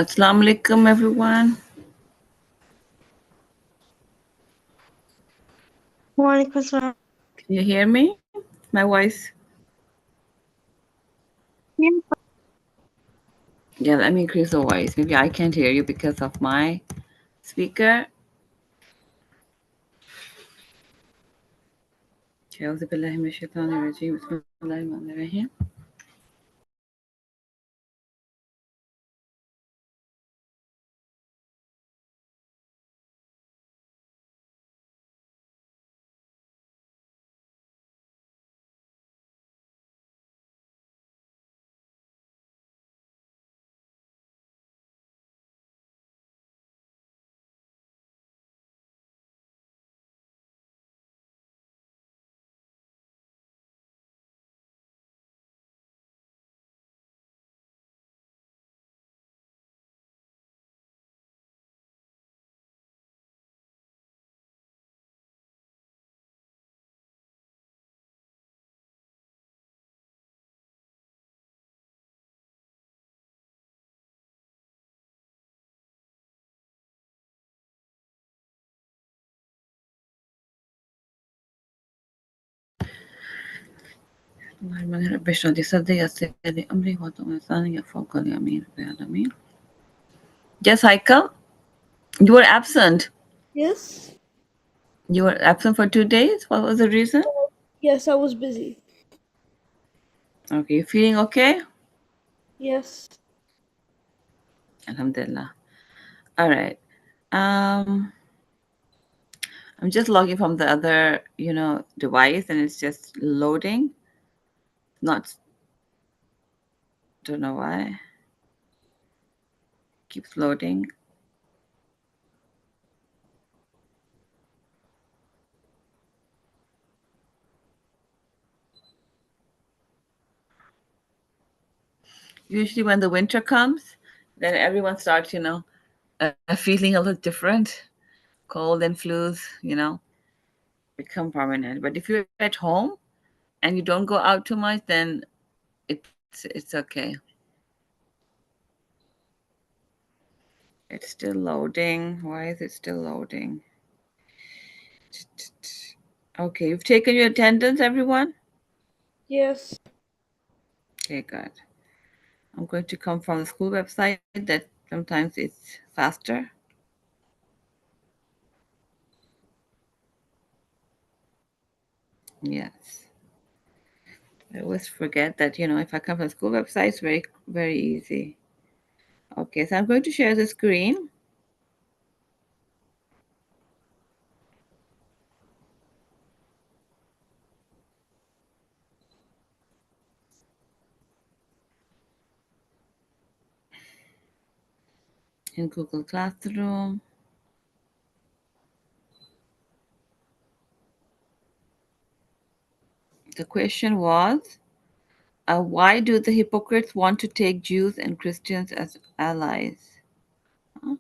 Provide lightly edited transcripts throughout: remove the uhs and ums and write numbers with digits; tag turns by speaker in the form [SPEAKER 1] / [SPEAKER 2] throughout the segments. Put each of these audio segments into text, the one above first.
[SPEAKER 1] Assalamu alaikum, everyone.
[SPEAKER 2] Walaikum salam.
[SPEAKER 1] Can you hear me? My voice? Yeah, let me increase the voice. Maybe I can't hear you because of my speaker. أعوذ بالله من الشيطان الرجيم. بسم الله الرحمن الرحيم. اللهم رب اشرح لي صدري ويسر لي أمري واحلل لساني يفقهوا قولي آمين رب العالمين. Yes, Haika, you were absent.
[SPEAKER 2] Yes.
[SPEAKER 1] You were absent for 2 days. What was the reason?
[SPEAKER 2] Yes, I was busy.
[SPEAKER 1] Okay, you feeling okay?
[SPEAKER 2] Yes.
[SPEAKER 1] Alhamdulillah. All right. Um, I'm just logging from the other, device, and it's just loading. Not, don't know why. Keeps loading. Usually, when the winter comes, then everyone starts, feeling a little different. Cold and flus, become permanent. But if you're at home and you don't go out too much, then it's okay. It's still loading. Why is it still loading? Okay, you've taken your attendance, everyone?
[SPEAKER 2] Yes.
[SPEAKER 1] Okay, good. I'm going to come from the school website that sometimes it's faster. Yes. I always forget that, if I come from the school website, it's very, very easy. Okay, so I'm going to share the screen. In Google Classroom. The question was, why do the hypocrites want to take Jews and Christians as allies? Huh?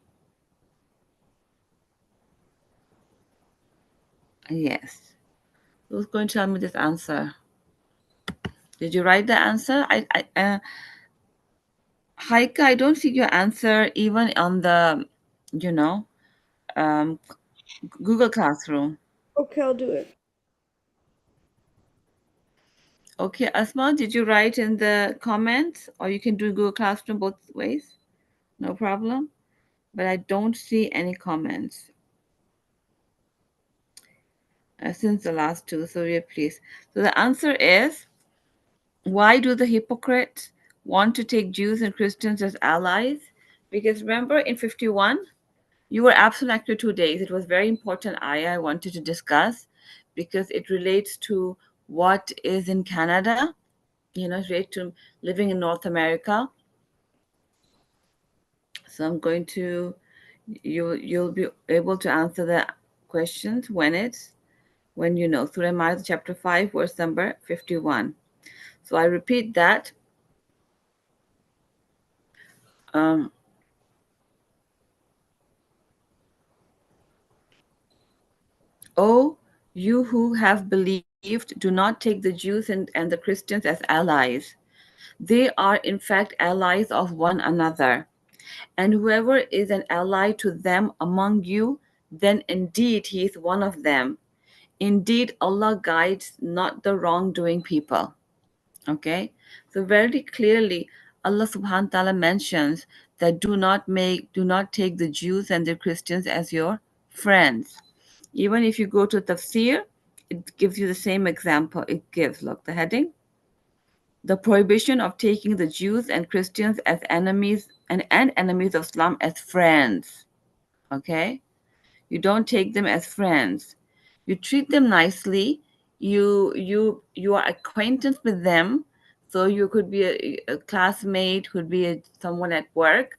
[SPEAKER 1] Yes. Who's going to tell me this answer? Did you write the answer? Heike, I don't see your answer even on the, you know, um, Google Classroom.
[SPEAKER 2] Okay, I'll do it.
[SPEAKER 1] Okay, Asma, did you write in the comments, or you can do Google Classroom both ways? No problem. But I don't see any comments since the last two, so we are pleased. So the answer is, why do the hypocrites want to take Jews and Christians as allies? Because remember in 51, you were absent after 2 days. It was very important ayah I wanted to discuss because it relates to what is in Canada, it relates to living in North America. So I'm going to, you'll be able to answer the questions when you know Surah Ma'idah chapter 5 verse number 51. So I repeat that. Um, O you who have believed, do not take the Jews and the Christians as allies. They are in fact allies of one another. And whoever is an ally to them among you, then indeed he is one of them. Indeed, Allah guides not the wrongdoing people. Okay, so very clearly, Allah subhanahu wa ta'ala mentions that do not take the Jews and the Christians as your friends. Even if you go to Tafsir, it gives you the same example. It gives, look, the heading, the prohibition of taking the Jews and Christians as enemies and enemies of Islam as friends. Okay? You don't take them as friends. You treat them nicely. You are acquaintance with them. So you could be a classmate, could be someone at work,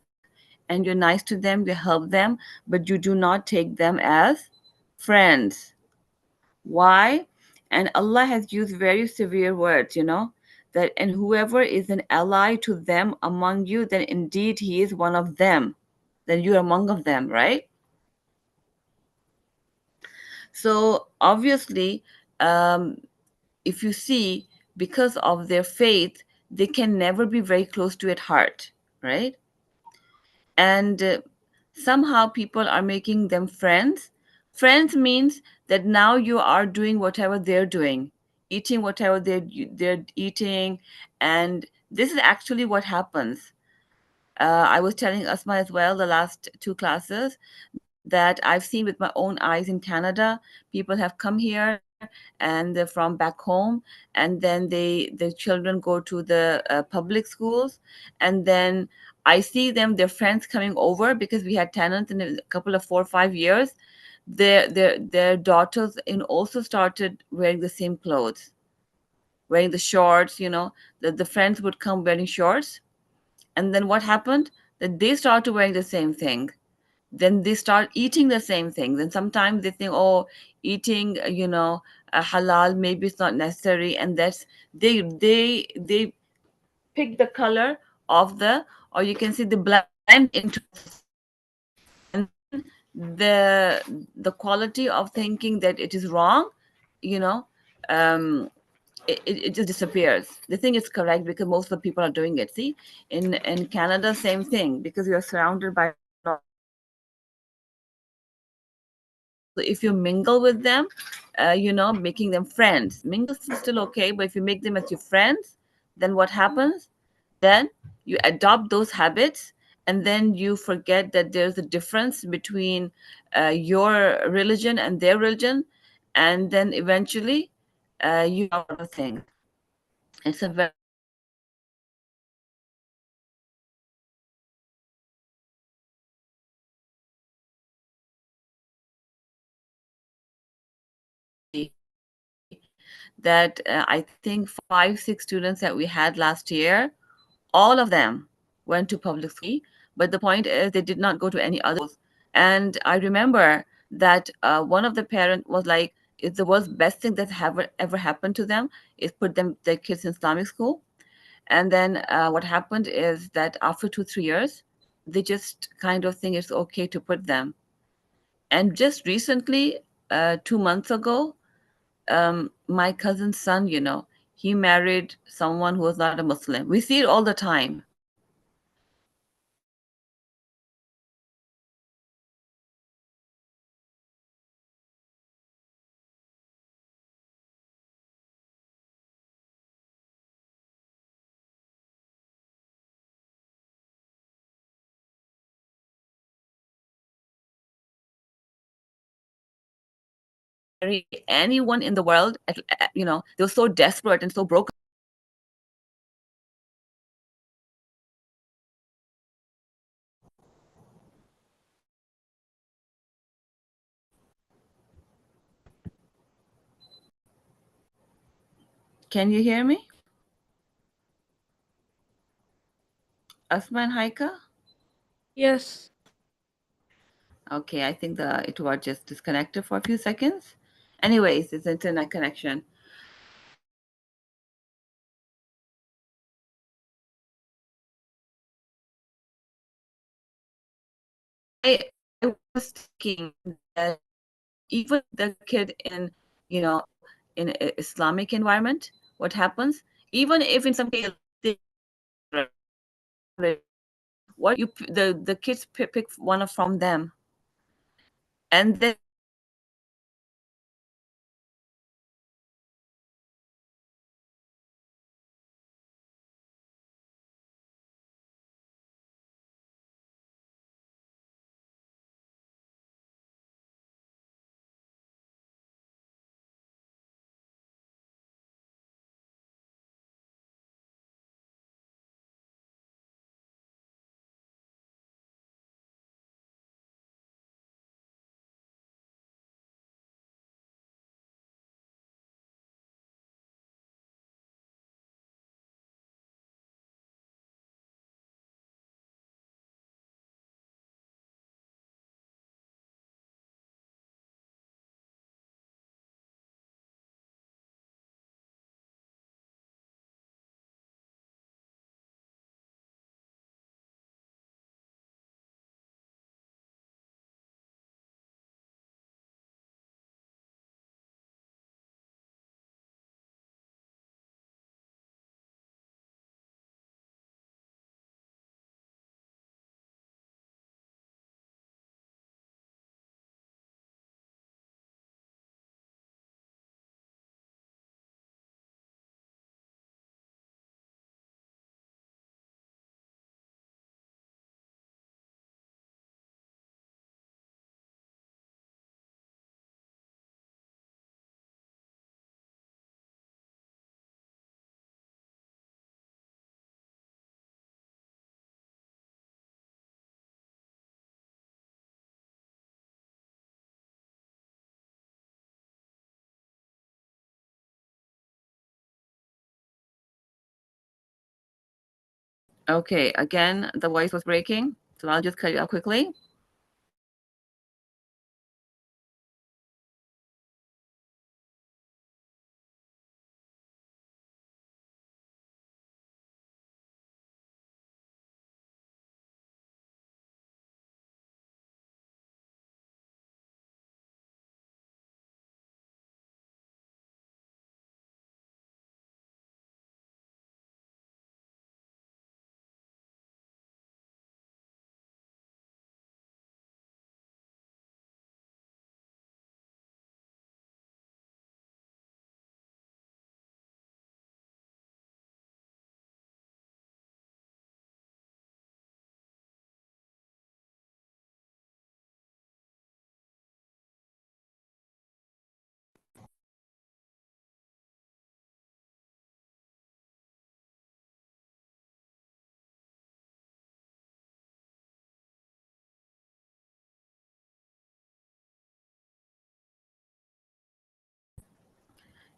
[SPEAKER 1] and you're nice to them, you help them, but you do not take them as friends. Why? And Allah has used very severe words, that and whoever is an ally to them among you, then indeed he is one of them. Then you are among of them, right? So obviously, um, if you see, because of their faith, they can never be very close to at heart, right? And somehow people are making them friends. Friends means that now you are doing whatever they're doing, eating whatever they're eating, and this is actually what happens. I was telling Asma as well the last two classes that I've seen with my own eyes in Canada. People have come here and they're from back home, and then the children go to the public schools, and then I see them, their friends coming over because we had tenants in a couple of 4 or 5 years. Their daughters also started wearing the same clothes, wearing the shorts. The friends would come wearing shorts, and then what happened? That they started wearing the same thing, then they start eating the same things, and sometimes they think, oh, eating halal, maybe it's not necessary, and that's they pick the color of the, or you can see, they blend into the society, and then the quality of thinking that it is wrong, you know um it just disappears. They think it's correct because most of the people are doing it. See, in Canada, same thing, because we are surrounded by a lot of So if you mingle with them, making them friends, mingle is still okay, but if you make them as your friends, then what happens? Then you adopt those habits, and then you forget that there's a difference between your religion and their religion, and then eventually you have a lot of things. It's a very that I think 5, 6 students that we had last year, all of them went to public school, but the point is they did not go to any other schools. And I remember that one of the parents was like, it's the worst best thing that ever happened to them is put their kids in Islamic school. And then what happened is that after 2, 3 years, they just kind of think it's okay to put them. And just recently, 2 months ago, my cousin's son, he married someone who was not a Muslim. We see it all the time. Marry anyone in the world. They were so desperate and so broken. Can you hear me? Asma and Haika?
[SPEAKER 2] Yes.
[SPEAKER 1] Okay, I think it was just disconnected for a few seconds. Anyways, it's internet connection. I was thinking that even the kid you know, in an Islamic environment, what happens? Even if in some cases they What do you do? The kids pick one from them, and then you tell them that this is your Allah, and then you tell them that this is your Allah. Okay, again, the voice was breaking, so I'll just cut you out quickly.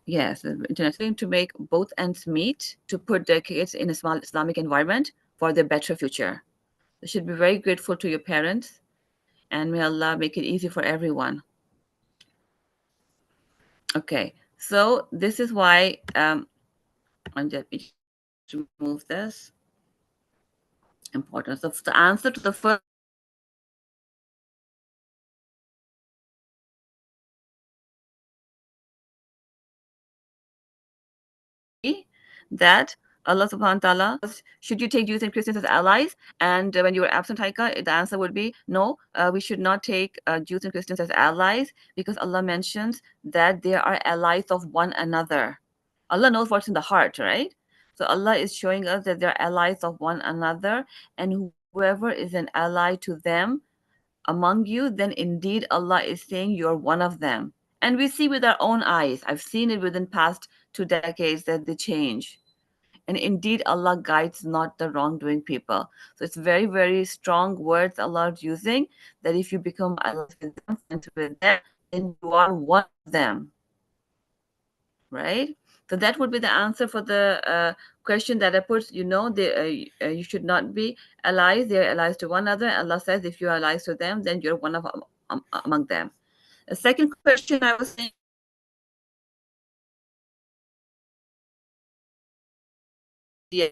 [SPEAKER 1] Yes, the internet is to make both ends meet, to put their kids in a small Islamic environment for their better future. You should be very grateful to your parents, and may Allah make it easy for everyone. Okay, so this is why let me just remove this importance. So the answer to the first question is that Allah subhanahu wa ta'ala, should you take Jews and Christians as allies? And when you were absent, Haika, the answer would be no, we should not take Jews and Christians as allies, because Allah mentions that they are allies of one another. Allah knows what's in the heart, right? So Allah is showing us that they're allies of one another, and whoever is an ally to them among you, then indeed Allah is saying you're one of them. And we see with our own eyes. I've seen it within past 2 decades that they change. And indeed, Allah guides not the wrongdoing people. So it's very, very strong words Allah is using, that if you become allies with them, friends with them, then you are one of them, right? So that would be the answer for the question that I put. You should not be allies. They are allies to one another. Allah says, if you are allies to them, then you're one of among them. The second question I was saying is,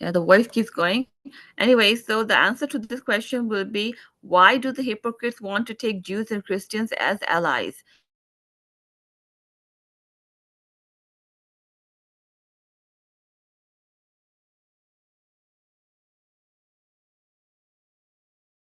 [SPEAKER 1] Yeah, the voice keeps going. Anyway, so the answer to this question will be, why do the hypocrites want to take Jews and Christians as allies? Because they don't want any of the people to harm them. They don't want any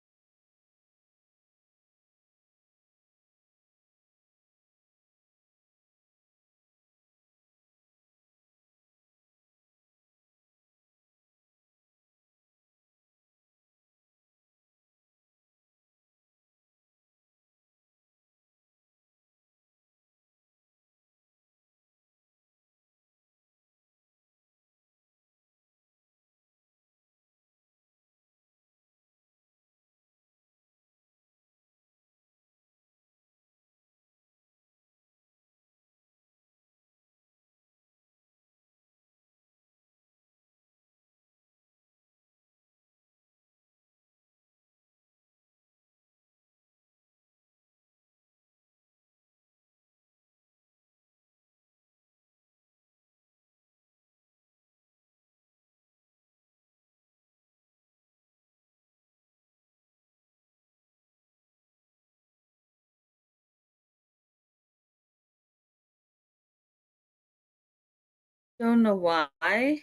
[SPEAKER 1] of the people to I don't know why,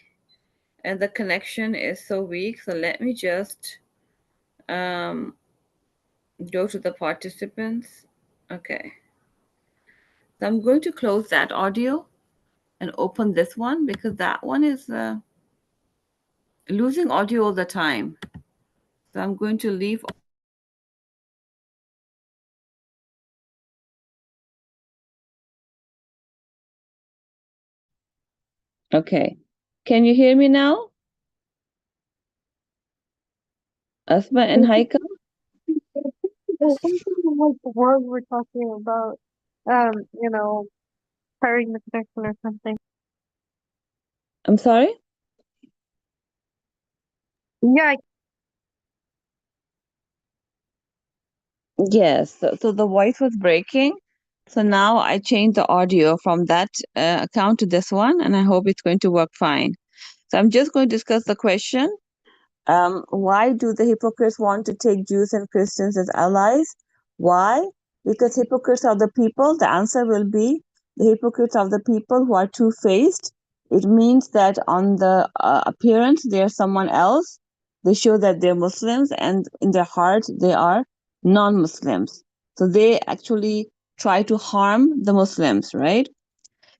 [SPEAKER 1] and the connection is so weak. So let me just um, go to the participants. Okay. So I'm going to close that audio and open this one because that one is losing audio all the time. So I'm going to leave all the audio and okay. Can you hear me now? Asma and Haika?
[SPEAKER 2] Yes.
[SPEAKER 3] Like the word we're talking about, you know, pairing the connection or something.
[SPEAKER 1] I'm sorry?
[SPEAKER 3] Yeah,
[SPEAKER 1] Yes. So the voice was breaking. So now I changed the audio from that account to this one, and I hope it's going to work fine. So I'm just going to discuss the question. Why do the hypocrites want to take Jews and Christians as allies? Why? Because hypocrites are the people. The answer will be the hypocrites are the people who are two-faced. It means that on the appearance, they are someone else. They show that they're Muslims, and in their heart, they are non-Muslims. So they actually try to harm the Muslims, right?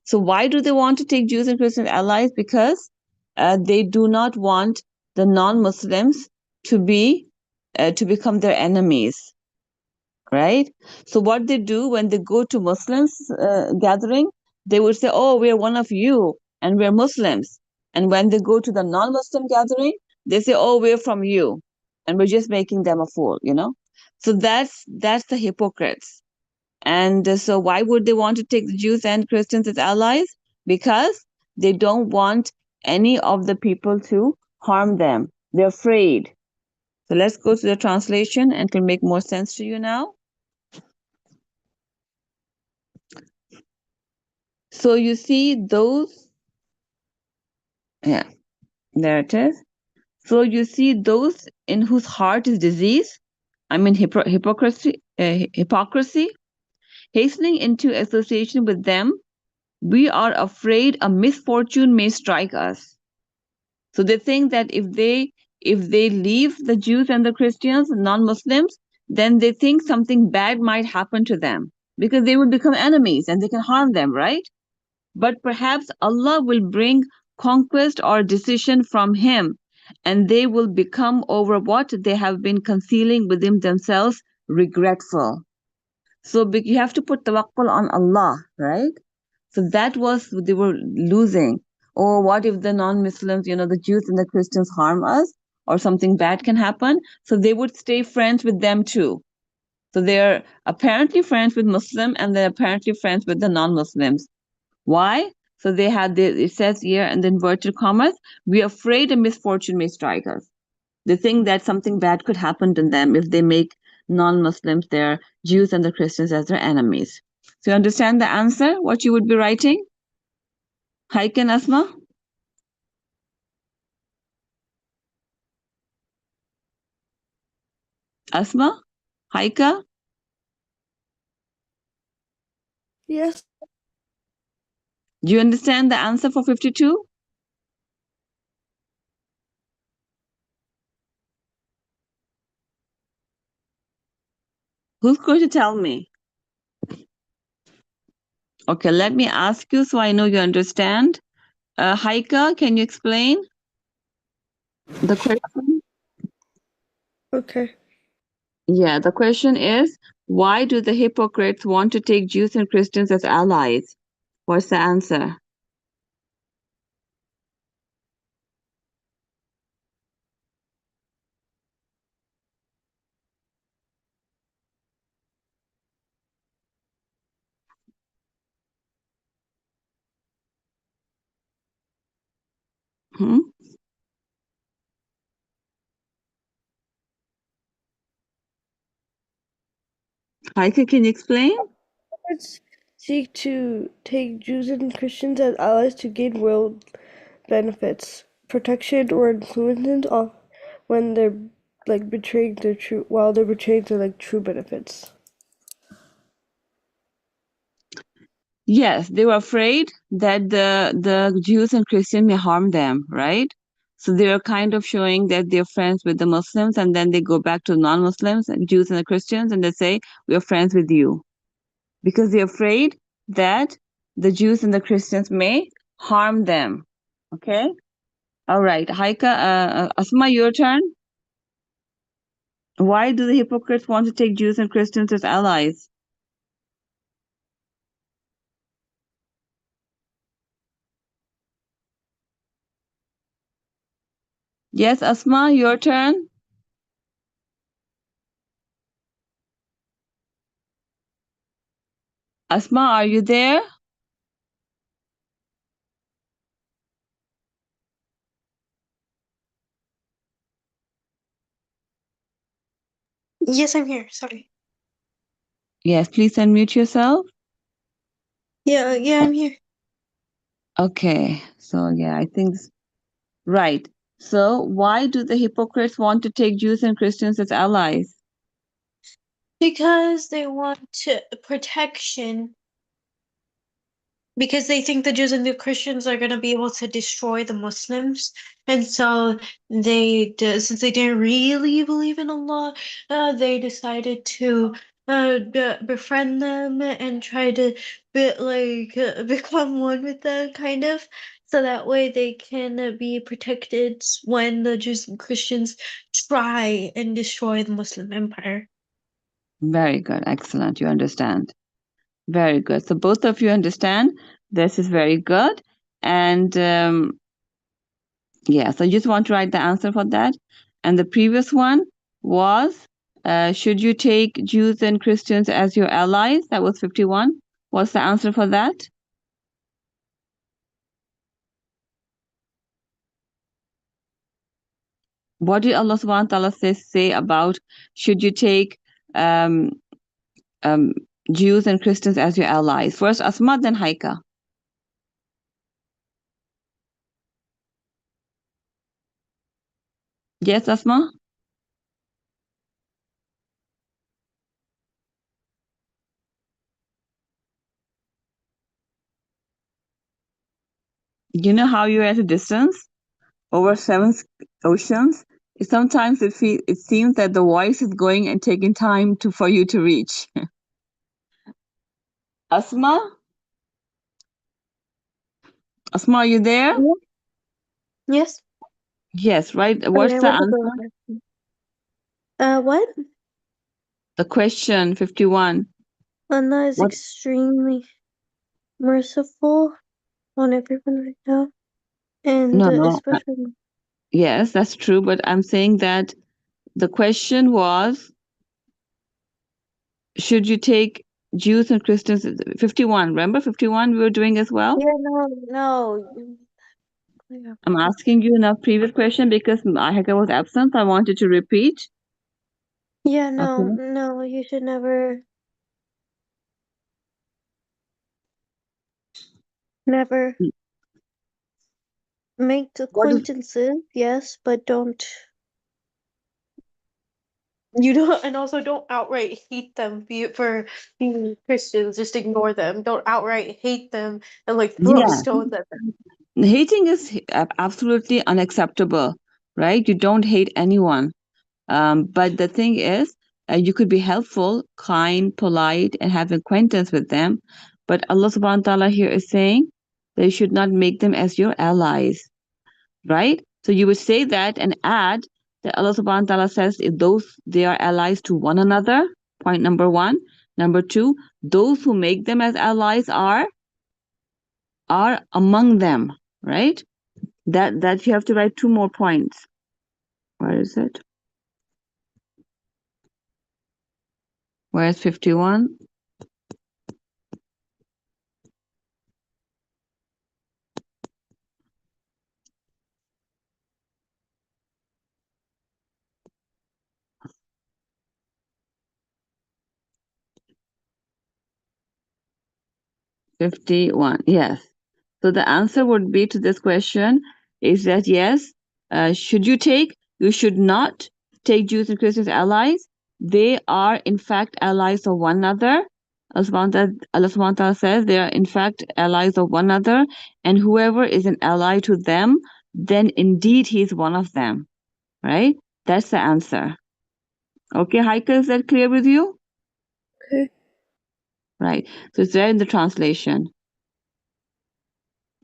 [SPEAKER 1] So why do they want to take Jews and Christians allies? Because they do not want the non-Muslims to be to become their enemies, right? So what they do when they go to Muslims gathering, they would say, "Oh, we're one of you, and we're Muslims." And when they go to the non-Muslim gathering, they say, "Oh, we're from you," and we're just making them a fool, you know. So that's the hypocrites. And so, why would they want to take the Jews and Christians as allies? Because they don't want any of the people to harm them. They're afraid. So, let's go to the translation and it will make more sense to you now. So, you see those, yeah, there it is. So, you see those in whose heart is disease, I mean, hypocrisy, hastening into association with them, we are afraid a misfortune may strike us. So they think that if they leave the Jews and the Christians, non-Muslims, then they think something bad might happen to them because they will become enemies and they can harm them, right? But perhaps Allah will bring conquest or decision from Him, and they will become over what they have been concealing within themselves regretful. So you have to put tawakkul on Allah, right? So that was they were losing. Or what if the non-Muslims, the Jews and the Christians harm us, or something bad can happen? So they would stay friends with them too. So they're apparently friends with Muslim and they're apparently friends with the non-Muslims. Why? So they had it says here and then inverted commas, we're afraid a misfortune may strike us. They think that something bad could happen to them if they make non-Muslims their Jews and the Christians as their enemies. So you understand the answer, what you would be writing? Haik and Asma? Asma? Haika?
[SPEAKER 2] Yes.
[SPEAKER 1] Do you understand the answer for 52? Who's going to tell me? Okay, let me ask you so I know you understand. Haika, can you explain the question?
[SPEAKER 2] Okay.
[SPEAKER 1] Yeah, the question is, why do the hypocrites want to take Jews and Christians as allies? What's the answer? Hmm? Haika, can you explain?
[SPEAKER 2] Let's seek to take Jews and Christians as allies to gain world benefits, protection, or influence off when they're like betraying their true while they're betraying their like true benefits.
[SPEAKER 1] Yes, they were afraid that the Jews and Christians may harm them, right? So they are kind of showing that they're friends with the Muslims, and then they go back to non-Muslims and Jews and the Christians, and they say, "We're friends with you," because they're afraid that the Jews and the Christians may harm them. Okay? All right. Haika, Asma, your turn. Why do the hypocrites want to take Jews and Christians as allies? Yes, Asma, your turn. Asma, are you there?
[SPEAKER 3] Yes, I'm here. Sorry.
[SPEAKER 1] Yes, please unmute yourself.
[SPEAKER 3] Yeah, I'm here.
[SPEAKER 1] Okay, so yeah, I think right. So why do the hypocrites want to take Jews and Christians as allies?
[SPEAKER 3] Because they want protection because they think the Jews and the Christians are going to be able to destroy the Muslims, and so since they didn't really believe in Allah, they decided to befriend them and try to become one with them, kind of, so that way they can be protected when the Jews and Christians try and destroy the Muslim empire.
[SPEAKER 1] Very good, excellent. You understand. Very good. So both of you understand. This is very good. And yeah, so you just want to write the answer for that. And the previous one was, should you take Jews and Christians as your allies? That was 51. What's the answer for that? What did Allah subhanahu wa ta'ala say about should you take um, um, Jews and Christians as your allies? First Asma, then Haika. Yes, Asma? You know how you're at a distance over seven oceans? Sometimes it seems that the voice is going and taking time for you to reach. Asma? Asma, are you there?
[SPEAKER 3] Yeah. Yes.
[SPEAKER 1] Yes, right. What's
[SPEAKER 3] Okay,
[SPEAKER 1] the
[SPEAKER 3] what's the
[SPEAKER 1] answer?
[SPEAKER 3] question? What?
[SPEAKER 1] The question 51.
[SPEAKER 3] Allah is
[SPEAKER 1] What?
[SPEAKER 3] extremely merciful on everyone right now, and
[SPEAKER 1] No, no.
[SPEAKER 3] especially.
[SPEAKER 1] Yes, that's true. But I'm saying that the question was, should you take Jews and Christians? 51. Remember 51 we were doing as well?
[SPEAKER 3] Yeah, no. Yeah,
[SPEAKER 1] I'm asking you in a previous question because Ahika was absent. I wanted to repeat.
[SPEAKER 3] yeah, no,
[SPEAKER 1] Okay.
[SPEAKER 3] no. You should never make
[SPEAKER 1] What is
[SPEAKER 3] acquaintances. Yes, but don't You don't, and also don't outright hate them for being Christians. Just ignore them. Don't outright hate them and like throw
[SPEAKER 1] Yeah,
[SPEAKER 3] stones at them.
[SPEAKER 1] hating is absolutely unacceptable, right? You don't hate anyone. But the thing is, you could be helpful, kind, polite, and have acquaintance with them. But Allah subhanahu wa ta'ala here is saying that you should not make them as your allies, right? So you would say that and add that Allah subhanahu wa ta'ala says if those they are allies to one another, point number one. Number two, those who make them as allies are among them, right? That you have to write two more points. Where is it? Where's 51? 51. Yes. So the answer would be to this question is that yes, should you take? You should not take Jews and Christians allies. They are in fact allies of one another. Allah subhanahu wa ta'ala says they are in fact allies of one another, and whoever is an ally to them, then indeed he is one of them. Right? That's the answer. Okay, Heike, is that clear with you?
[SPEAKER 2] Okay.
[SPEAKER 1] Right. So it's there in the translation.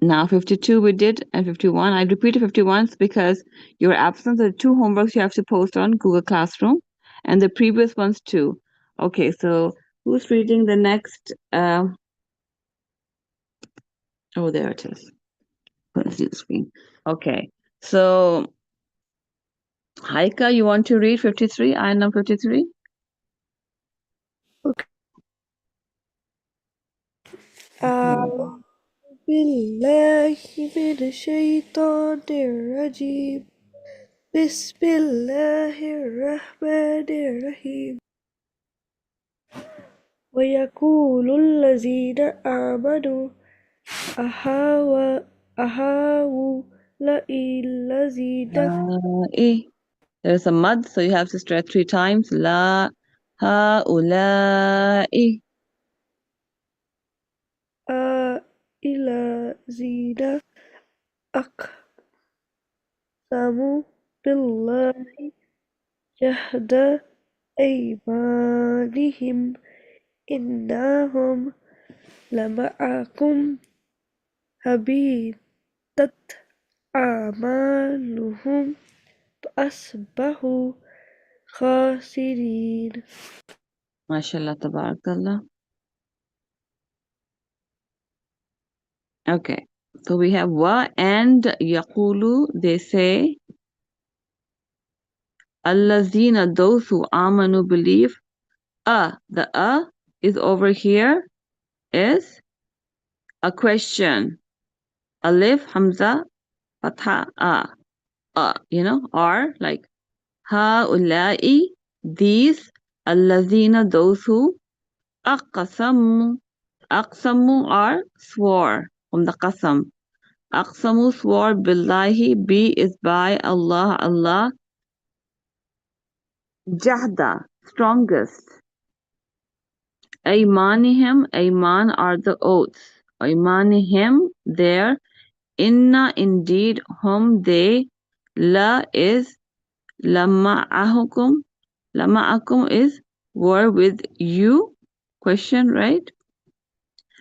[SPEAKER 1] Now 52 we did and 51. I repeated 51 because your absence are two homeworks you have to post on Google Classroom and the previous ones too. Okay, so who's reading the next? Oh, there it is. Let's see the screen. Okay, so Haika, you want to read 53? I know 53.
[SPEAKER 2] Okay. أعوذ بالله من الشيطان الرجيم بسم الله الرحمن الرحيم ويقول الذين آمنوا أهؤلاء الذين
[SPEAKER 1] There's a mud, so you have to stretch 3 times. La ha ulai.
[SPEAKER 2] الذين أقسموا بالله جهد أيمانهم إنهم لمعكم حبطت أعمالهم فأصبحوا خاسرين.
[SPEAKER 1] MashaAllah, tabarakallah. Okay, so we have wa and yaqulu, they say, allazina, those who amanu, believe. The is over here is a question. Alif, hamza, fatha, are like haula'i, these, allazina, those who, aqsamu, aqsamu are swore from the qasam. Aqsamu swore billahi, B is by Allah, Allah. Jahda, strongest. Aymanihim, Ayman are the oaths. Aymanihim, their. Inna, indeed, hum, they. La is lama'ahukum. Lama'akum is were with you. Question, right?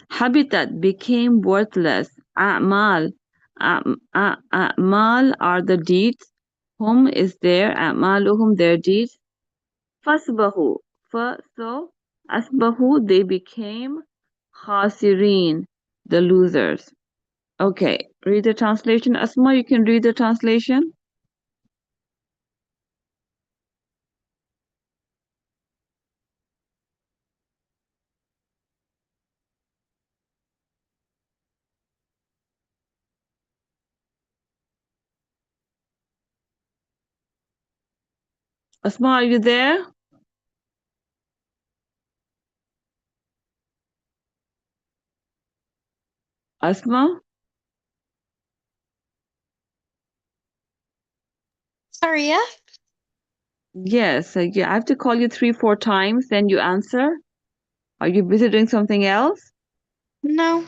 [SPEAKER 1] Habitat, became worthless. A'mal, a'mal are the deeds. Hum is there. A'maluhum, their deeds. Fasbahu, so asbahu, they became khasirin, the losers. Okay, read the translation. Asma, you can read the translation. Asma, are you there? Asma?
[SPEAKER 3] Sorry, yeah.
[SPEAKER 1] Yes, yeah, I have to call you 3, 4 times, then you answer. Are you busy doing something else?
[SPEAKER 3] No.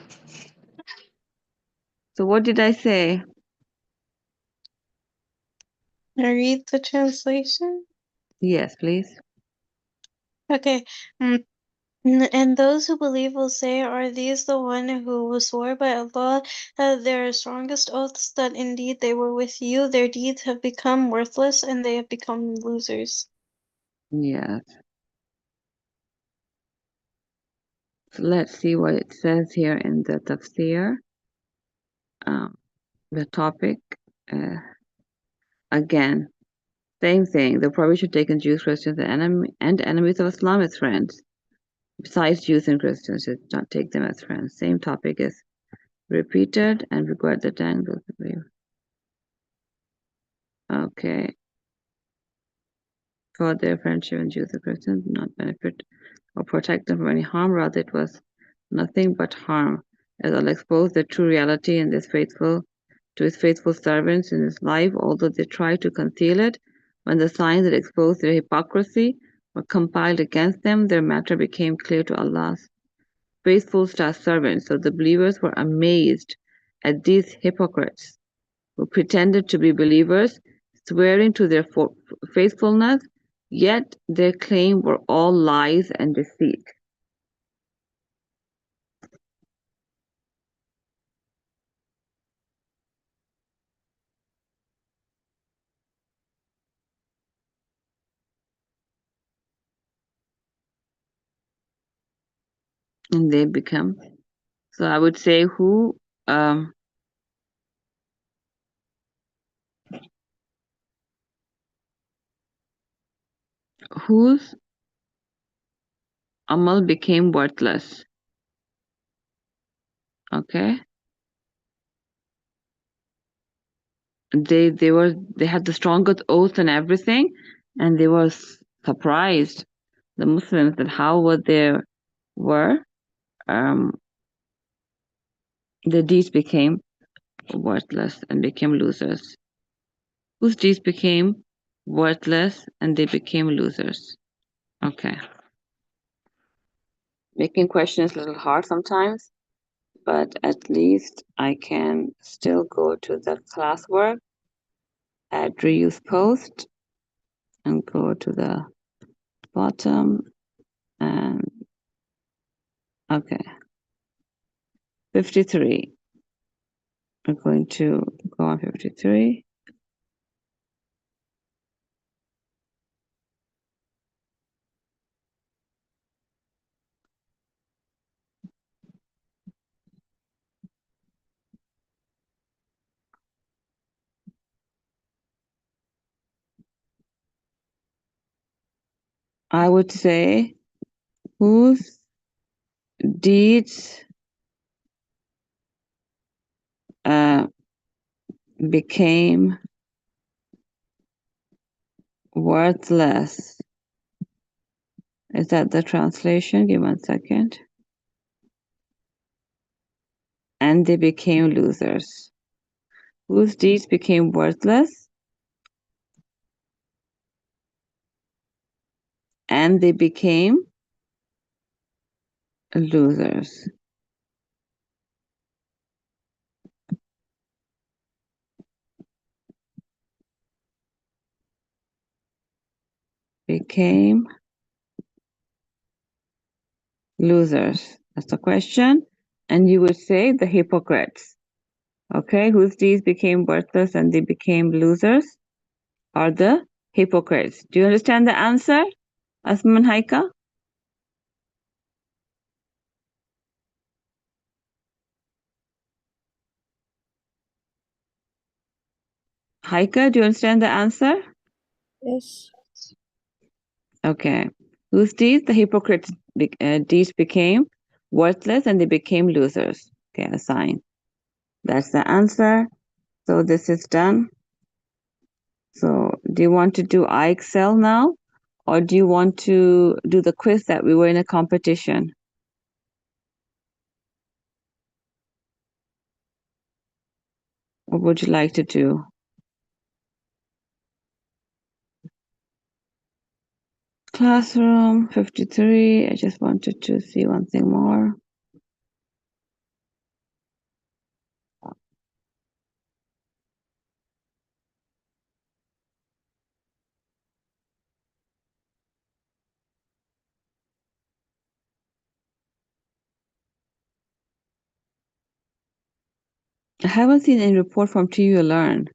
[SPEAKER 1] So what did I say?
[SPEAKER 3] I read the translation.
[SPEAKER 1] Yes, please.
[SPEAKER 3] Okay. Mm, and those who believe will say, are these the one who swore by Allah, their strongest oaths, that indeed they were with you? Their deeds have become worthless and they have become losers.
[SPEAKER 1] Yes. So let's see what it says here in the Tafsir. The topic, again, same thing. The prohibition taken Jews, Christians, and enemies of Islam as friends. Besides Jews and Christians, should not take them as friends. Same topic is repeated and regard the tangles. Okay. For their friendship and Jews and Christians did not benefit or protect them from any harm, rather it was nothing but harm, as Allah exposed the true reality in to his faithful servants in his life, although they tried to conceal it. When the signs that exposed their hypocrisy were compiled against them, their matter became clear to Allah's faithful servants. So the believers were amazed at these hypocrites who pretended to be believers, swearing to their faithfulness, yet their claim were all lies and deceit. And they become. So I would say um, whose amal became worthless. Okay, they had the strongest oath and everything, and they were surprised, the Muslims, that how what they were, um, their deeds became worthless and became losers. Whose deeds became worthless and they became losers. Okay. Making questions a little hard sometimes, but at least I can still go to the classwork, add reuse post, and go to the bottom, and okay. 53. We're going to go on 53. I would say whose deeds uh, became worthless. Is that the translation? Give 1 second. And they became losers. Whose deeds became worthless and they became losers. Became losers. That's the question. And you would say the hypocrites. Okay, whose deeds became worthless and they became losers are the hypocrites. Do you understand the answer, Asman Haika? Haika, do you understand the answer?
[SPEAKER 2] Yes.
[SPEAKER 1] Okay. Whose deeds? The hypocrites' deeds became worthless and they became losers. Okay, a sign. That's the answer. So this is done. So do you want to do iExcel now? Or do you want to do the quiz that we were in a competition? What would you like to do? Classroom 53. I just wanted to see one thing more. I haven't seen any report from TU Learn.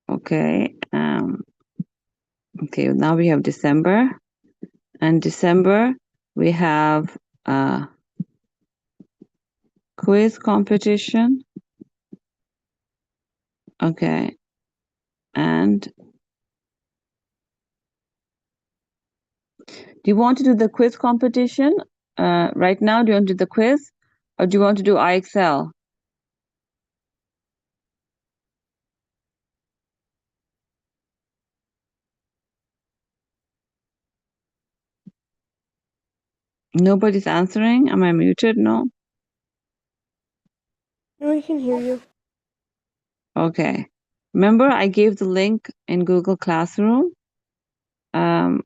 [SPEAKER 1] Okay. Okay, now we have December. And December, we have quiz competition. Okay. And do you want to do the quiz competition right now? Do you want to do the quiz? Or do you want to do IXL? Nobody's answering? Am I muted? No?
[SPEAKER 2] No, I can hear you.
[SPEAKER 1] Okay. Remember, I gave the link in Google Classroom. Where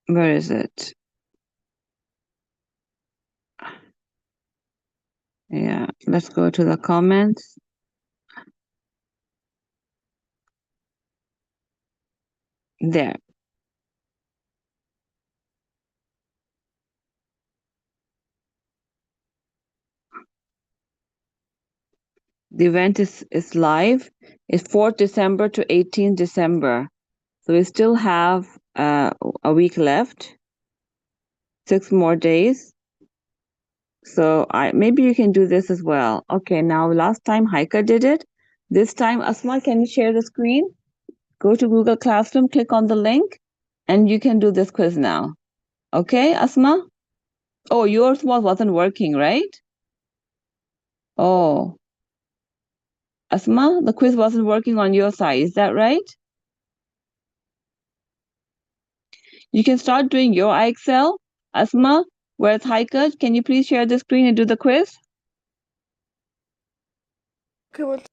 [SPEAKER 1] is it? Yeah, let's go to the comments. There. The event is live. It's 4th December to 18th December. So we still have a week left, 6 more days. So maybe you can do this as well. Okay, now last time Haika did it. This time, Asma, can you share the screen? Go to Google Classroom, click on the link, and you can do this quiz now. Okay, Asma? Oh, yours wasn't working, right? Oh, Asma, the quiz wasn't working on your side. Is that right? You can start doing your IXL. Asma, where's Haika? Can you please share the screen and do the quiz?
[SPEAKER 2] Okay,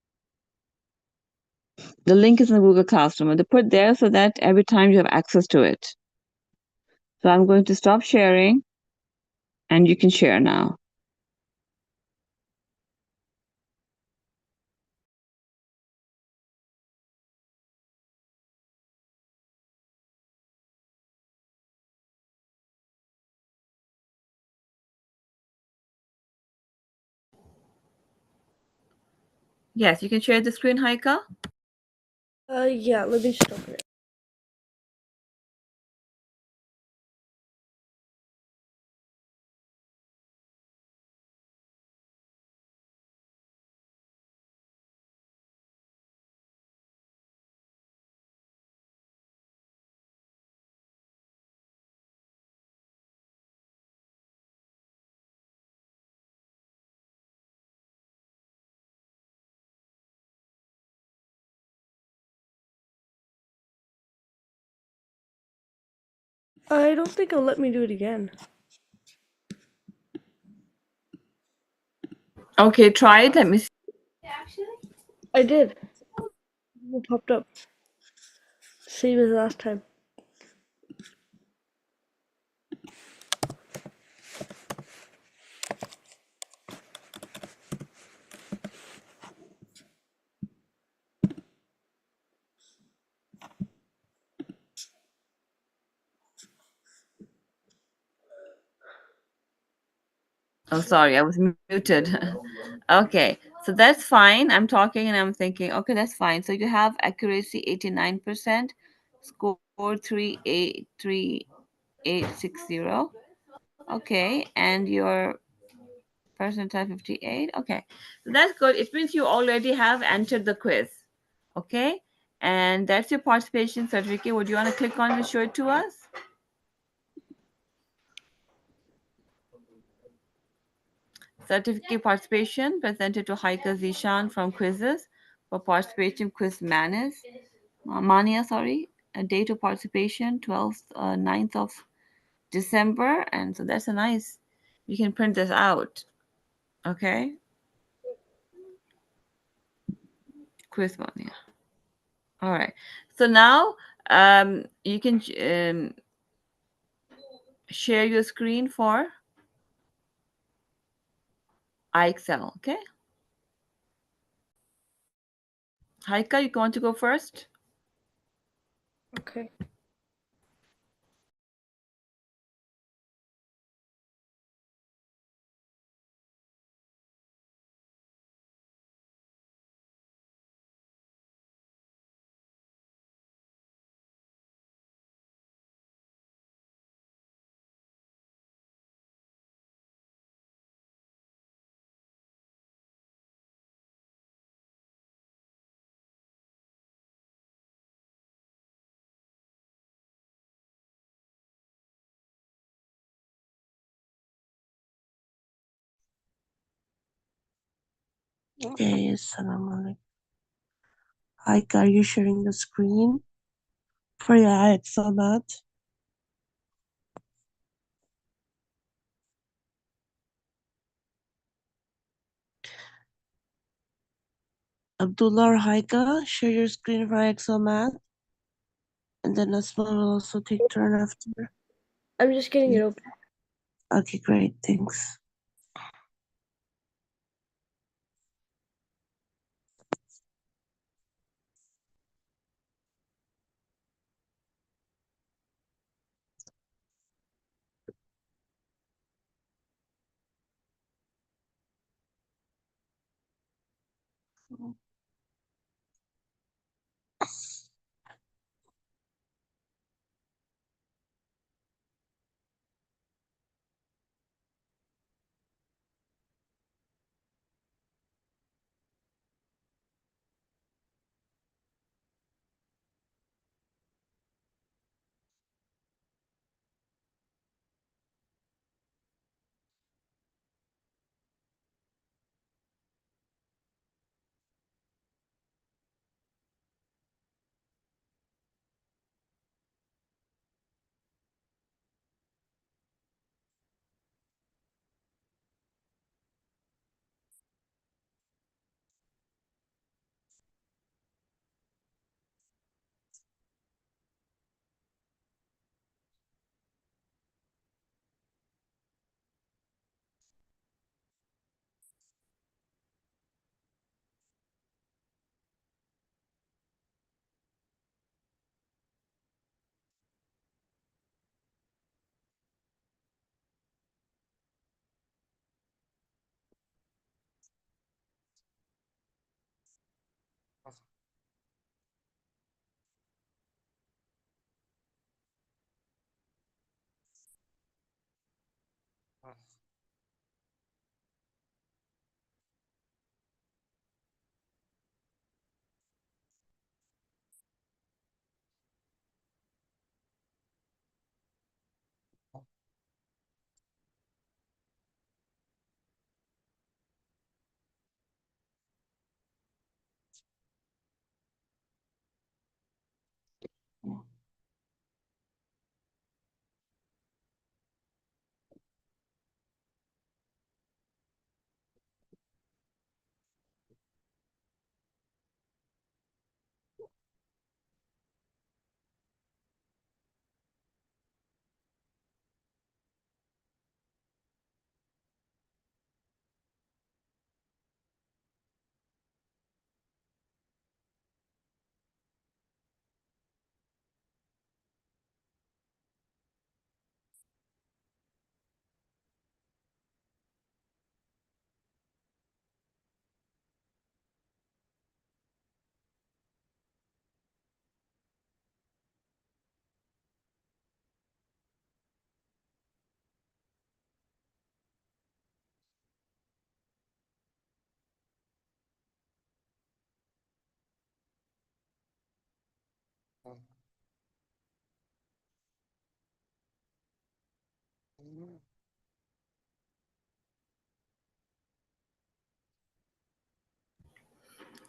[SPEAKER 1] The link is in Google Classroom, and they put there so that every time you have access to it. So I'm going to stop sharing, and you can share now. Yes, you can share the screen, Haika.
[SPEAKER 2] yeah, let me stop it. I don't think it'll let me do it again.
[SPEAKER 1] Okay, try it. Let me see.
[SPEAKER 2] I did. It popped up. Same as last time.
[SPEAKER 1] Oh, sorry, I was muted. Okay, so that's fine. I'm talking and I'm thinking, okay, that's fine. So you have accuracy 89%, score 38860. Okay, and your percentile 58. Okay, so that's good. It means you already have entered the quiz. Okay, and that's your participation certificate. Would you want to click on it and show it to us? Certificate participation presented to Haika Zishan from Quizzes for participation quiz Mania, sorry. A date of participation 12th, 9th of December. And so that's a nice, you can print this out. Okay. quiz one, yeah. All right. So now you can share your screen for iExcel. Okay. Haika, you want to go first?
[SPEAKER 2] Okay.
[SPEAKER 4] Okay, assalamualaikum. Hi, are you sharing the screen for your ayat salat? Abdullah or Haika, share your screen for ayat salat, and then Asma will also take turn after.
[SPEAKER 2] I'm just getting it open.
[SPEAKER 4] Okay, great, thanks.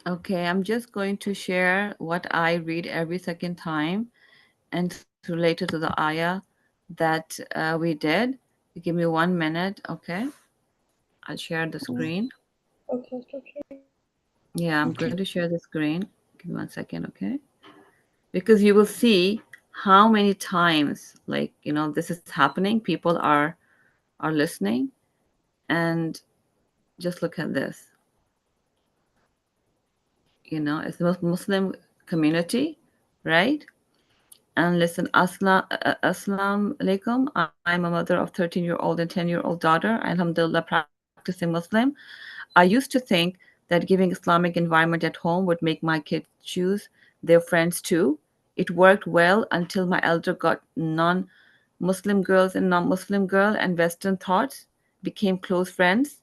[SPEAKER 1] Okay, I'm just going to share what I read every second time, and it's related to the ayah that we did. Give me 1 minute, okay? I'll share the screen.
[SPEAKER 2] Okay, stop sharing.
[SPEAKER 1] Yeah, I'm
[SPEAKER 4] Okay.
[SPEAKER 1] going to share the screen. Give me 1 second, okay? Because you will see how many times, like, this is happening. People are listening, and just look at this. It's the Muslim community, right? And listen, Aslam alaikum. I'm a mother of 13-year-old and 10-year-old daughter. Alhamdulillah, practicing Muslim. I used to think that giving Islamic environment at home would make my kids choose their friends too. It worked well until my elder got non-Muslim girls and non-Muslim girl and Western thoughts became close friends,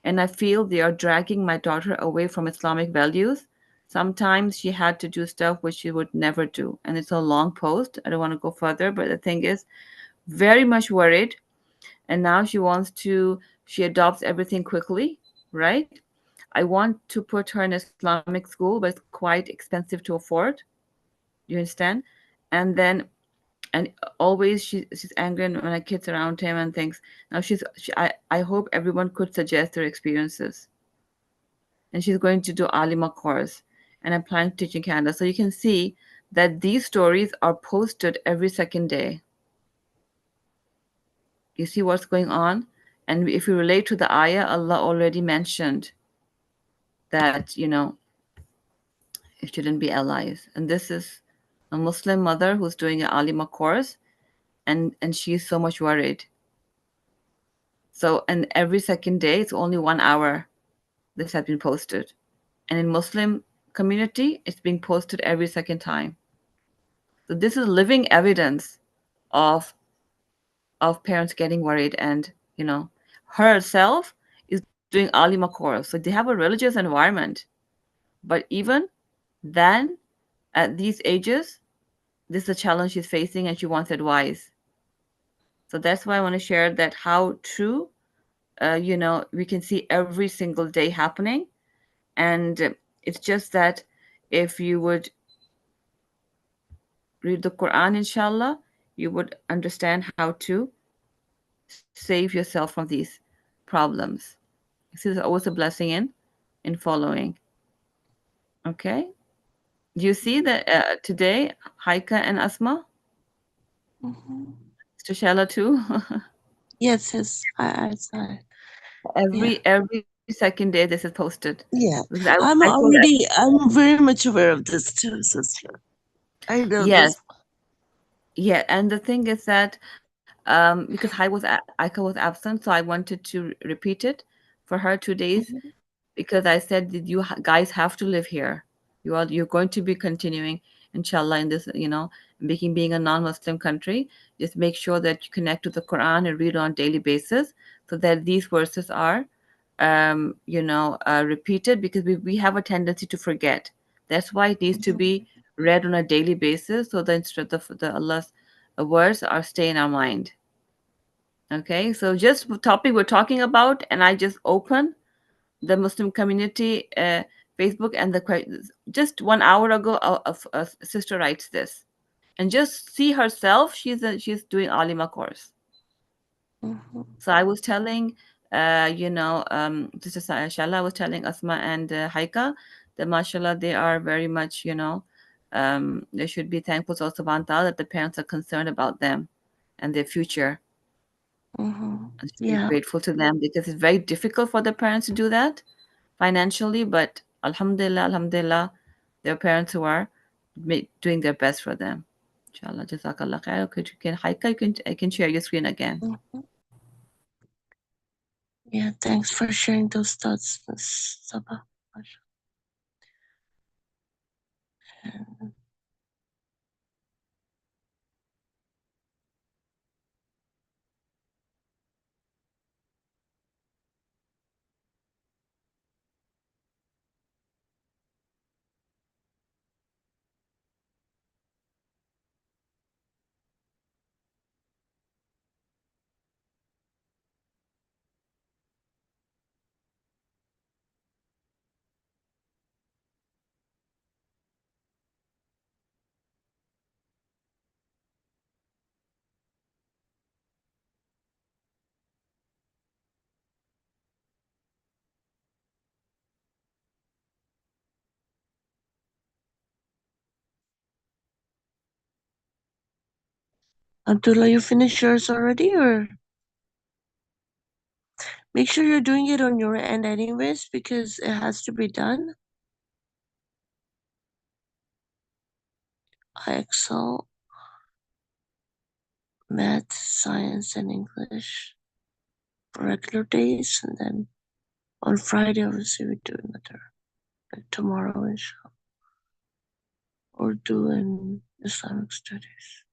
[SPEAKER 1] and I feel they are dragging my daughter away from Islamic values. Sometimes she had to do stuff which she would never do. And it's a long post. I don't want to go further, but the thing is, very much worried. And now she adopts everything quickly, right? I want to put her in Islamic school, but it's quite expensive to afford. You understand? And then, and always she's angry when I kids around him and things. Now I hope everyone could suggest their experiences, and she's going to do Alima course, and I'm planning to teach in Canada. So you can see that these stories are posted every second day. You see what's going on? And if you relate to the ayah, Allah already mentioned that, it shouldn't be allies. And this is a Muslim mother who's doing an Alima course, and she's so much worried. So, and every second day, it's only 1 hour this has been posted. And in Muslim community, it's being posted every second time. So this is living evidence of parents getting worried, and herself is doing alima course. So they have a religious environment, but even then, at these ages, this is a challenge she's facing, and she wants advice. So that's why I want to share that how true, we can see every single day happening, and it's just that if you would read the Quran, inshallah, you would understand how to save yourself from these problems. See, there's always a blessing in following. Okay. Do you see that today, Haika and Asma,
[SPEAKER 4] Mm-hmm.
[SPEAKER 1] Mr. Shella too?
[SPEAKER 4] Yes, yes, I saw it. Yeah.
[SPEAKER 1] every second day this is posted.
[SPEAKER 4] Yeah.
[SPEAKER 1] Because
[SPEAKER 4] I'm very much aware of this too, sister. I know
[SPEAKER 1] yes,
[SPEAKER 4] this.
[SPEAKER 1] yeah, and the thing is that because Aika was absent, so I wanted to repeat it for her 2 days,
[SPEAKER 4] Mm-hmm.
[SPEAKER 1] because I said that you guys have to live here. You're going to be continuing, inshallah, in this, making being a non-Muslim country. Just make sure that you connect to the Quran and read on a daily basis, so that these verses are, repeated, because we have a tendency to forget. That's why it needs to be read on a daily basis, so the instead of the Allah's words are stay in our mind. Okay, so just the topic we're talking about, and I just open the Muslim community Facebook, and just 1 hour ago, a sister writes this, and just see herself. She's doing Alima course.
[SPEAKER 4] Mm-hmm.
[SPEAKER 1] So I was telling, Sister Shala, I was telling Asma and Haika that mashallah they are very much, they should be thankful to Allah subhanahu wa ta'ala that the parents are concerned about them and their future,
[SPEAKER 4] Mm-hmm.
[SPEAKER 1] and should be
[SPEAKER 4] Yeah.
[SPEAKER 1] grateful to them, because it's very difficult for the parents to do that financially, but alhamdulillah, alhamdulillah, there are parents who are doing their best for them. Inshallah, jazakallah khair. Okay, Haika, I can share your screen again.
[SPEAKER 4] Mm-hmm. Yeah. Thanks for sharing those thoughts, Miss Saba. Abdullah, you finished yours already, or make sure you're doing it on your end anyways, because it has to be done. I excel math, science, and English for regular days, and then on Friday, obviously, we do another, like tomorrow, inshallah, Urdu and Islamic Studies.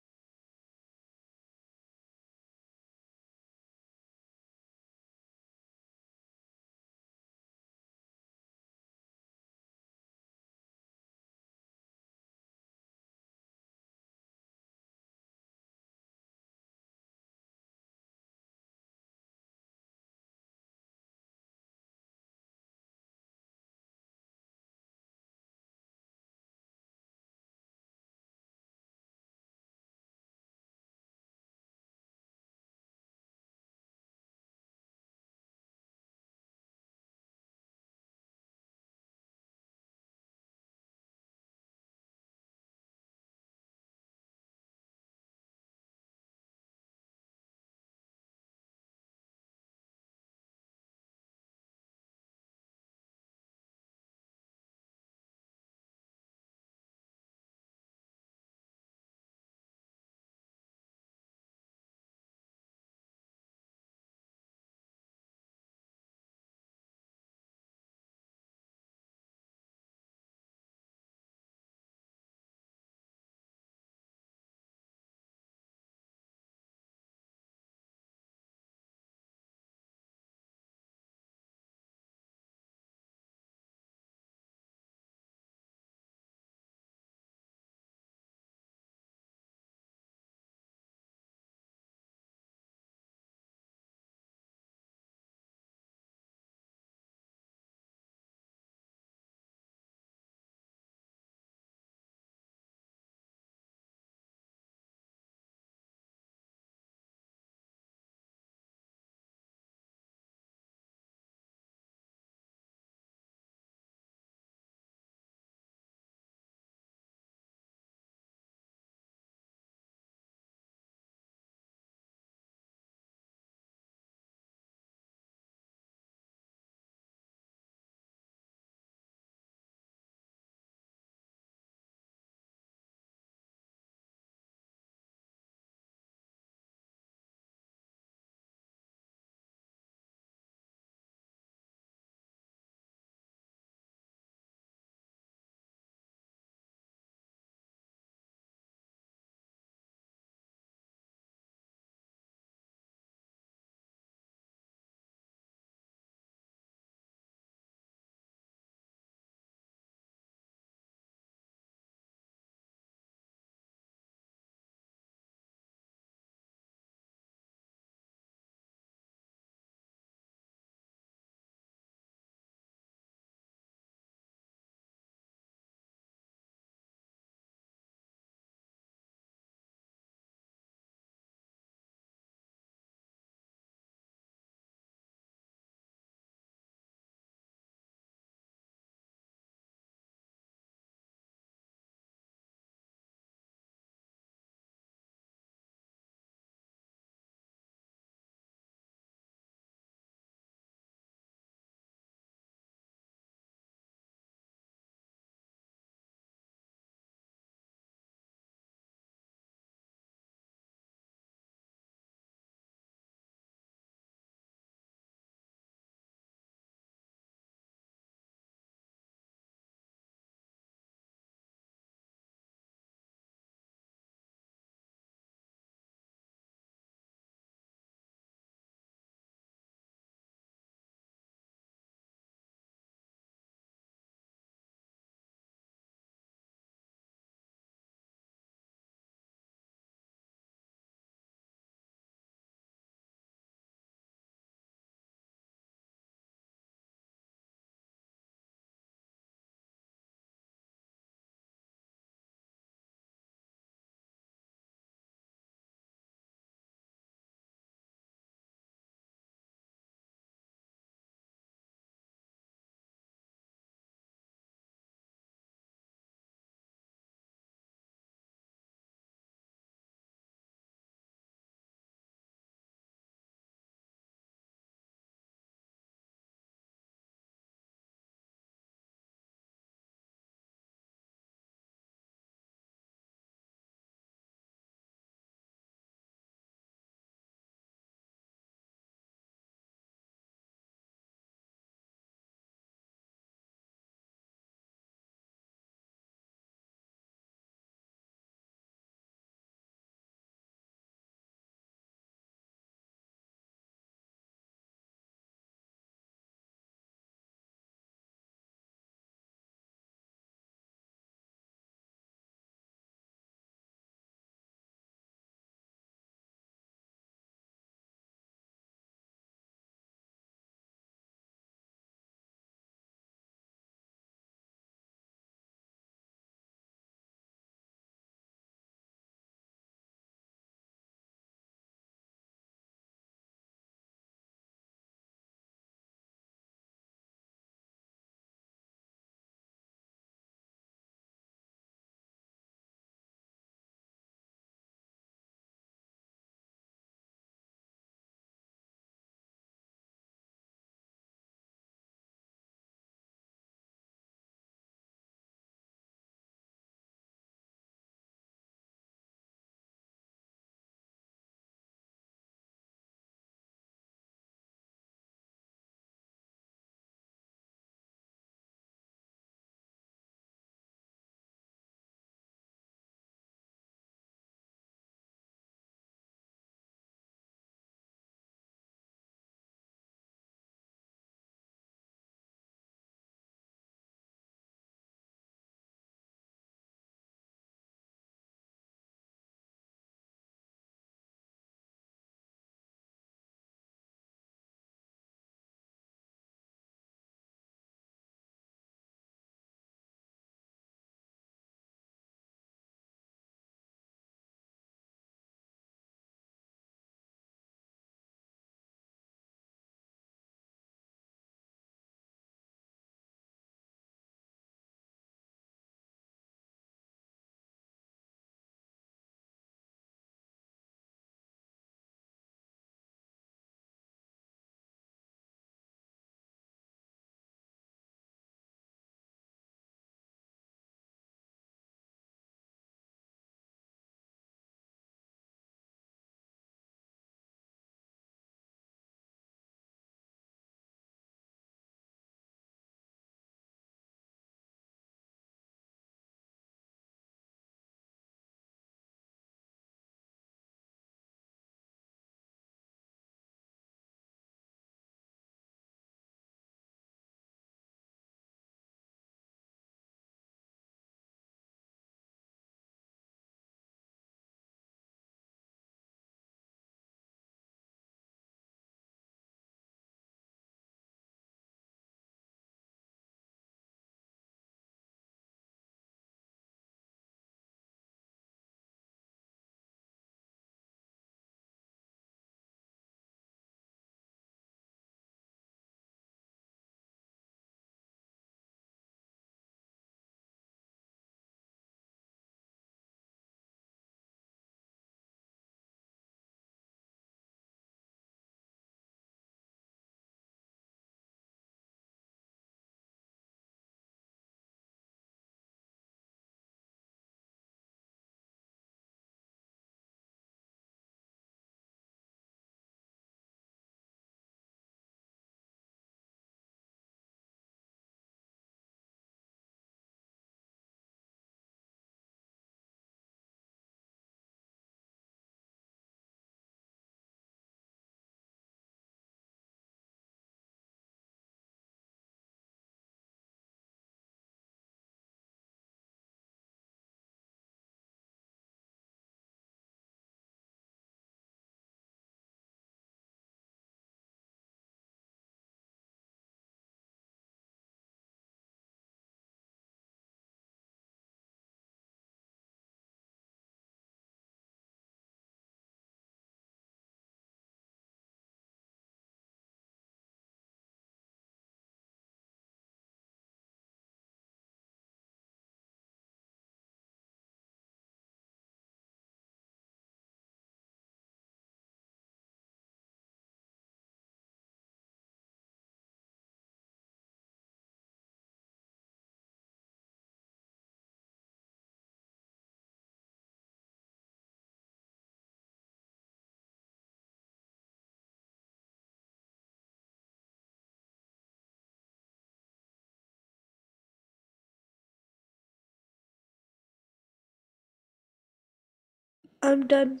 [SPEAKER 2] I'm done.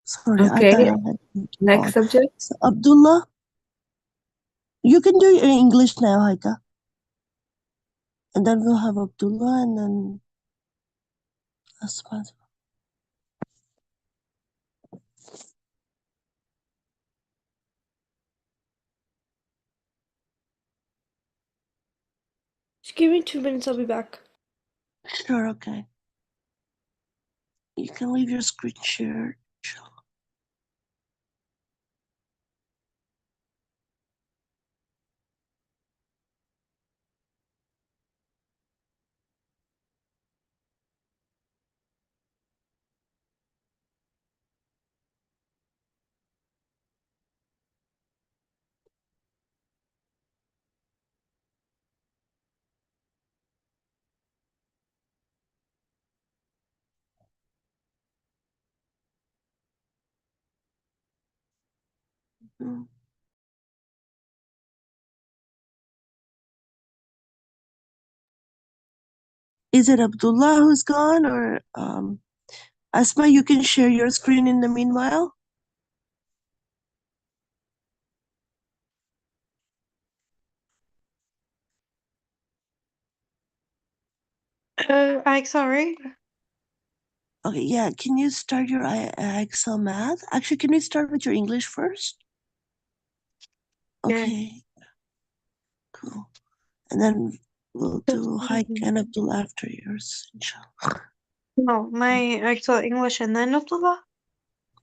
[SPEAKER 4] Sorry, I
[SPEAKER 1] Okay,
[SPEAKER 4] thought I had to
[SPEAKER 1] next
[SPEAKER 4] on.
[SPEAKER 1] subject.
[SPEAKER 4] So Abdullah, you can do it in English now, Haika. And then we'll have Abdullah and then Asma.
[SPEAKER 2] Just give me 2 minutes, I'll be back.
[SPEAKER 4] Sure, okay. You can leave your screen share. Mm. Is it Abdullah who's gone or Asma, you can share your screen in the meanwhile?
[SPEAKER 3] I sorry.
[SPEAKER 4] Okay, yeah. Can you start your Excel math? Actually, can we start with your English first?
[SPEAKER 3] Yeah.
[SPEAKER 4] Okay, cool. And then we'll do Hike and Abdul after yours, inshallah.
[SPEAKER 3] No, my actual English and then Abdullah.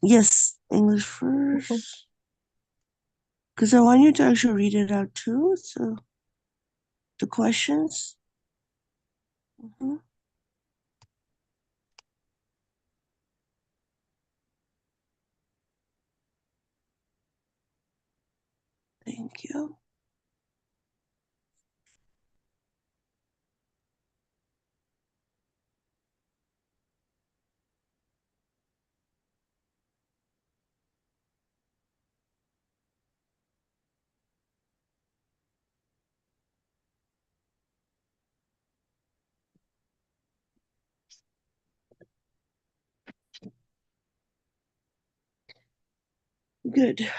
[SPEAKER 4] Yes, English first. Because I want you to actually read it out too. So the questions. Mhm. Thank you. Good.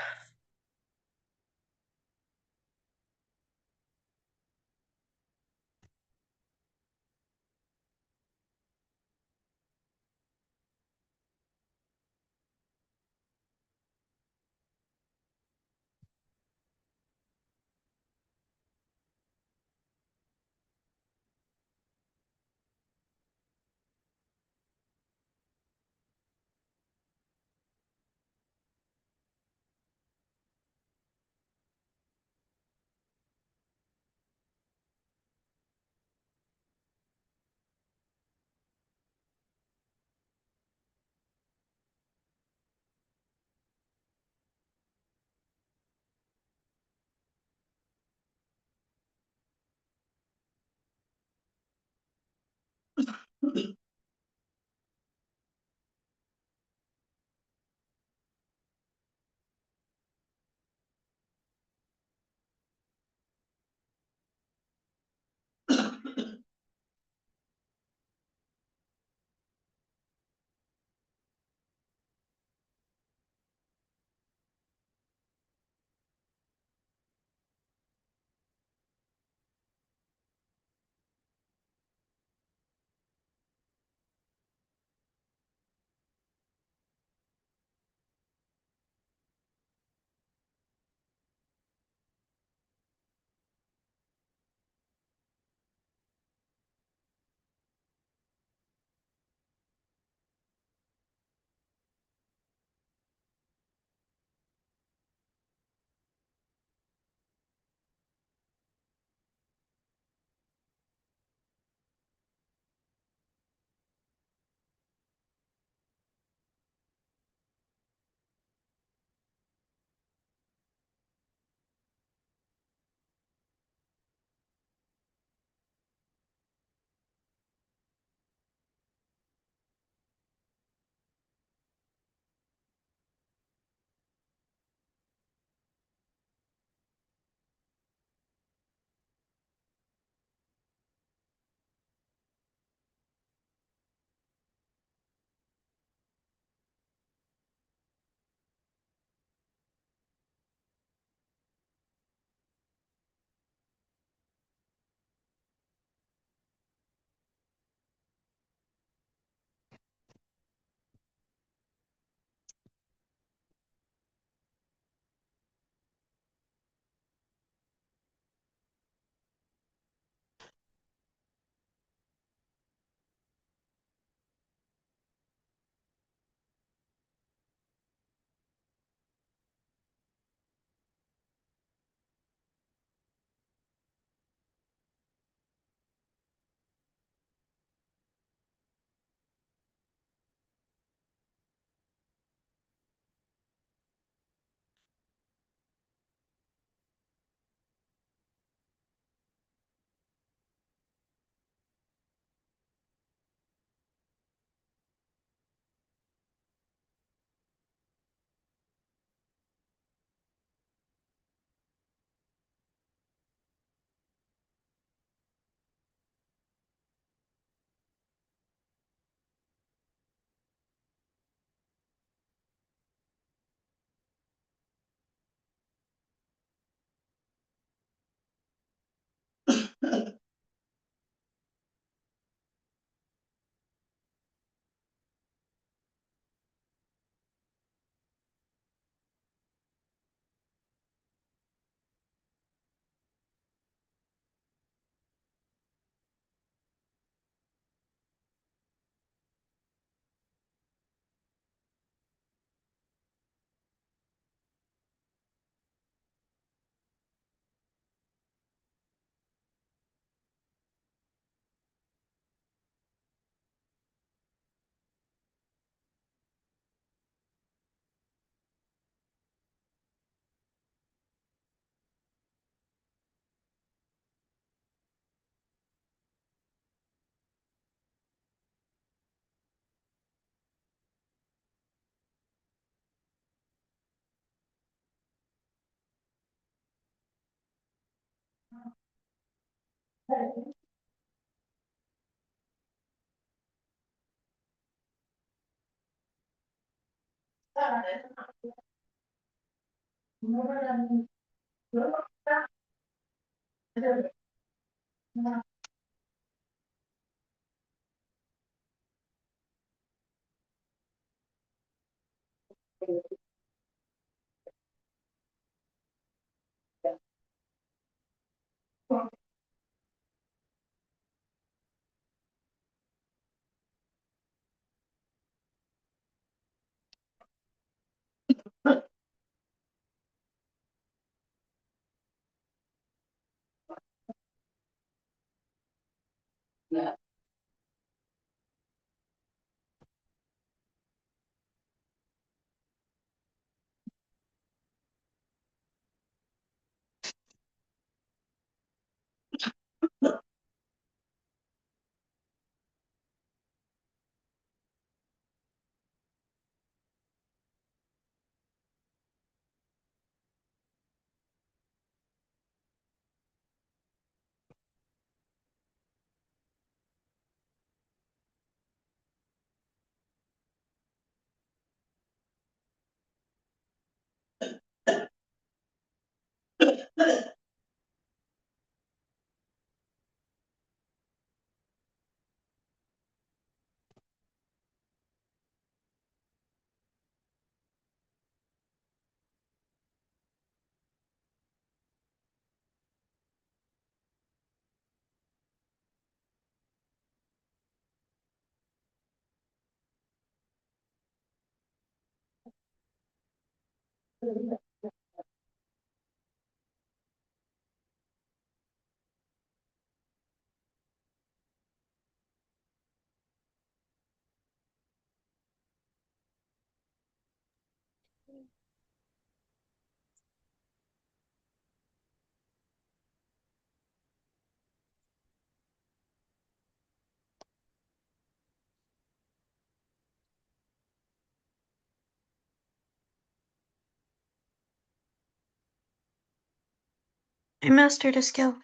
[SPEAKER 3] I mastered a skill.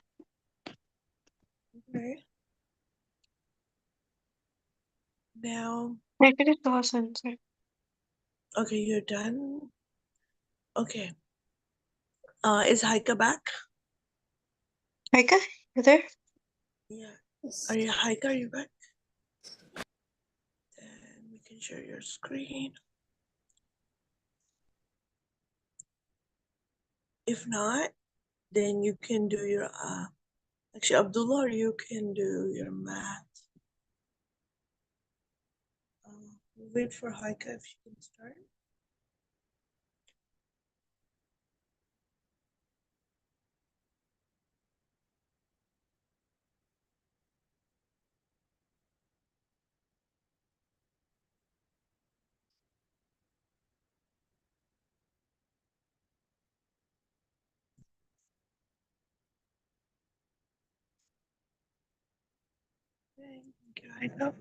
[SPEAKER 4] Okay. Now,
[SPEAKER 3] I finished the lesson. Sorry.
[SPEAKER 4] okay, you're done. Okay. Is Haika back?
[SPEAKER 3] Rika, you there?
[SPEAKER 4] Yeah. Are you Haika? Are you back? Then we can share your screen. If not, then you can do your actually Abdullah, or you can do your math. We'll wait for Haika if she can start. Thank you, Haika.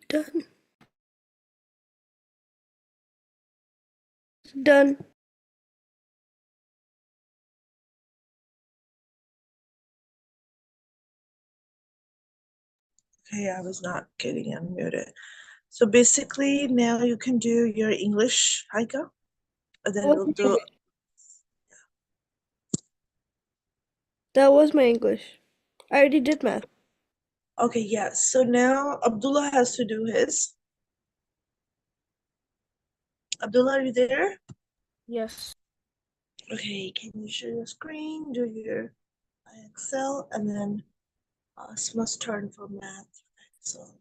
[SPEAKER 2] Done. Done.
[SPEAKER 4] Okay, I was not getting unmuted. So basically, now you can do your English, Haika, and then we'll do.
[SPEAKER 2] That was my English. I already did math.
[SPEAKER 4] Okay, yeah. So now Abdullah has to do his. Abdullah, are you there?
[SPEAKER 2] Yes.
[SPEAKER 4] Okay, can you share your screen, do your Excel, and then Asma's turn for math. Excel.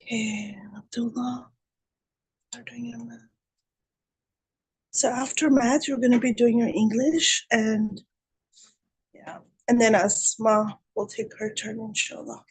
[SPEAKER 4] Okay, Abdullah, start doing your math. So after math, you're going to be doing your English, and yeah, and then Asma will take her turn, inshallah.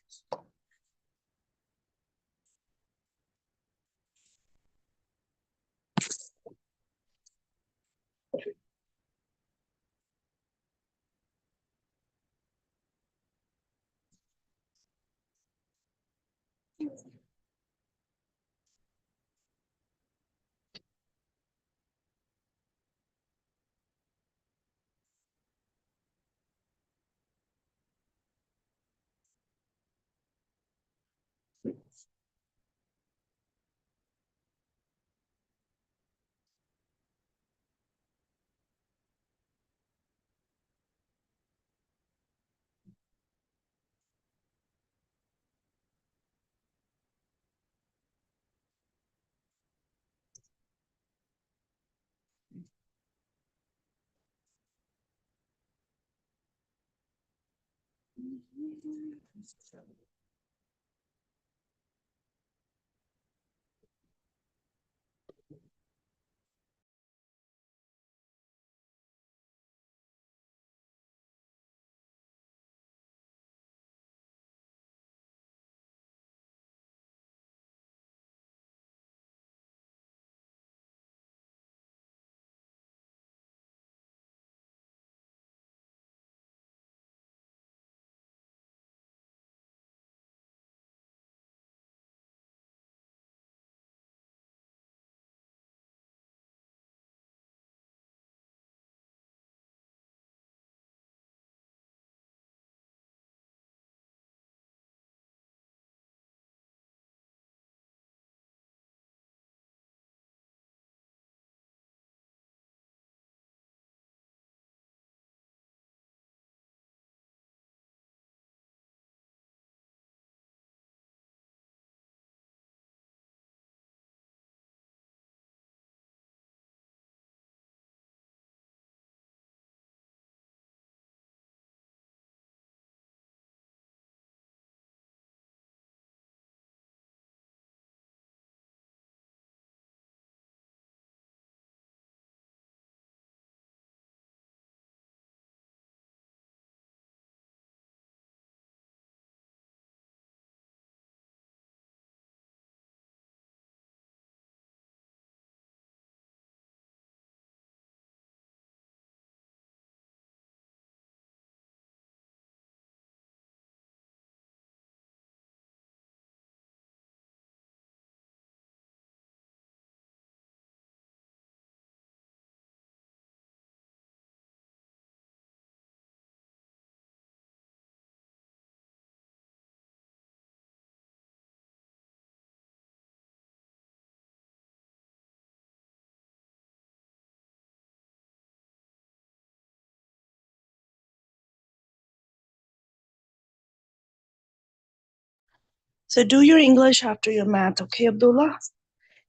[SPEAKER 4] So do your English after your math, okay, Abdullah?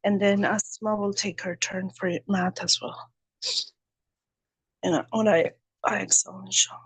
[SPEAKER 4] And then Asma will take her turn for math as well. And when I excel, inshallah.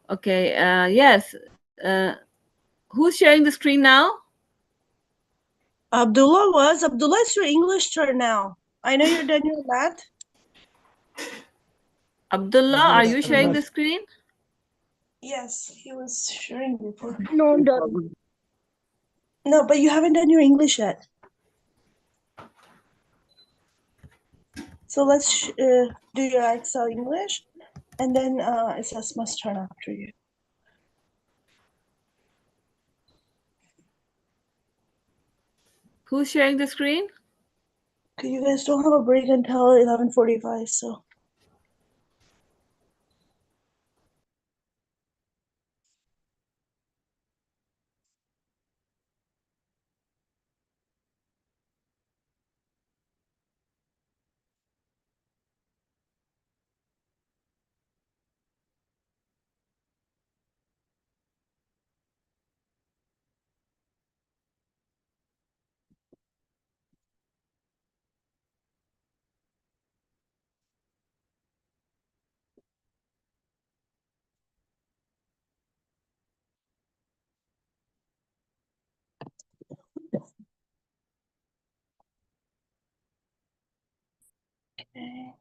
[SPEAKER 1] Okay. Yes. Who's sharing the screen now?
[SPEAKER 4] Abdullah, it's your English turn now. I know you're done your math.
[SPEAKER 1] Abdullah, are you sharing the screen?
[SPEAKER 4] Yes, he was sharing before.
[SPEAKER 2] No, I'm done.
[SPEAKER 4] No, but you haven't done your English yet. So let's do your Excel English, and then it's Asma's turn after you.
[SPEAKER 1] Who's sharing the screen?
[SPEAKER 4] Okay, you guys don't have a break until 11:45, so. Okay.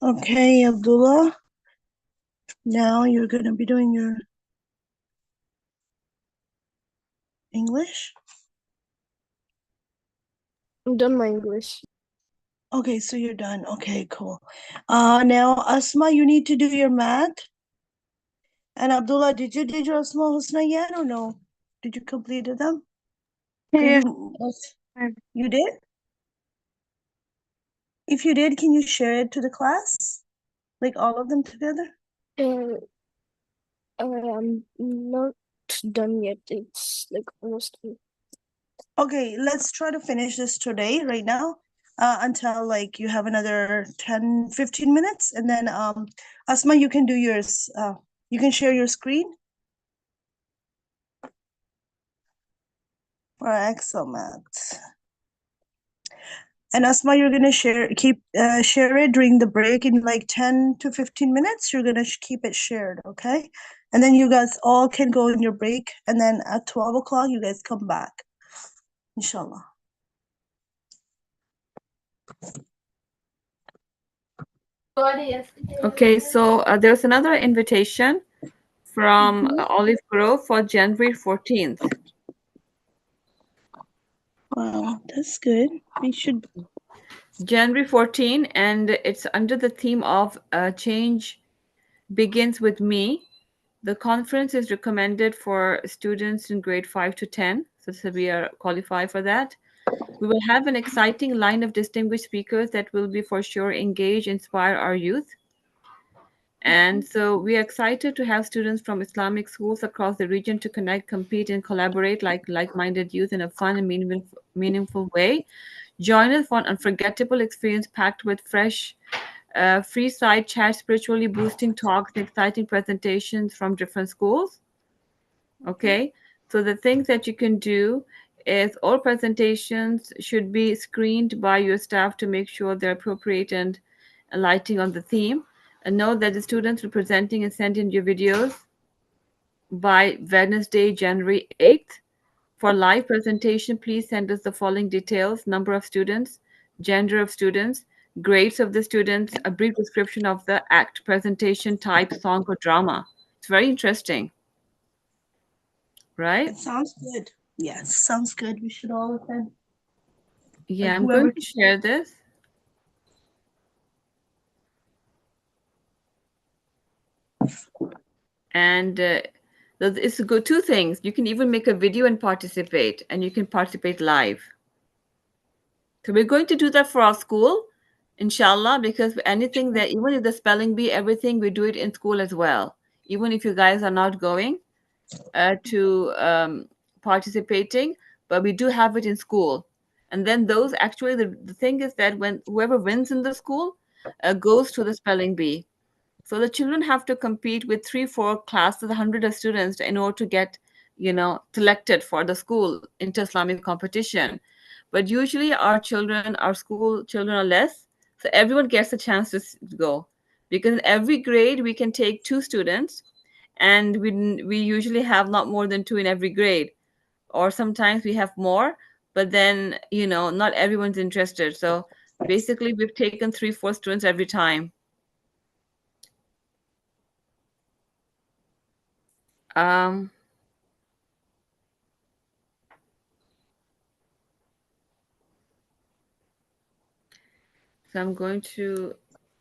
[SPEAKER 4] Okay, Abdullah. Now you're going to be doing your English.
[SPEAKER 2] I'm done my English.
[SPEAKER 4] Okay, so you're done. Okay, cool. Now Asma, you need to do your math. And Abdullah, did you do your Asma Husna yet or no? Did you complete them? Can
[SPEAKER 3] Yeah.
[SPEAKER 4] you did? If you did, can you share it to the class? Like all of them together?
[SPEAKER 2] Uh, I'm not done yet. It's like almost done.
[SPEAKER 4] Okay, let's try to finish this today, right now, until like you have another 10, 15 minutes. And then Asma, you can do yours. You can share your screen for Excel math. And Asma, you're gonna share it during the break in like 10 to 15 minutes. You're gonna keep it shared, okay? And then you guys all can go in your break, and then at 12 o'clock you guys come back, inshallah.
[SPEAKER 1] Okay, so there's another invitation from
[SPEAKER 4] Mhm.
[SPEAKER 1] Olive Grove for January 14th.
[SPEAKER 4] Wow, that's good. We should.
[SPEAKER 1] January 14, and it's under the theme of Change Begins with Me. The conference is recommended for students in grade 5 to 10, so we are qualified for that. We will have an exciting line of distinguished speakers that will be for sure engage, inspire our youth. And so we are excited to have students from Islamic schools across the region to connect, compete, and collaborate like-minded youth in a fun and meaningful way. Join us for an unforgettable experience packed with fresh, free side chat, spiritually boosting talks, and exciting presentations from different schools. Okay, so the things that you can do is all presentations should be screened by your staff to make sure they're appropriate and lighting on the theme. And note that the students will be presenting and send in your videos by Wednesday, January 8th. For live presentation, please send us the following details: number of students, gender of students, grades of the students, a brief description of the act, presentation type, song, or drama. It's very interesting, right?
[SPEAKER 4] It sounds good. Yes, sounds good. We should all attend.
[SPEAKER 1] Yeah,
[SPEAKER 4] Like
[SPEAKER 1] I'm going
[SPEAKER 4] whoever.
[SPEAKER 1] to share this. And it's good two things. You can even make a video and participate, and you can participate live. So we're going to do that for our school, inshallah, because anything that, even if the spelling bee, everything, we do it in school as well. Even if you guys are not going to participating, but we do have it in school. And then those actually, the thing is that when whoever wins in the school goes to the spelling bee. So the children have to compete with three, four classes, 100 of students in order to get, selected for the school inter-Islamic competition. But usually our children, our school children are less, so everyone gets a chance to go. Because in every grade we can take two students, and we usually have not more than two in every grade, or sometimes we have more, but then not everyone's interested. So basically we've taken three, four students every time. Um, so I'm going to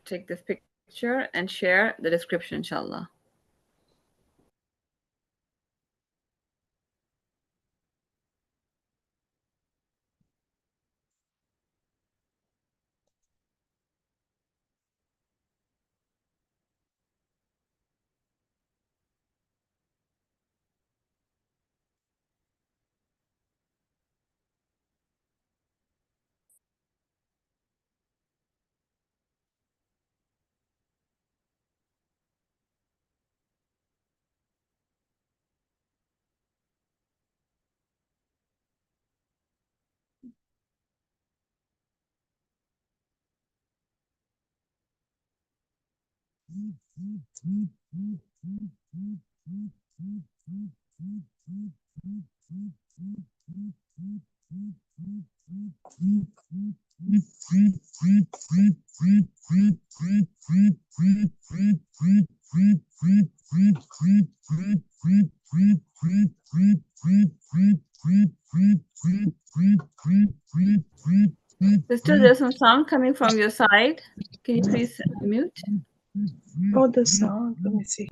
[SPEAKER 1] take this picture and share the description, inshallah. Sister, there's some sound coming from your side. Can you please mute?
[SPEAKER 4] Oh, the sound. Let me see.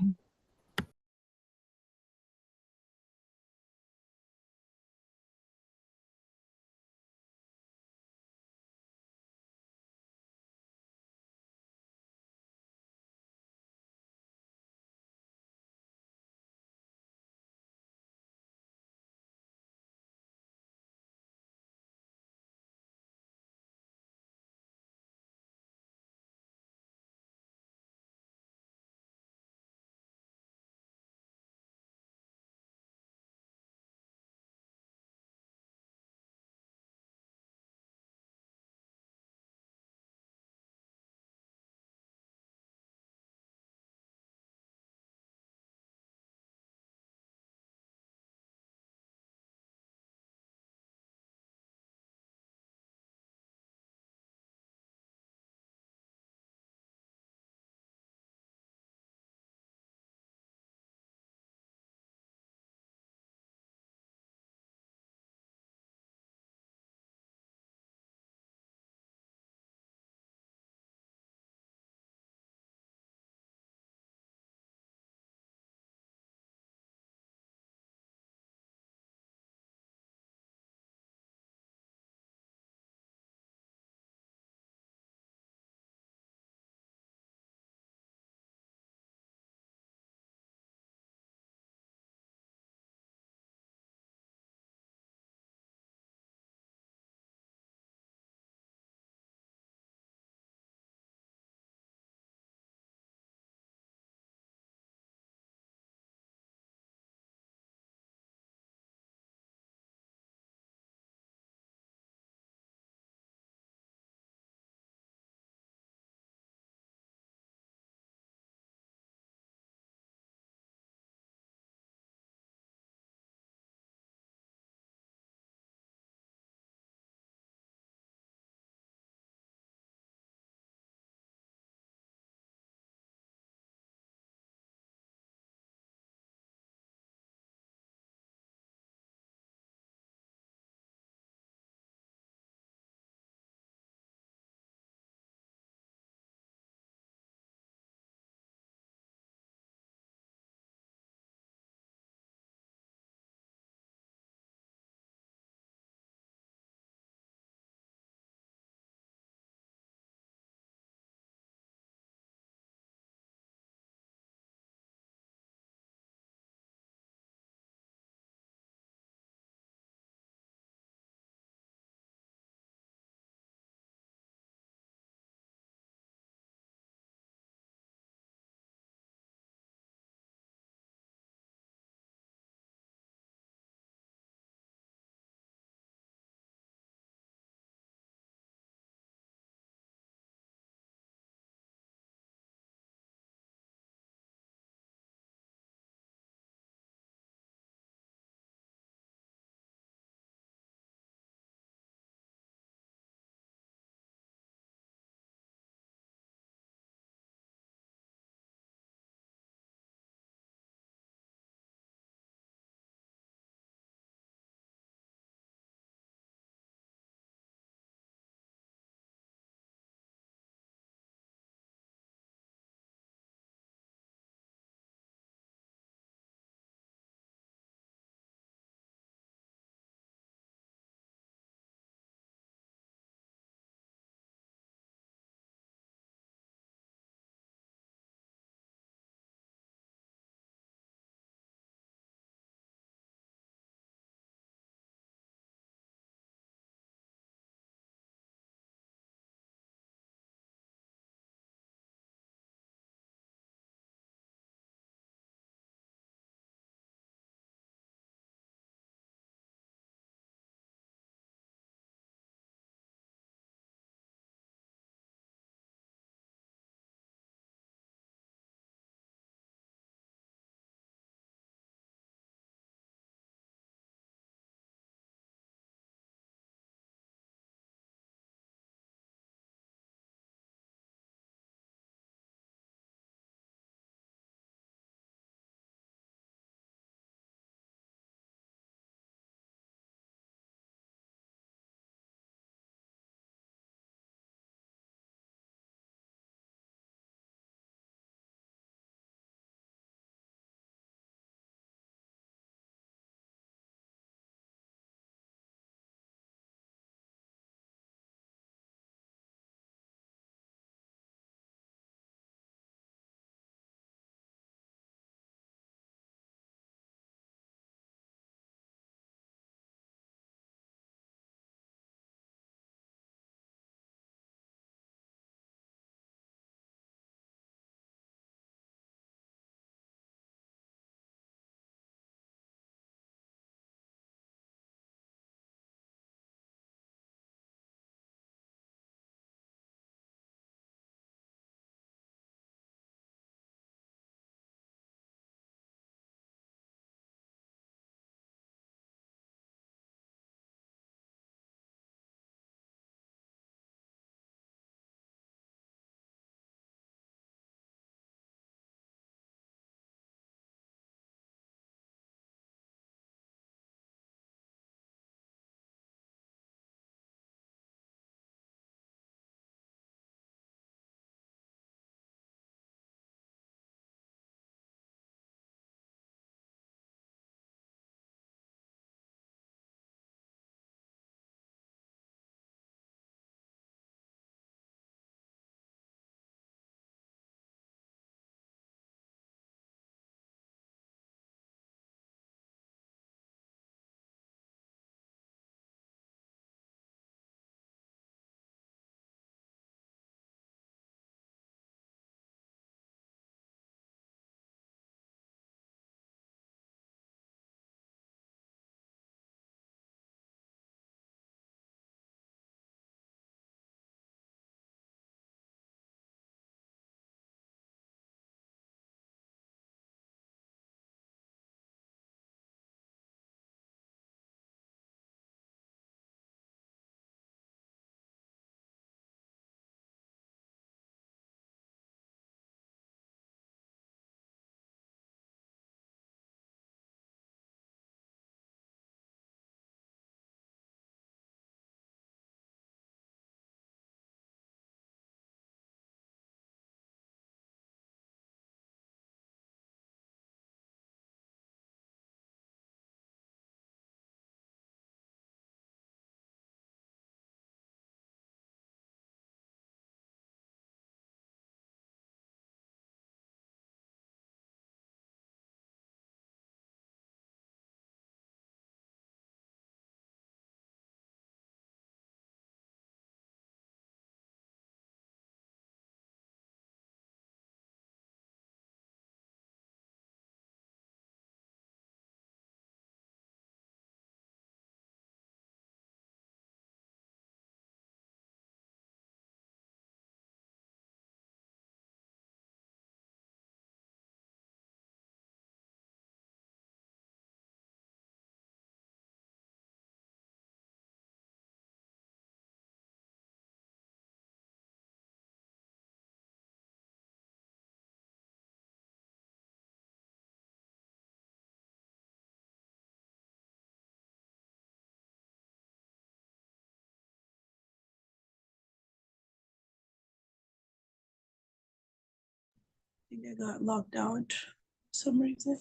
[SPEAKER 4] think I got locked out for some reason.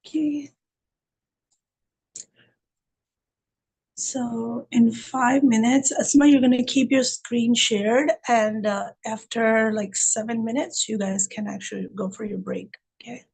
[SPEAKER 4] Okay. So in 5 minutes, Asma, you're gonna keep your screen shared, and after like 7 minutes, you guys can actually go for your break. Okay.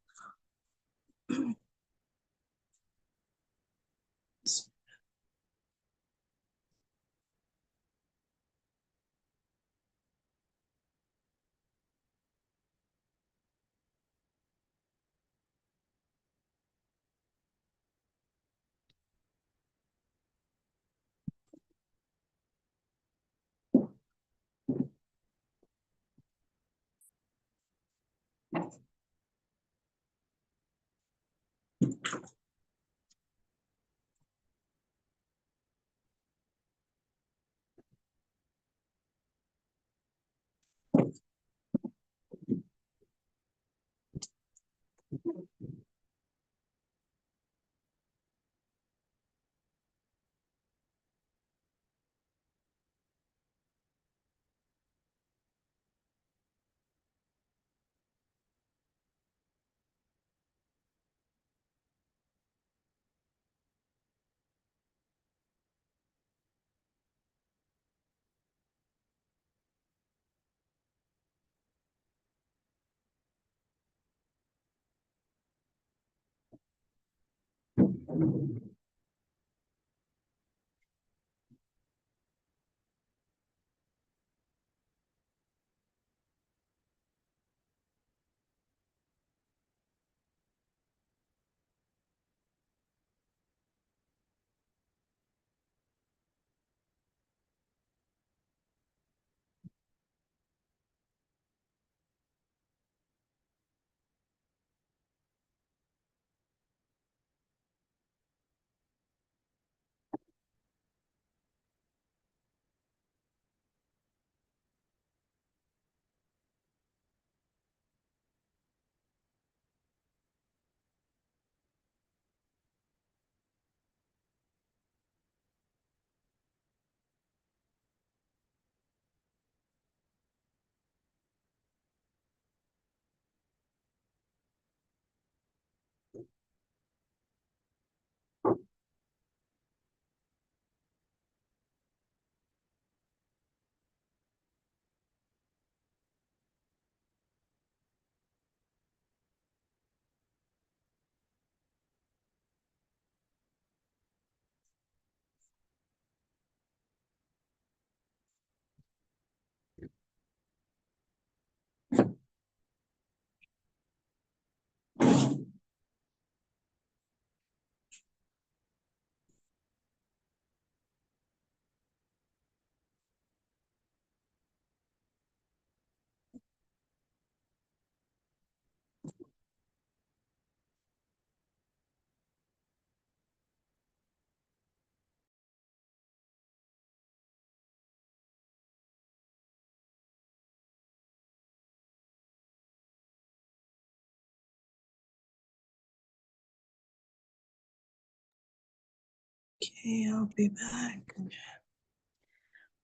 [SPEAKER 4] Okay, I'll be back.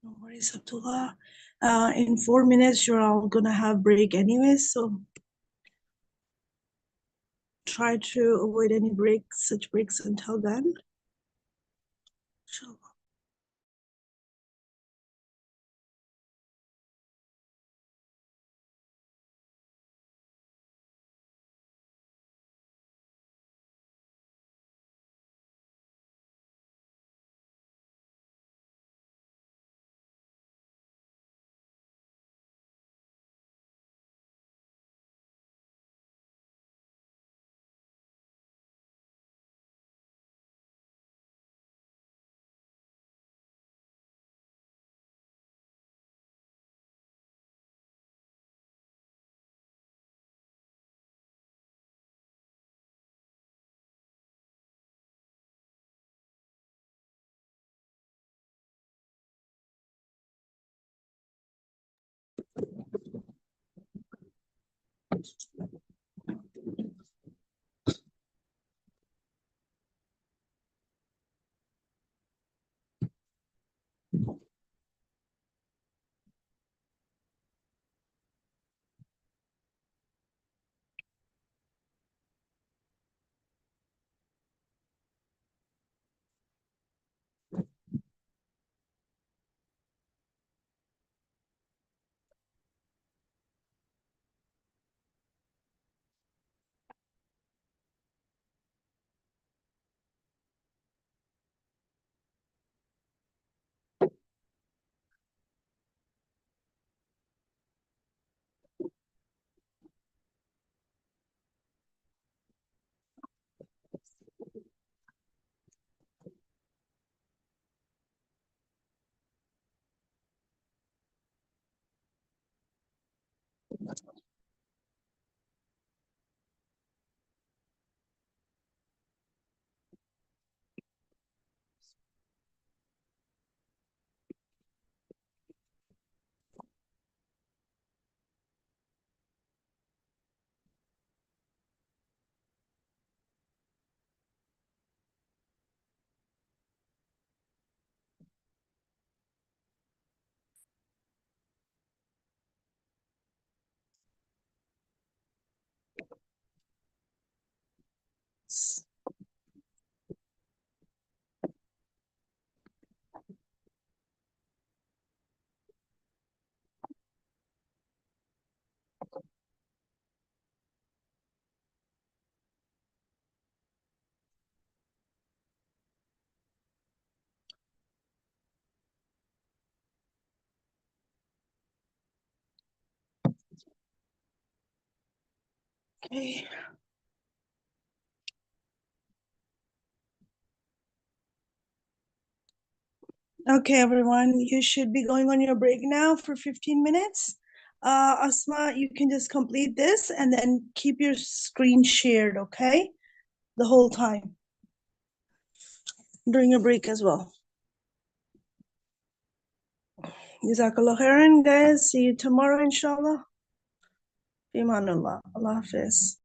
[SPEAKER 4] No worries, Abdullah. In 4 minutes, you're all gonna have break anyway, so try to avoid any breaks, such breaks until then. Inshallah. Okay. Okay, everyone, you should be going on your break now for 15 minutes. Asma, you can just complete this and then keep your screen shared, okay? The whole time during your break as well. Jazakallah khairan, guys. See you tomorrow, inshallah. Imanullah. Allah Hafiz.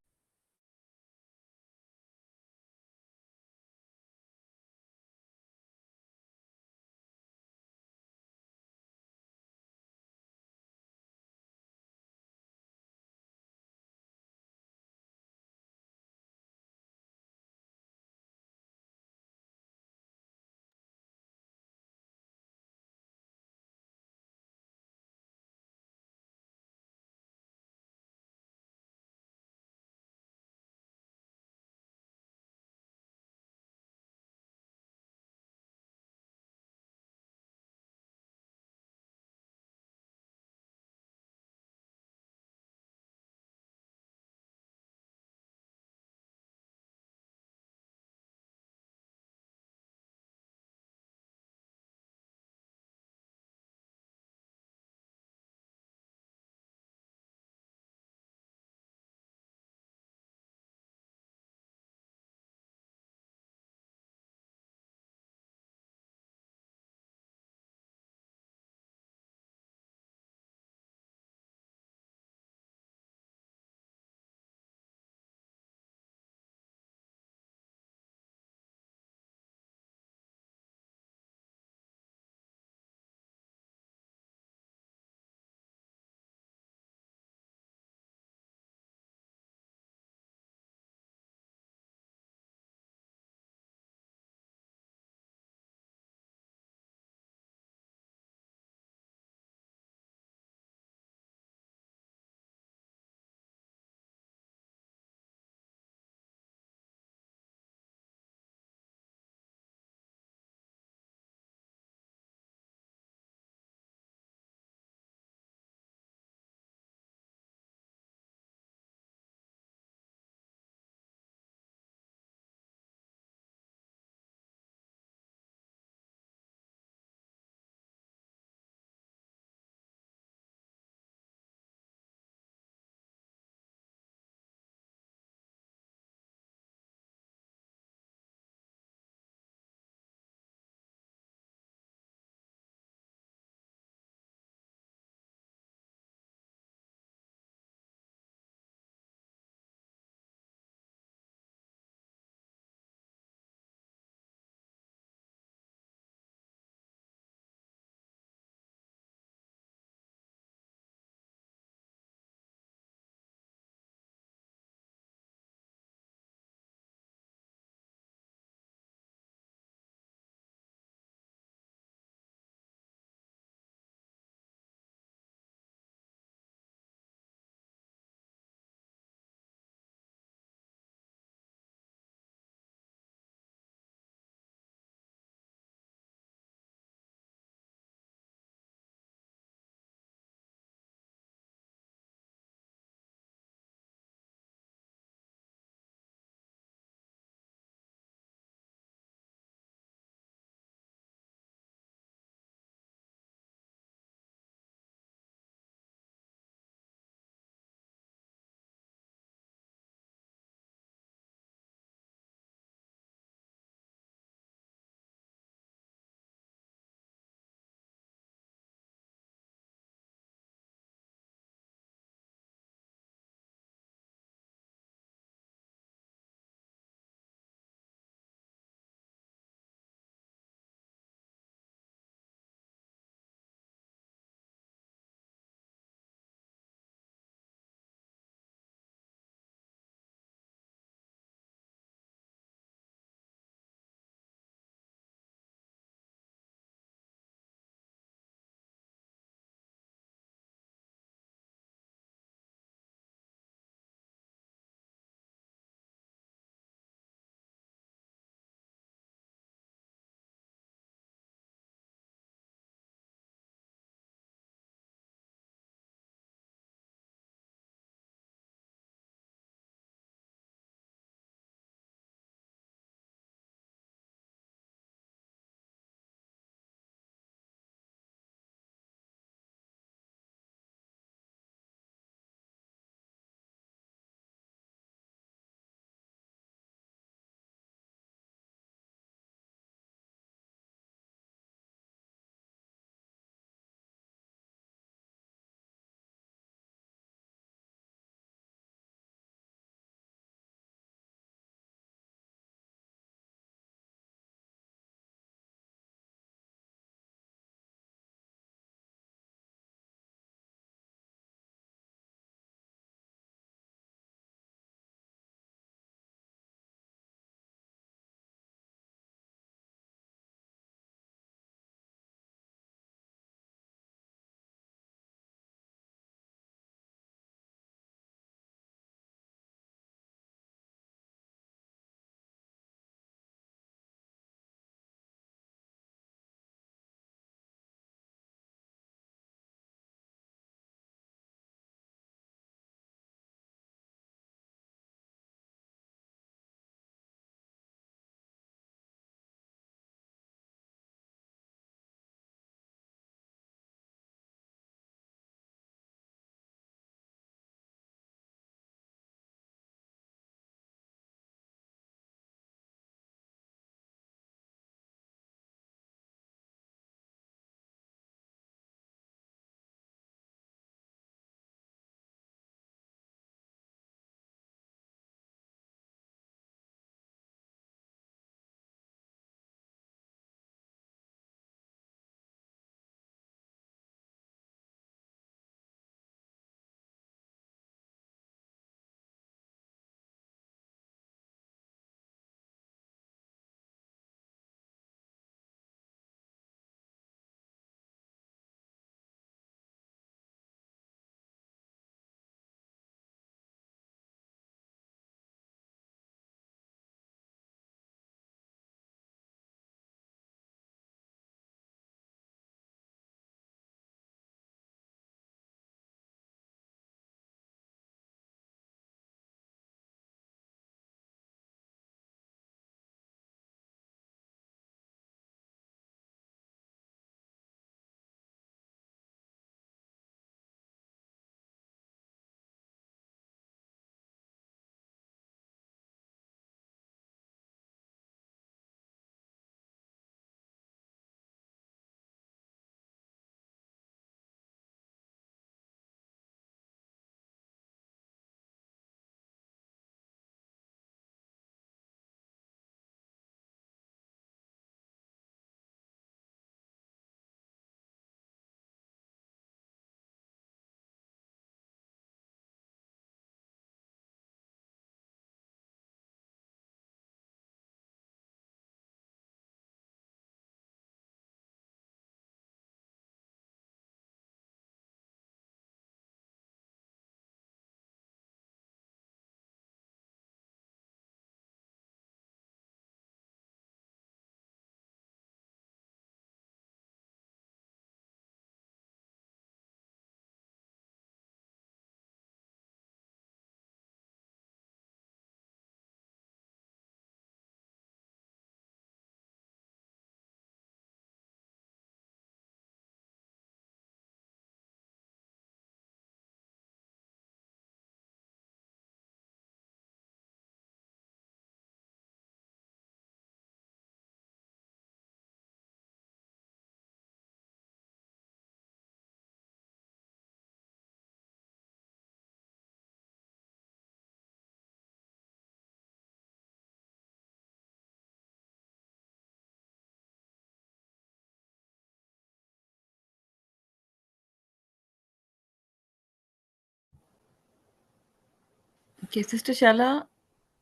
[SPEAKER 1] Okay, Sister Shala.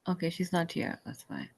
[SPEAKER 1] Okay, she's not here. That's fine.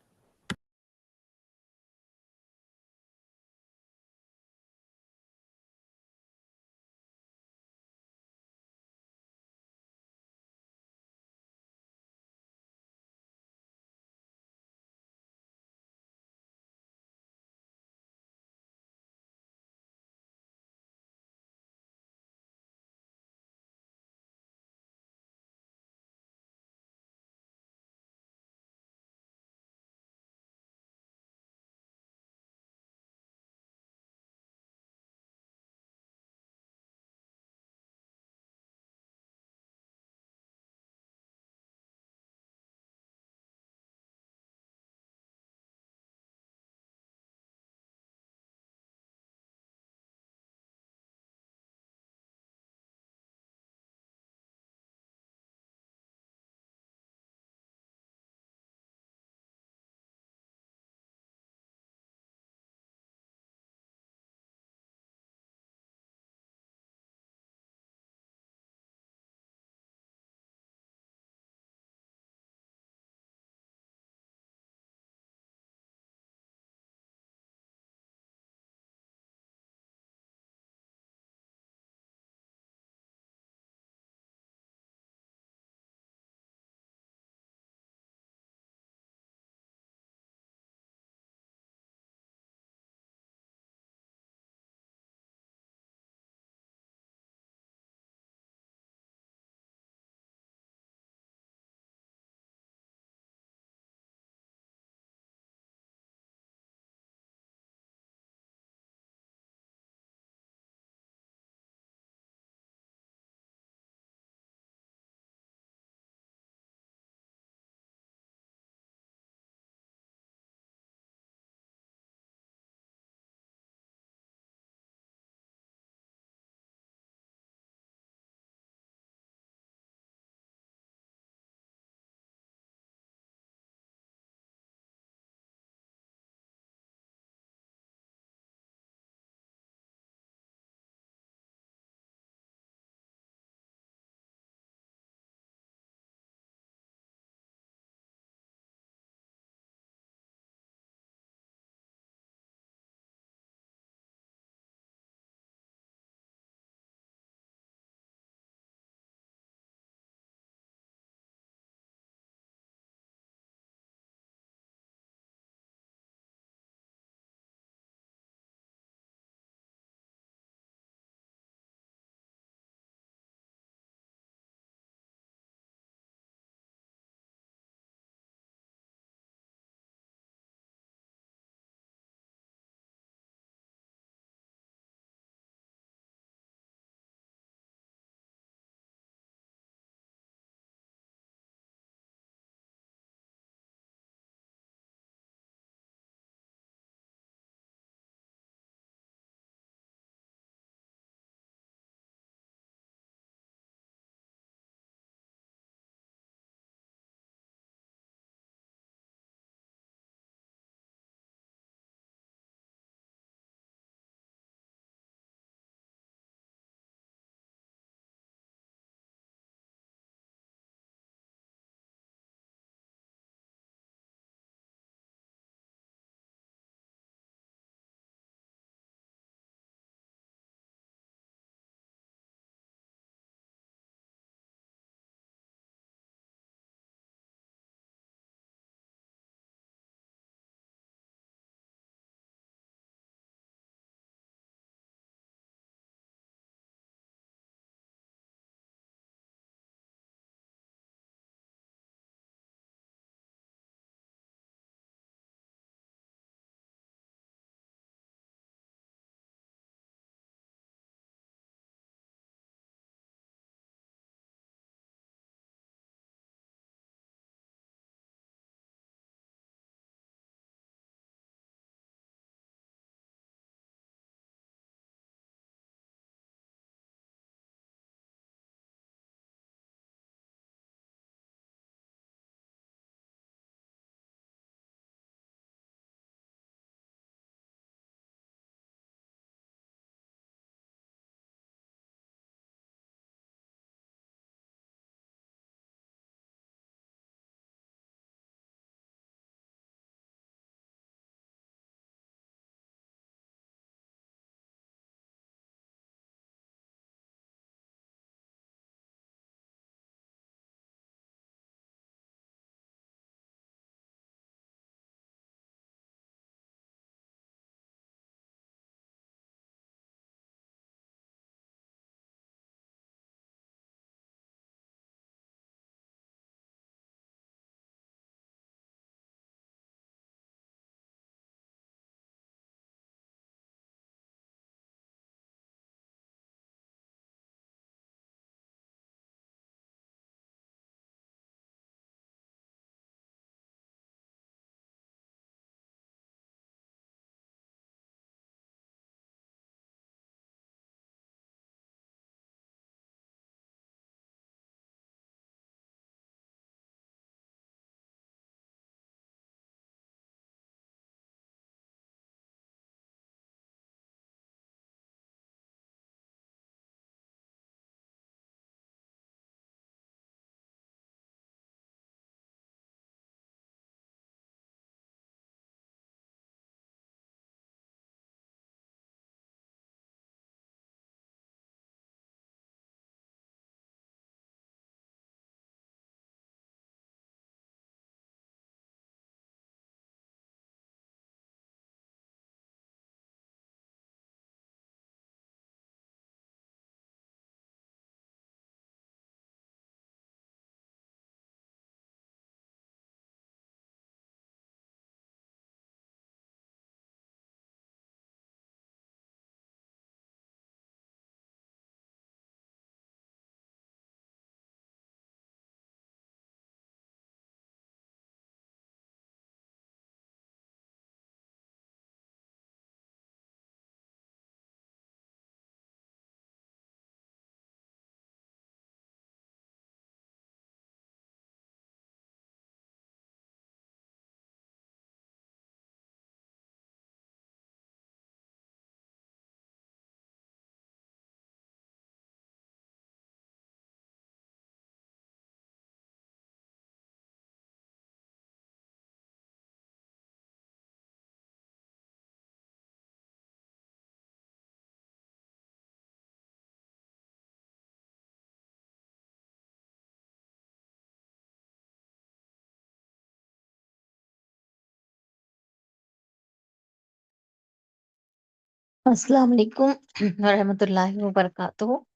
[SPEAKER 5] Assalamu alaikum warahmatullahi wabarakatuh.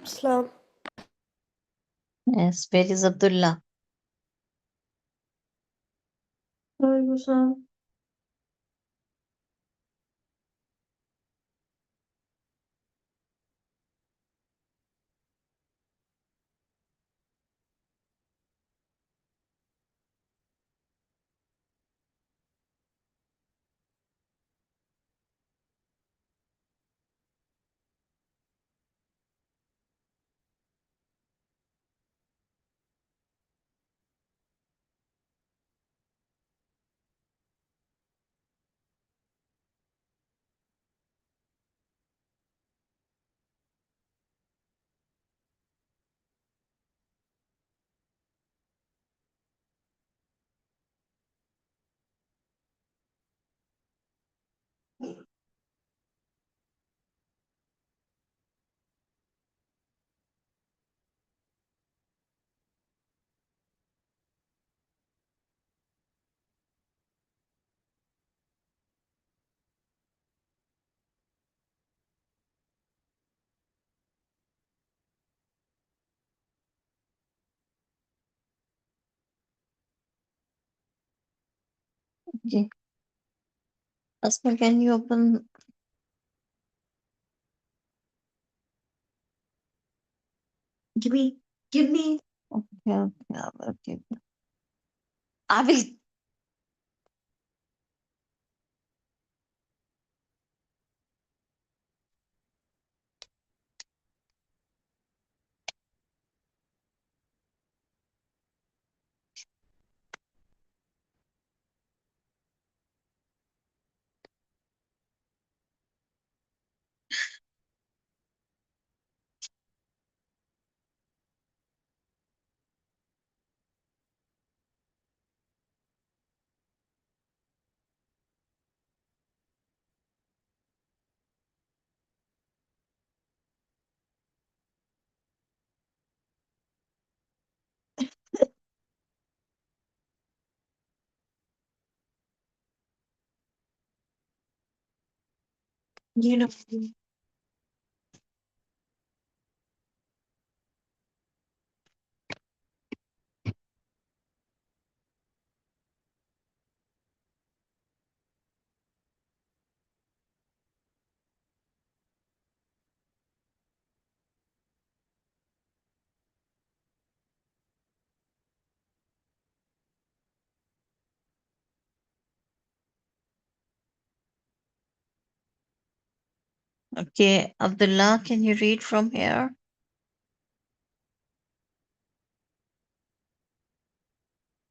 [SPEAKER 2] Islam.
[SPEAKER 5] Yes, where is Abdullah?
[SPEAKER 3] Walaikum salam.
[SPEAKER 5] Okay. Asma, can you open?
[SPEAKER 3] Give me. Give me.
[SPEAKER 5] Okay, okay, okay. I will.
[SPEAKER 3] You know.
[SPEAKER 5] Okay, Abdullah, can you read from here?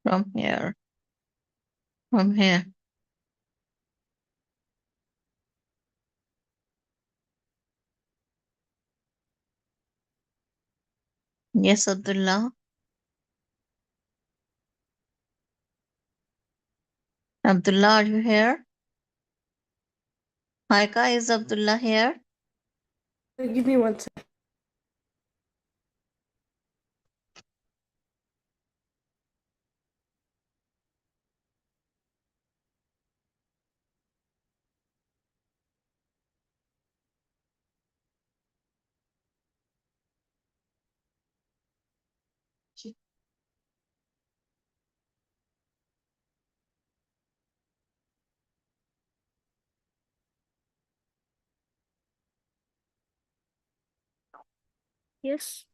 [SPEAKER 5] From here. From here. Yes, Abdullah. Abdullah, are you here? Haika, is Abdullah here?
[SPEAKER 2] Give me one second. Yes.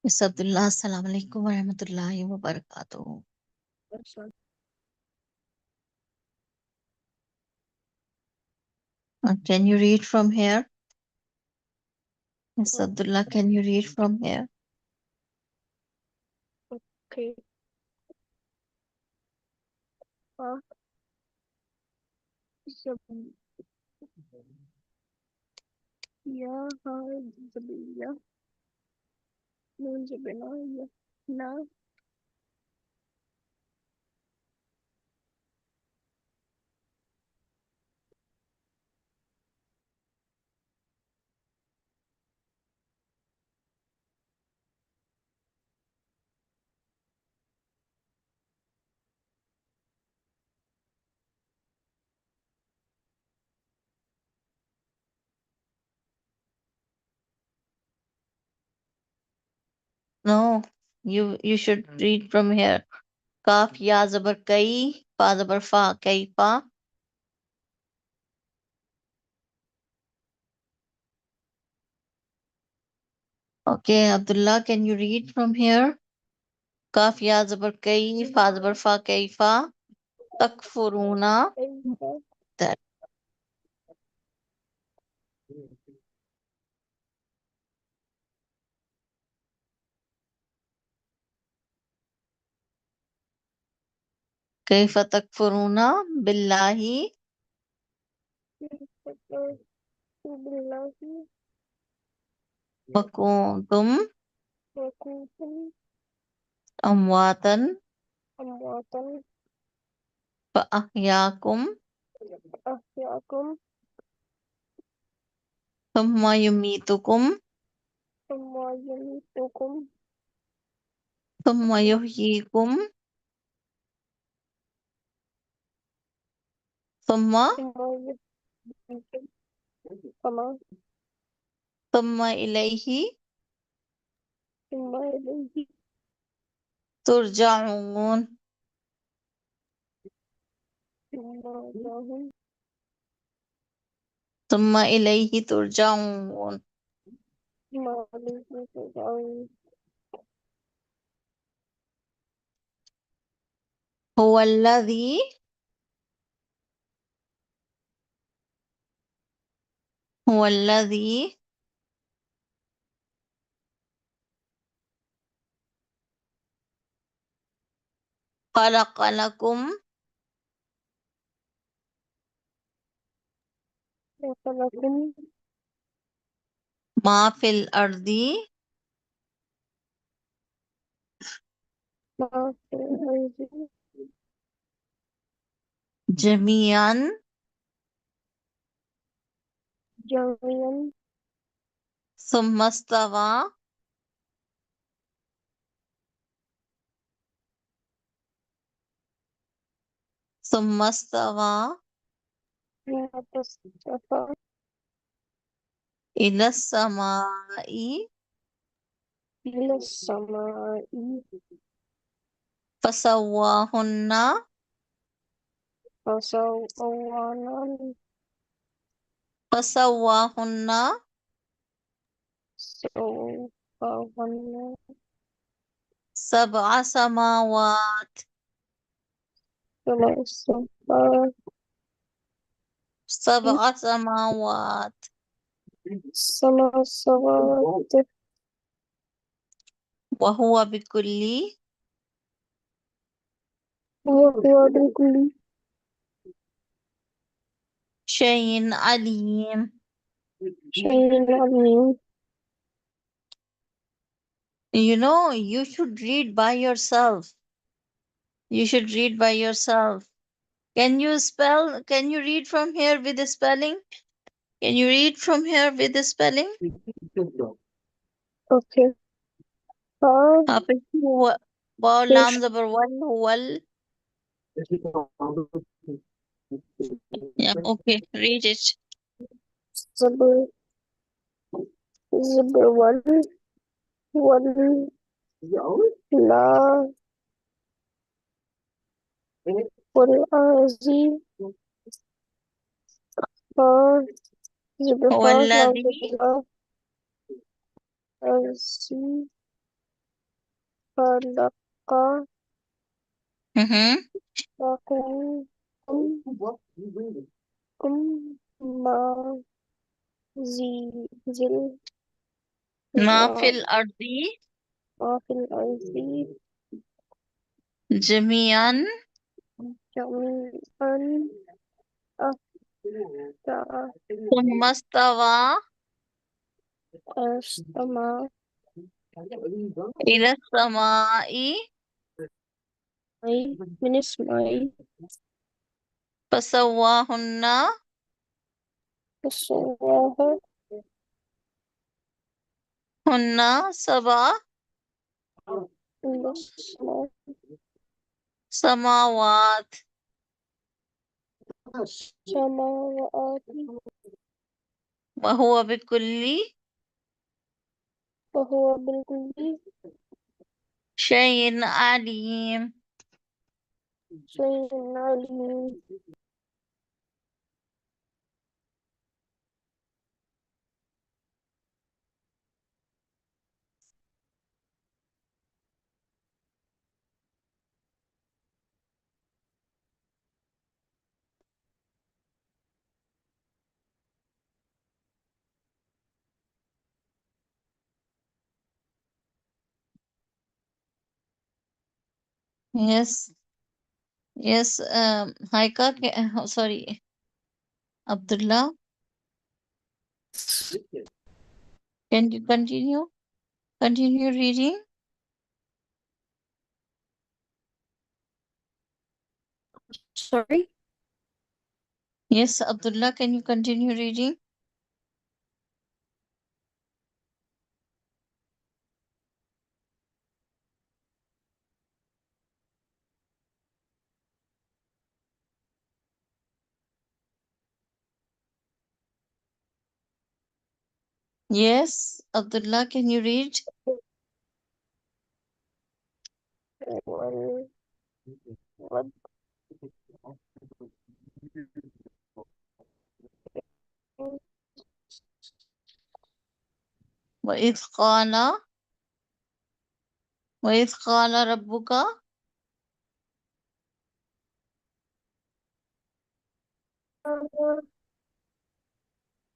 [SPEAKER 5] Yes, Abdullah. Assalamu alaikum warahmatullahi wabarakatuh. Can you read from here? Yes, Abdullah, can you read from here?
[SPEAKER 2] Okay. Ya Zabiyya Nun Zabina Ya Na
[SPEAKER 5] No, you should read from here. Kaf ya zabar kai, fa zabar fa, kaifa. Okay, Abdullah, can you read from here? Kaf ya zabar kai, fa zabar fa, kaifa. Takfuruna. That. Kaifa takfuruna billahi
[SPEAKER 2] billahi
[SPEAKER 5] wa kuntum
[SPEAKER 2] wa kuntum
[SPEAKER 5] amwatan
[SPEAKER 2] amwatan
[SPEAKER 5] fa ahyaakum
[SPEAKER 2] ahyaakum
[SPEAKER 5] thumma yumitukum
[SPEAKER 2] thumma yumitukum
[SPEAKER 5] thumma yuhyikum thumma
[SPEAKER 2] thumma yuhyikum thumma
[SPEAKER 5] thumma ilayhi
[SPEAKER 2] thumma ilayhi
[SPEAKER 5] turja'un.
[SPEAKER 2] turja'un
[SPEAKER 5] Thumma ilayhi turja'un.
[SPEAKER 2] thumma ilayhi turja'un.
[SPEAKER 5] Huwa alladhi huwa alladhi khalaqa lakum
[SPEAKER 2] Lakum
[SPEAKER 5] ma fil ardi
[SPEAKER 2] ma fil ardi
[SPEAKER 5] jami'an
[SPEAKER 2] jami'an
[SPEAKER 5] thumma istawa thumma istawa
[SPEAKER 2] thumma tastafa
[SPEAKER 5] ila samai
[SPEAKER 2] ila samai
[SPEAKER 5] fasawwahunna
[SPEAKER 2] fasawwanan
[SPEAKER 5] fasawwahunna
[SPEAKER 2] sawwahan
[SPEAKER 5] sab'a samawat
[SPEAKER 2] sama safa
[SPEAKER 5] sab'a samawat
[SPEAKER 2] sama sawat
[SPEAKER 5] wa huwa bikulli
[SPEAKER 2] wa huwa bikulli
[SPEAKER 5] shay'in alim.
[SPEAKER 2] shay'in alim.
[SPEAKER 5] You know, you should read by yourself. You should read by yourself. Can you spell? Can you read from here with the spelling? Can you read from here with the spelling?
[SPEAKER 2] Okay.
[SPEAKER 5] Hafiz, Ba lam zabar wal wal. Yeah, okay, read it.
[SPEAKER 2] Zubr zubr wal la wal azi fa zubr
[SPEAKER 5] هو
[SPEAKER 2] fa la
[SPEAKER 5] الذي
[SPEAKER 2] zubr la azi khalaqa
[SPEAKER 5] Mhm.
[SPEAKER 2] lakum kum ma zi zil
[SPEAKER 5] ما
[SPEAKER 2] ma
[SPEAKER 5] في الأرض
[SPEAKER 2] ma fil ardi
[SPEAKER 5] جميعا
[SPEAKER 2] jami'an afta
[SPEAKER 5] ثم استوى
[SPEAKER 2] astama
[SPEAKER 5] إلى السماء
[SPEAKER 2] mai minis mai
[SPEAKER 5] فسواهن
[SPEAKER 2] Rasulullah
[SPEAKER 5] هن سبع
[SPEAKER 2] Rasulullah
[SPEAKER 5] سماوات
[SPEAKER 2] samawati
[SPEAKER 5] وهو بكل
[SPEAKER 2] wa huwa bil kulli
[SPEAKER 5] شيء عليم.
[SPEAKER 2] شيء عليم.
[SPEAKER 5] Yes. Yes. Haika, sorry, Abdullah, can you continue? Continue reading.
[SPEAKER 2] Sorry.
[SPEAKER 5] Yes, Abdullah, can you continue reading? Yes, Abdullah, can you read?
[SPEAKER 2] Well, what
[SPEAKER 5] وإذ قال وإذ قال ربك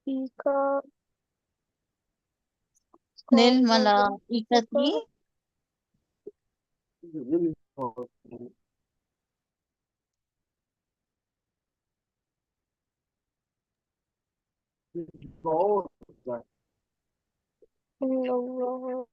[SPEAKER 2] فيك قال
[SPEAKER 5] للملائكة
[SPEAKER 2] ربك إن الله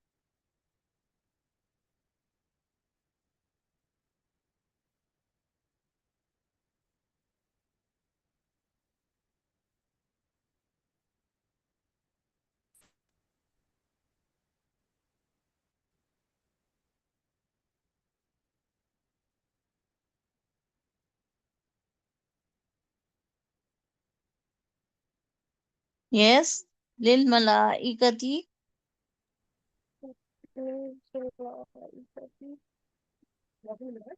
[SPEAKER 5] Yes, للملائكة
[SPEAKER 2] من الملائكة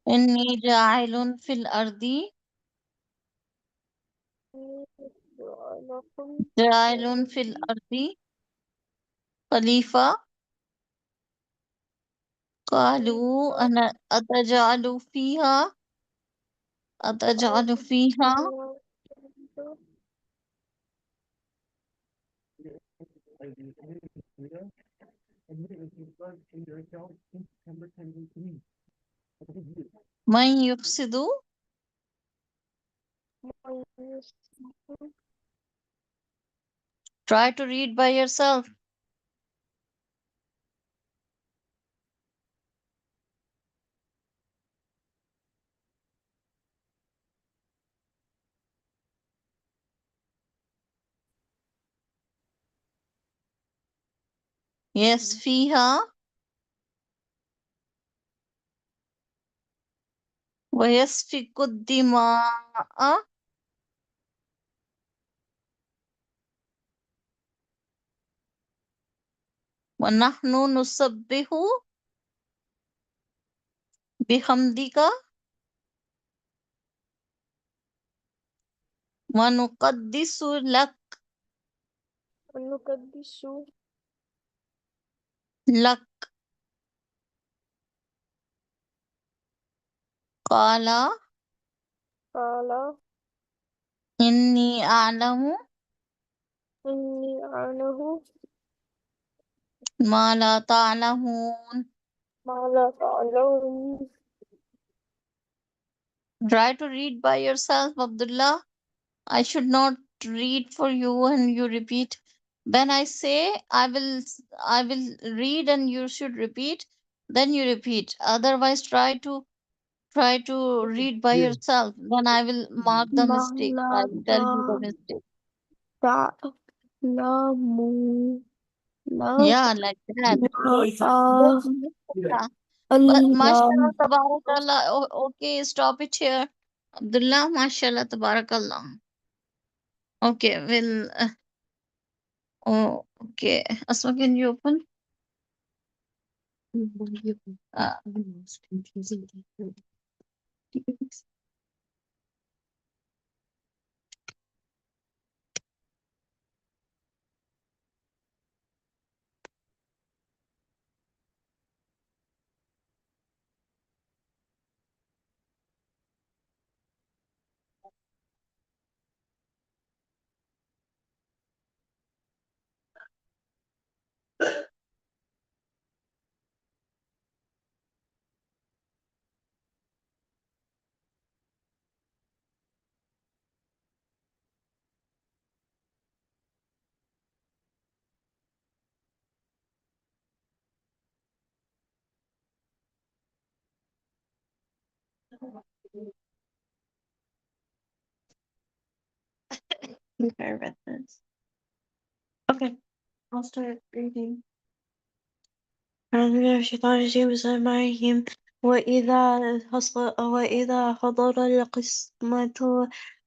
[SPEAKER 5] إني جاعل في الأرض
[SPEAKER 2] لكم
[SPEAKER 5] جاعل في الأرض خليفة. قالوا أنا أتجعل فيها من يفسد. Try to read by yourself. Yes, فيها ويسفك الدماء ونحن نسبح بحمدك ونقدس لك.
[SPEAKER 2] ونقدس
[SPEAKER 5] لك قال
[SPEAKER 2] قال
[SPEAKER 5] إني أعلم
[SPEAKER 2] إني أعلم
[SPEAKER 5] ما لا تعلمون.
[SPEAKER 2] ما لا تعلمون.
[SPEAKER 5] Try to read by yourself, Abdullah. I should not read for you and you repeat. When I say I will read and you should repeat, then you repeat. Otherwise try to read by yourself. Then I will mark the
[SPEAKER 2] ما
[SPEAKER 5] mistake. I
[SPEAKER 2] لا
[SPEAKER 5] will tell you the mistake.
[SPEAKER 2] تعلمون.
[SPEAKER 5] Yeah, like that. Yes,
[SPEAKER 2] ما
[SPEAKER 5] yeah. But mashallah,
[SPEAKER 2] الله
[SPEAKER 5] tabarakallah. Okay, stop it here. Abdullah, mashallah, tabarakallah. Okay, oh, okay. Asma, can you open? Uh, okay, I read this. Okay, I'll start reading. أعوذ بالله من الشيطان الرجيم بسم الله الرحمن الرحيم وإذا حضر القسمة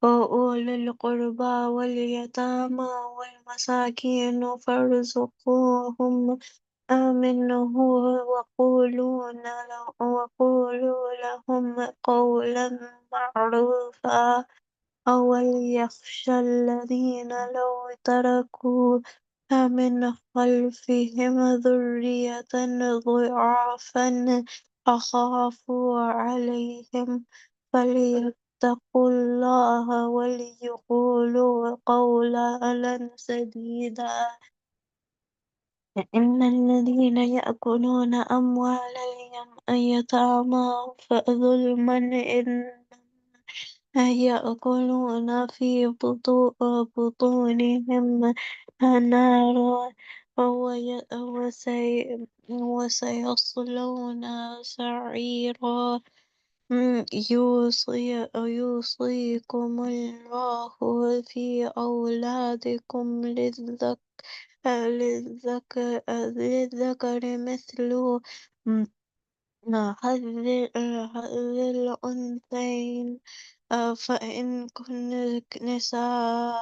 [SPEAKER 5] أولي القربى واليتامى والمساكين فارزقوهم منه وقولوا لهم قولا معروفا أوليخشى الذين لو تركوا من خلفهم ذرية ضعافا فخافوا عليهم فليتقوا الله وليقولوا قولا سديدا إن الذين يأكلون أموال اليتامى ظلما يأكلون في بطونهم نارا وسيصلون سعيرا يوصيكم الله في أولادكم للذكر مثل حظ الأنثيين فإن كن نساء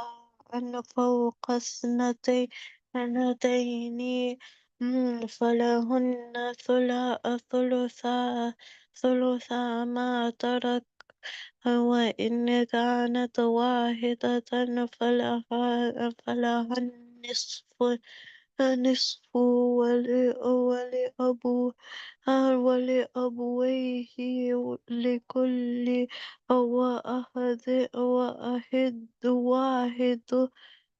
[SPEAKER 5] فوق اثنتين فلهن ثلثا ما ترك وإن كانت واحدة فلها النصف ولأبويه لكل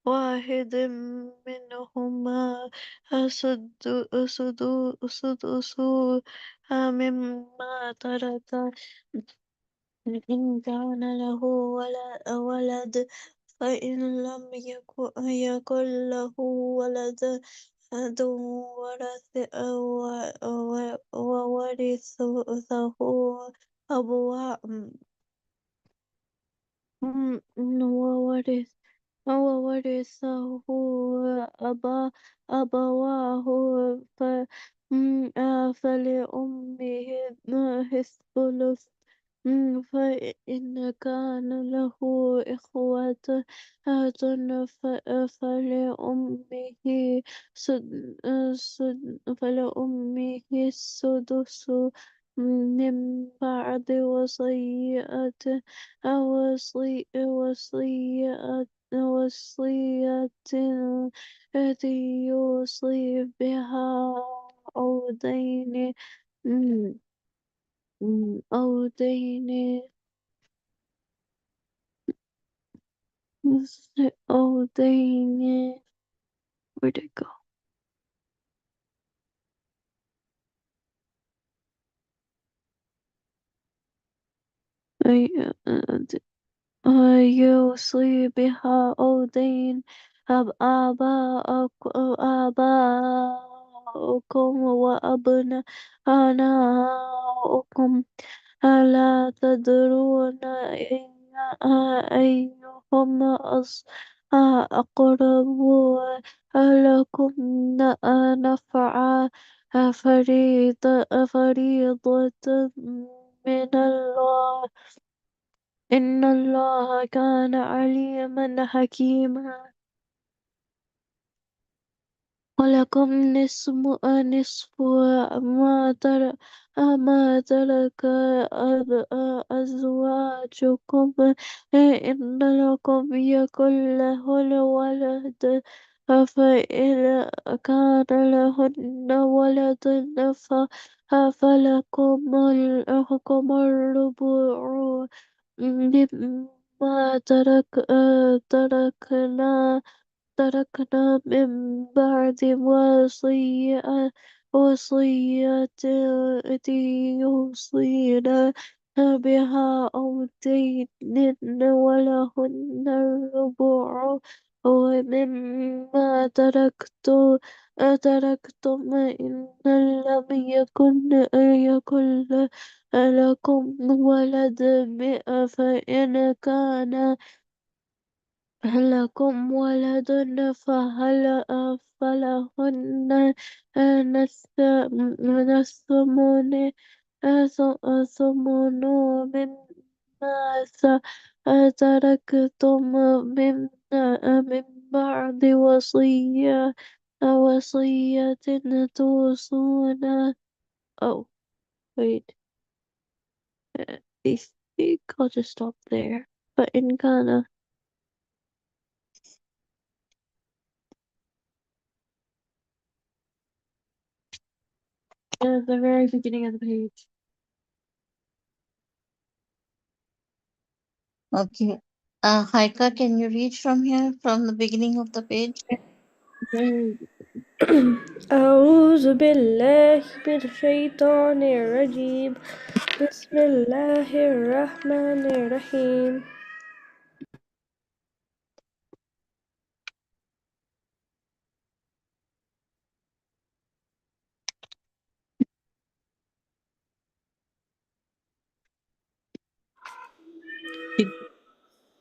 [SPEAKER 5] واحد منهما سدس مما ترك إن كان له ولد فإن لم يكن له ولد وورثه أبواه وورثه أبواه ف فلأمه الثلث فإن كان له إخوة فلأمه فلأمه السدس من بعد وصية يوصي بها أو دين أو دين أو دين where'd it go? يوصي بها أو دين آباءكم وأبناؤكم ألا تدرون أيهم أقرب لكم نفعا فريضة من الله إن الله كان عليما حكيما
[SPEAKER 3] ولكم نصف ما ترك أزواجكم إن لكم يكن لهن ولد فإن كان لهن ولد فلكم الربع مما تركنا من بعد وصية يوصينا بها أو دين ولهن الربع ومما تركتم إن لم يكن لكم ولد فإن كان لكم ولد فلهن الثمن مما تركتم من بعد وصية توصون. Oh, wait. I think I'll just stop there. But in Ghana, at the very beginning of the page.
[SPEAKER 5] Okay. Haika, can you read from here, from the beginning of the page?
[SPEAKER 3] Very
[SPEAKER 2] أعوذ بالله من الشيطان الرجيم بسم الله الرحمن الرحيم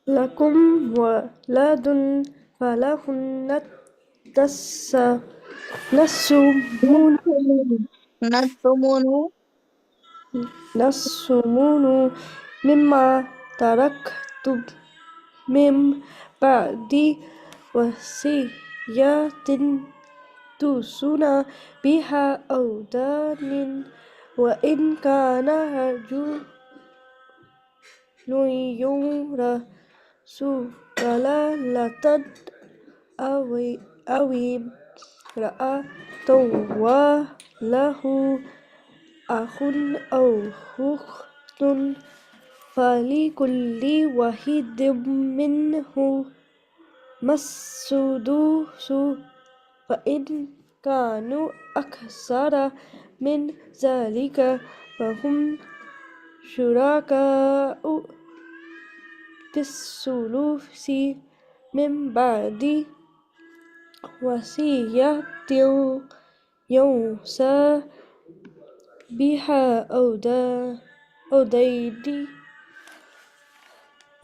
[SPEAKER 2] لكم ولد فلهن الثمن
[SPEAKER 5] نَتُّمُنُ
[SPEAKER 2] نصمون مما تركتم من بعد وصية توصون بها أو دين وإن كان رجل يورث كلالة أو امرأة وله أخ أو أخت فلكل واحد منهما السدس فإن كانوا أكثر من ذلك فهم شركاء في الثلث من بعد وصية يوصى بها أو دين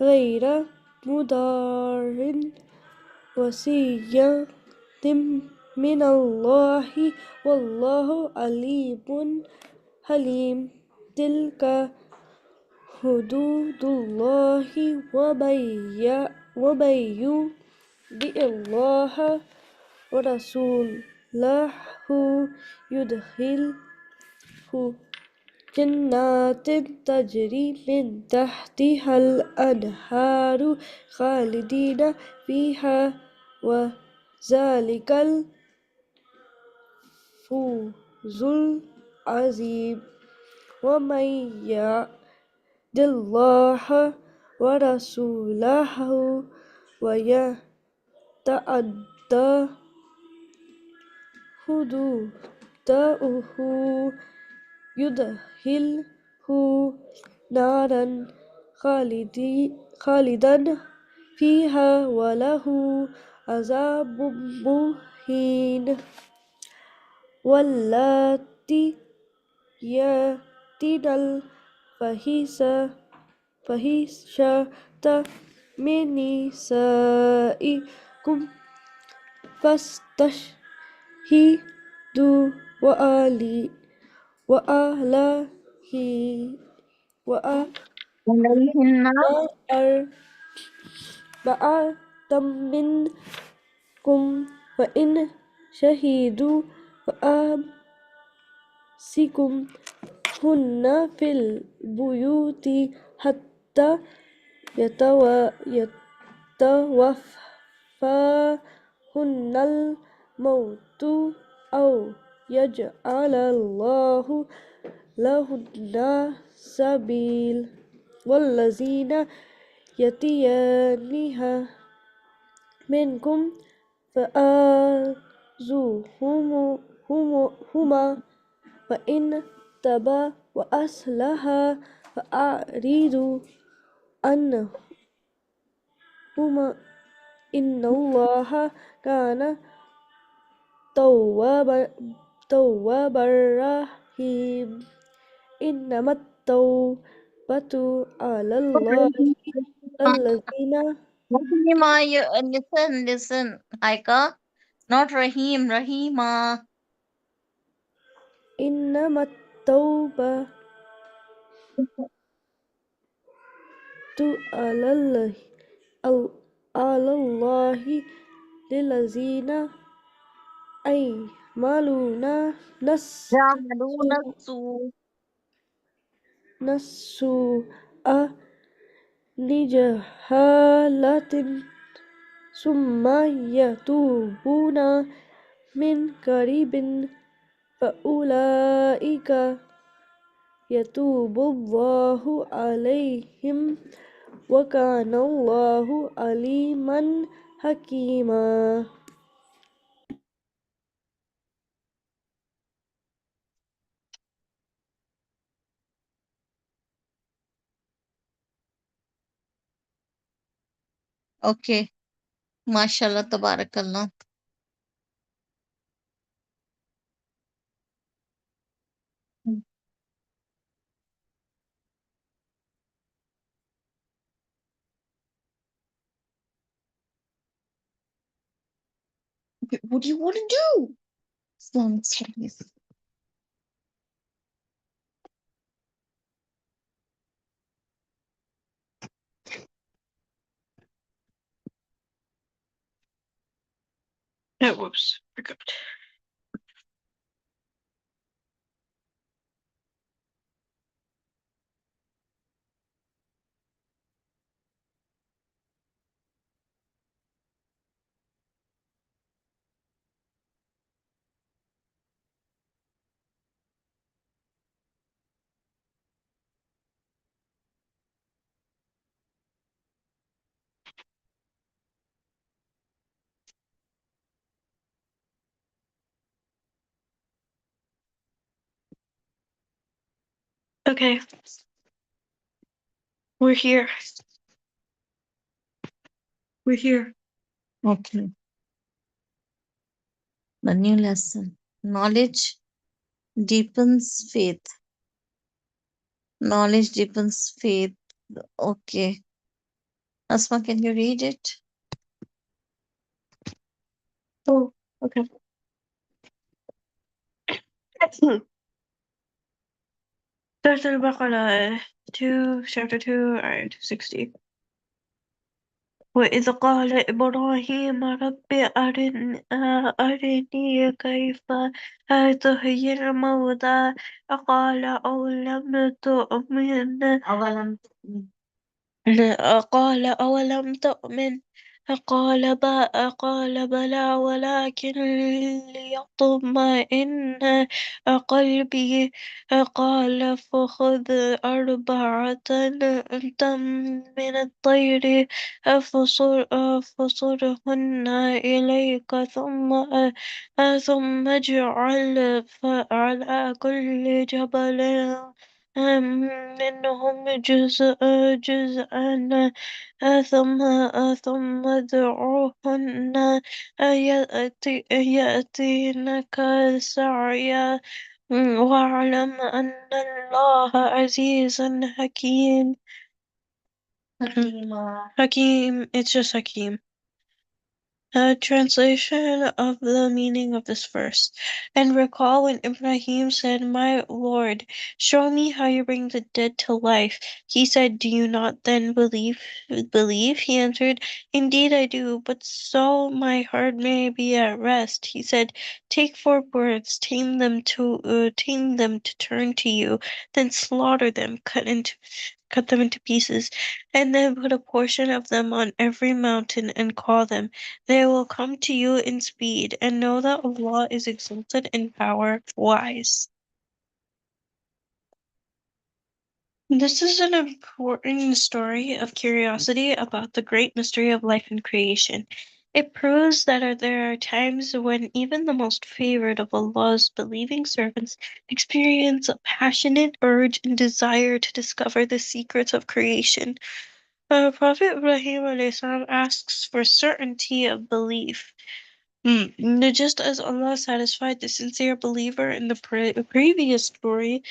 [SPEAKER 2] غير مضار وصية من الله والله عليم حليم تلك حدود الله ومن يطع الله ورسوله يدخله جنات تجري من تحتها الأنهار خالدين فيها وذلك الفوز العظيم ومن يعد الله ورسوله ويتعدى حدوده يدخله نارا خالدا فيها وله عذاب مهين واللاتي يأتين الفاحشة من نسائكم فاستشهدوا وأهله
[SPEAKER 5] عَلَيْهِنَّ
[SPEAKER 2] أربعة منكم فإن شهدوا فأمسكوا هن في البيوت حتى يتوفاهن الموت أو يجعل الله لهن سبيل والذين يأتيانها منكم فآذوهما فإن تبا وأصلها فأعرضوا عنهما إن الله كان توابا رحيم إنما التوبة على الله الذين
[SPEAKER 5] Rahima, listen, Haika. Not Rahim, Rahima.
[SPEAKER 2] إنما التوبة على الله على الله للذين يعملون
[SPEAKER 5] يعملون السوء.
[SPEAKER 2] السوء بجهالة ثم يتوبون من قريب فأولئك يتوب الله عليهم وكان الله عليما حكيما.
[SPEAKER 5] Okay. MashaAllah, Tabarakallah. Okay, what do you want to do? Islamic Studies.
[SPEAKER 3] Oh, whoops. Forgot. Okay. We're here. We're here.
[SPEAKER 5] Okay. The new lesson. Knowledge deepens faith. Knowledge deepens faith. Okay. Asma, can you read it?
[SPEAKER 3] Oh, okay. There's Al-Baqarah 2, chapter 2, ayah 260. وإذ قال إبراهيم رب أرني كيف تحيي الموتى قال أولم تؤمن قال أولم تؤمن قال بلى ولكن ليطمئن قلبي قال فخذ أربعة من الطير فصرهن إليك ثم اجعل على كل جبل منهم جزءا ثم ادعوهن يأتينك سعيا واعلم أن الله عزيز حكيم. Hakim. It's just Hakim. A translation of the meaning of this verse. And recall when Ibrahim said, "My Lord, show me how you bring the dead to life." He said, "Do you not then believe?" He answered, "Indeed I do, but so my heart may be at rest." He said, "Take 4 birds, tame them to turn to you, then slaughter them, cut them into pieces, and then put a portion of them on every mountain and call them. They will come to you in speed, and know that Allah is exalted in power, wise." This is an important story of curiosity about the great mystery of life and creation. It proves that there are times when even the most favored of Allah's believing servants experience a passionate urge and desire to discover the secrets of creation. Prophet Ibrahim alayhi salam asks for certainty of belief. Just as Allah satisfied the sincere believer in the previous story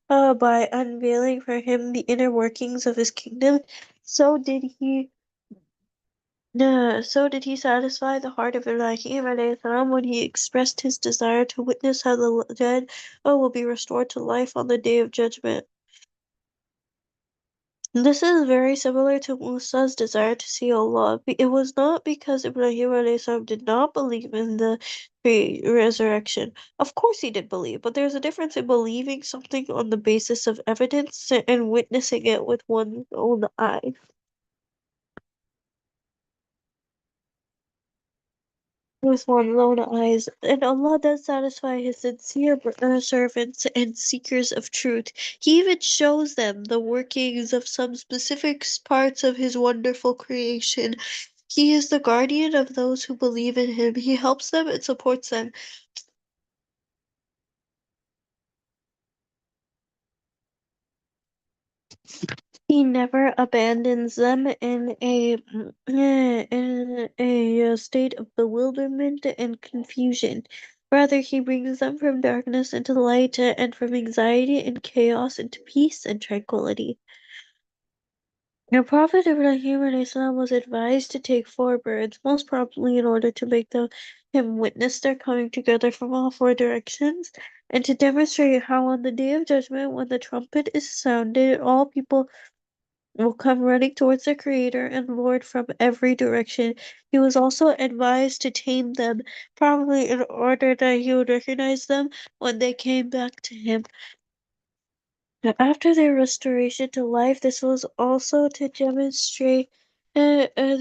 [SPEAKER 3] by unveiling for him the inner workings of his kingdom, so did he satisfy the heart of Ibrahim alayhi salam when he expressed his desire to witness how the dead will be restored to life on the day of judgment. This is very similar to Musa's desire to see Allah. It was not because Ibrahim alayhi salam did not believe in the resurrection. Of course he did believe, but there's a difference in believing something on the basis of evidence and witnessing it with one's own eyes. With one's own eyes, and Allah does satisfy His sincere servants and seekers of truth. He even shows them the workings of some specific parts of His wonderful creation. He is the guardian of those who believe in Him. He helps them and supports them. He never abandons them in a state of bewilderment and confusion. Rather, he brings them from darkness into light and from anxiety and chaos into peace and tranquility. The Prophet Ibrahim alayhis salam was advised to take 4 birds, most probably in order to make him witness their coming together from all 4 directions, and to demonstrate how on the day of judgment, when the trumpet is sounded, all people will come running towards their Creator and Lord from every direction. He was also advised to tame them, probably in order that he would recognize them when they came back to him. Now, after their restoration to life, this was also to demonstrate that in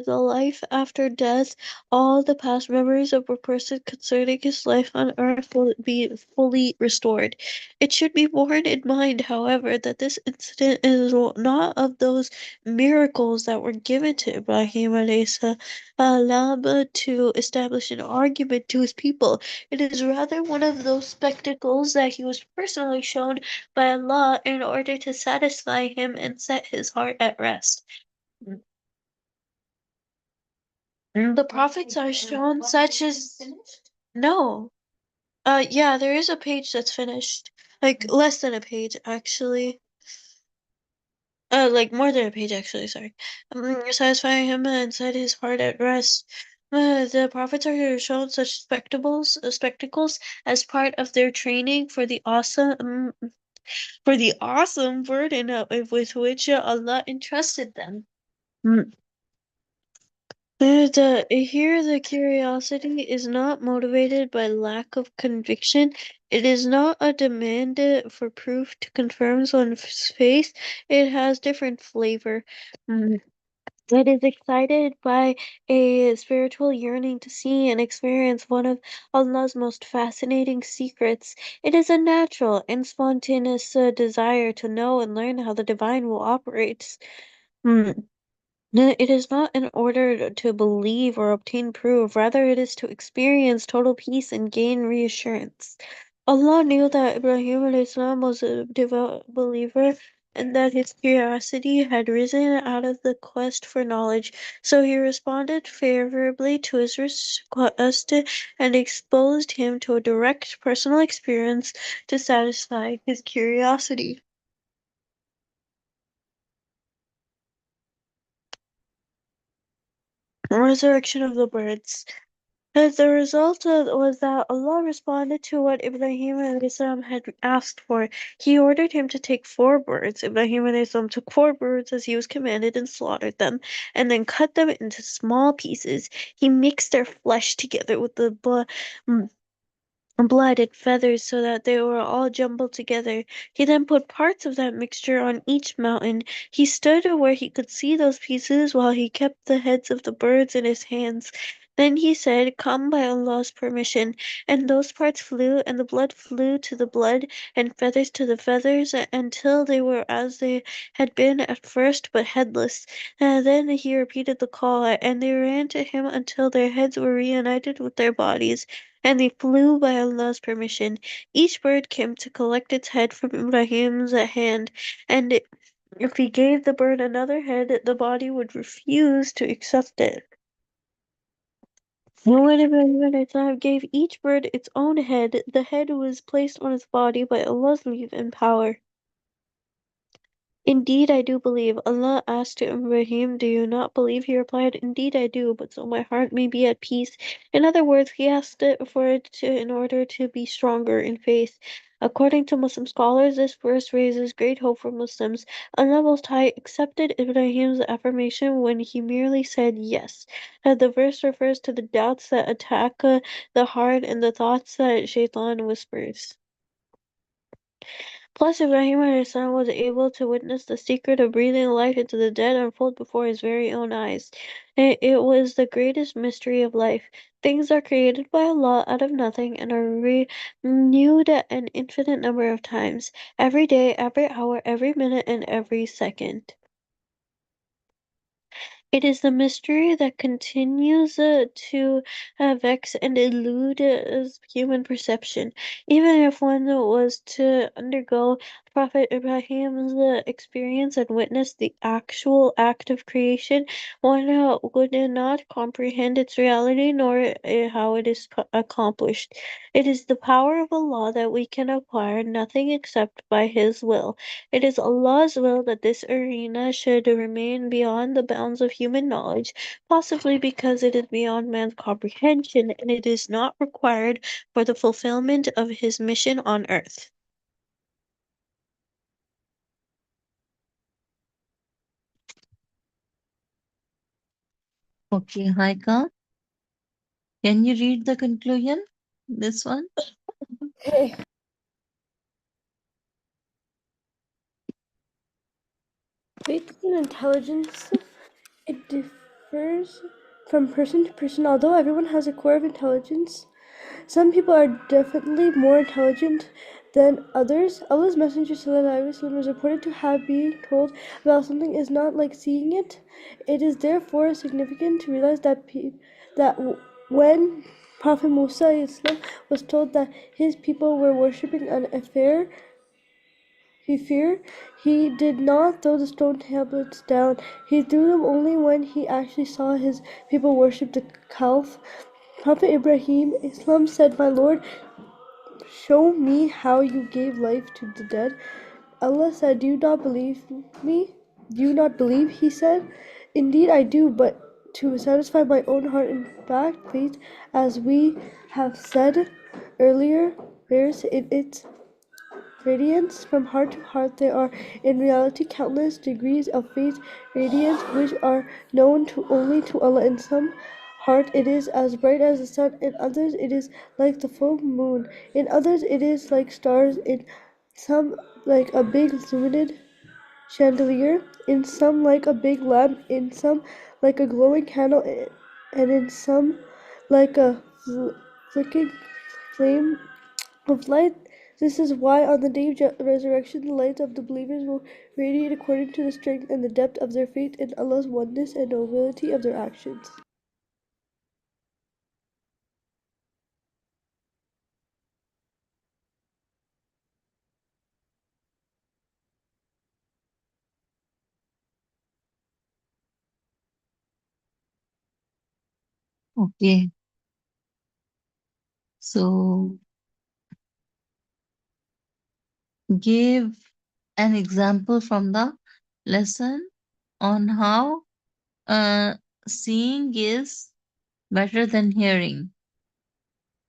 [SPEAKER 3] the life after death, all the past memories of a person concerning his life on earth will be fully restored. It should be borne in mind, however, that this incident is not of those miracles that were given to Ibrahim alayhi salam to establish an argument to his people. It is rather one of those spectacles that he was personally shown by Allah in order to satisfy him and set his heart at rest. The prophets are shown such as no. Yeah, there is a page that's finished. Like less than a page actually. Like more than a page actually, sorry. Satisfying him and set his heart at rest. The prophets are shown such spectacles as part of their training for the awesome burden with which Allah entrusted them. Mm. Here, the curiosity is not motivated by lack of conviction. It is not a demand for proof to confirm one's faith. It has different flavor. Mm. It is excited by a spiritual yearning to see and experience one of Allah's most fascinating secrets. It is a natural and spontaneous desire to know and learn how the divine will operate. Hmm. No, it is not in order to believe or obtain proof, rather, it is to experience total peace and gain reassurance. Allah knew that Ibrahim alayhis salam was a devout believer and that his curiosity had risen out of the quest for knowledge, so he responded favorably to his request and exposed him to a direct personal experience to satisfy his curiosity. Resurrection of the birds. As the result was that Allah responded to what Ibrahim alayhi had asked for. He ordered him to take 4 birds. Ibrahim alayhi took 4 birds as he was commanded and slaughtered them, and then cut them into small pieces. He mixed their flesh together with the blood and feathers so that they were all jumbled together. He then put parts of that mixture on each mountain. He stood where he could see those pieces while he kept the heads of the birds in his hands. Then he said, "Come by Allah's permission." And those parts flew, and the blood flew to the blood, and feathers to the feathers, until they were as they had been at first, but headless. And then he repeated the call, and they ran to him until their heads were reunited with their bodies, and they flew by Allah's permission. Each bird came to collect its head from Ibrahim's hand, and if he gave the bird another head, the body would refuse to accept it. When Ibrahim gave each bird its own head, the head was placed on its body by Allah's leave and power. Indeed, I do believe. Allah asked to Ibrahim, "Do you not believe?" He replied, "Indeed, I do, but so my heart may be at peace." In other words, he asked it for it to, in order to be stronger in faith. According to Muslim scholars, this verse raises great hope for Muslims. Allah Most High accepted Ibrahim's affirmation when he merely said yes. The verse refers to the doubts that attack the heart and the thoughts that Shaitan whispers. Plus, Ibrahim was able to witness the secret of breathing life into the dead unfold before his very own eyes. It was the greatest mystery of life. Things are created by Allah out of nothing and are renewed an infinite number of times, every day, every hour, every minute, and every second. It is the mystery that continues to vex and elude human perception. Even if one was to undergo Prophet Ibrahim's experience and witness the actual act of creation, one would not comprehend its reality nor how it is accomplished. It is the power of Allah that we can acquire nothing except by His will. It is Allah's will that this arena should remain beyond the bounds of human knowledge, possibly because it is beyond man's comprehension and it is not required for the fulfillment of his mission on earth.
[SPEAKER 5] Okay, Haika, can you read the conclusion? This one?
[SPEAKER 2] Hey, faith and intelligence, it differs from person to person. Although everyone has a core of intelligence, some people are definitely more intelligent than others. Allah's Messenger ﷺ was reported to have been told about something is not like seeing it. It is therefore significant to realize that when Prophet Musa Islam was told that his people were worshipping an affair, he did not throw the stone tablets down. He threw them only when he actually saw his people worship the calf. Prophet Ibrahim Islam said, "My Lord, show me how you gave life to the dead." Allah said, "Do you not believe me? Do you not believe?" He said, "Indeed I do, but to satisfy my own heart. In fact, faith, as we have said earlier, bears in its radiance from heart to heart. There are in reality countless degrees of faith radiance which are known only to Allah. In some heart it is as bright as the sun, in others it is like the full moon, in others it is like stars, in some like a big illuminated chandelier, in some like a big lamp, in some like a glowing candle, and in some like a flickering flame of light. This is why on the day of resurrection the light of the believers will radiate according to the strength and the depth of their faith in Allah's oneness and nobility of their actions.
[SPEAKER 5] Okay. So give an example from the lesson on how seeing is better than hearing.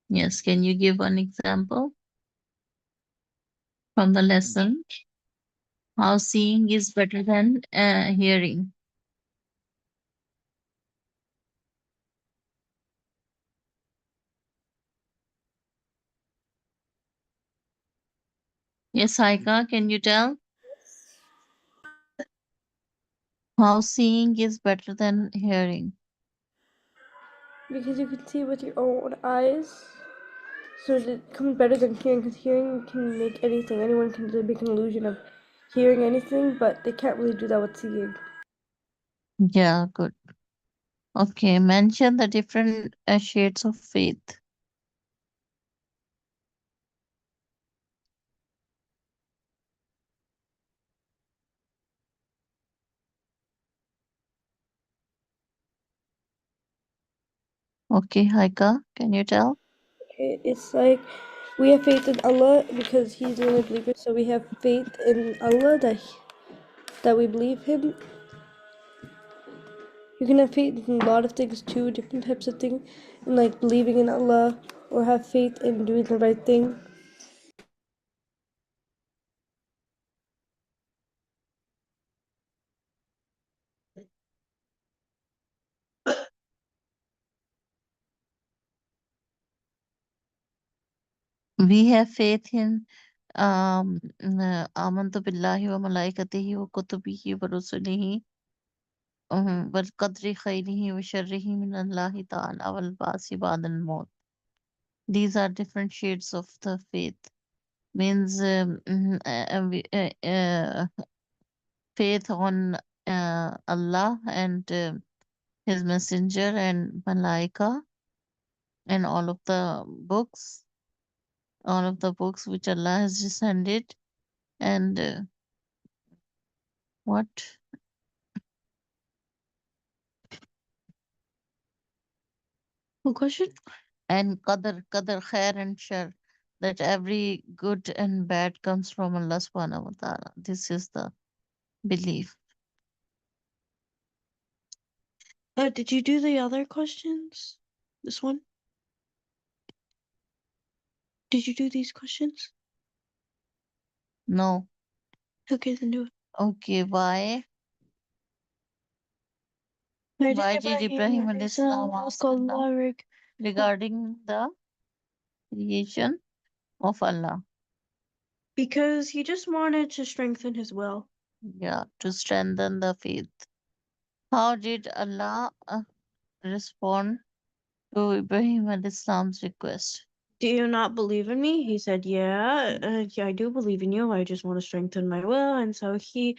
[SPEAKER 5] Yes, can you give one example from the lesson? How seeing is better than hearing. Yes, Haika, can you tell? How seeing is better than hearing.
[SPEAKER 2] Because you can see with your own eyes. So it comes better than hearing, because hearing can make anything. Anyone can make an illusion of hearing anything, but they can't really do that with seeing.
[SPEAKER 5] Yeah, good. Okay, mention the different shades of faith. Okay, Haika, can you tell?
[SPEAKER 2] It's like we have faith in Allah because He's the only believer. So we have faith in Allah that we believe Him. You can have faith in a lot of things too, different types of things, and like believing in Allah or have faith in doing the right thing.
[SPEAKER 5] We have faith in amantu billahi wa malaikatihi wa kutubihi wa rusulihi wal qadri khairihi wa sharrihi min Allahi ta'ala wal ba'si ba'dal maut. These are different shades of the faith. Means faith on Allah and His Messenger and Malaika and all of the books which Allah has descended, and what?
[SPEAKER 3] What question?
[SPEAKER 5] And qadar, khair and shar, that every good and bad comes from Allah subhanahu wa ta'ala. This is the belief.
[SPEAKER 3] Did you do the other questions? This one? Did you do these questions?
[SPEAKER 5] No.
[SPEAKER 3] Okay, then do it.
[SPEAKER 5] Okay, why? Why did Ibrahim alayhi salam ask Allah regarding the creation of Allah?
[SPEAKER 3] Because he just wanted to strengthen his will.
[SPEAKER 5] Yeah, to strengthen the faith. How did Allah respond to Ibrahim alayhi salam's request?
[SPEAKER 3] Do you not believe in me? He said, yeah, I do believe in you. I just want to strengthen my will. And so he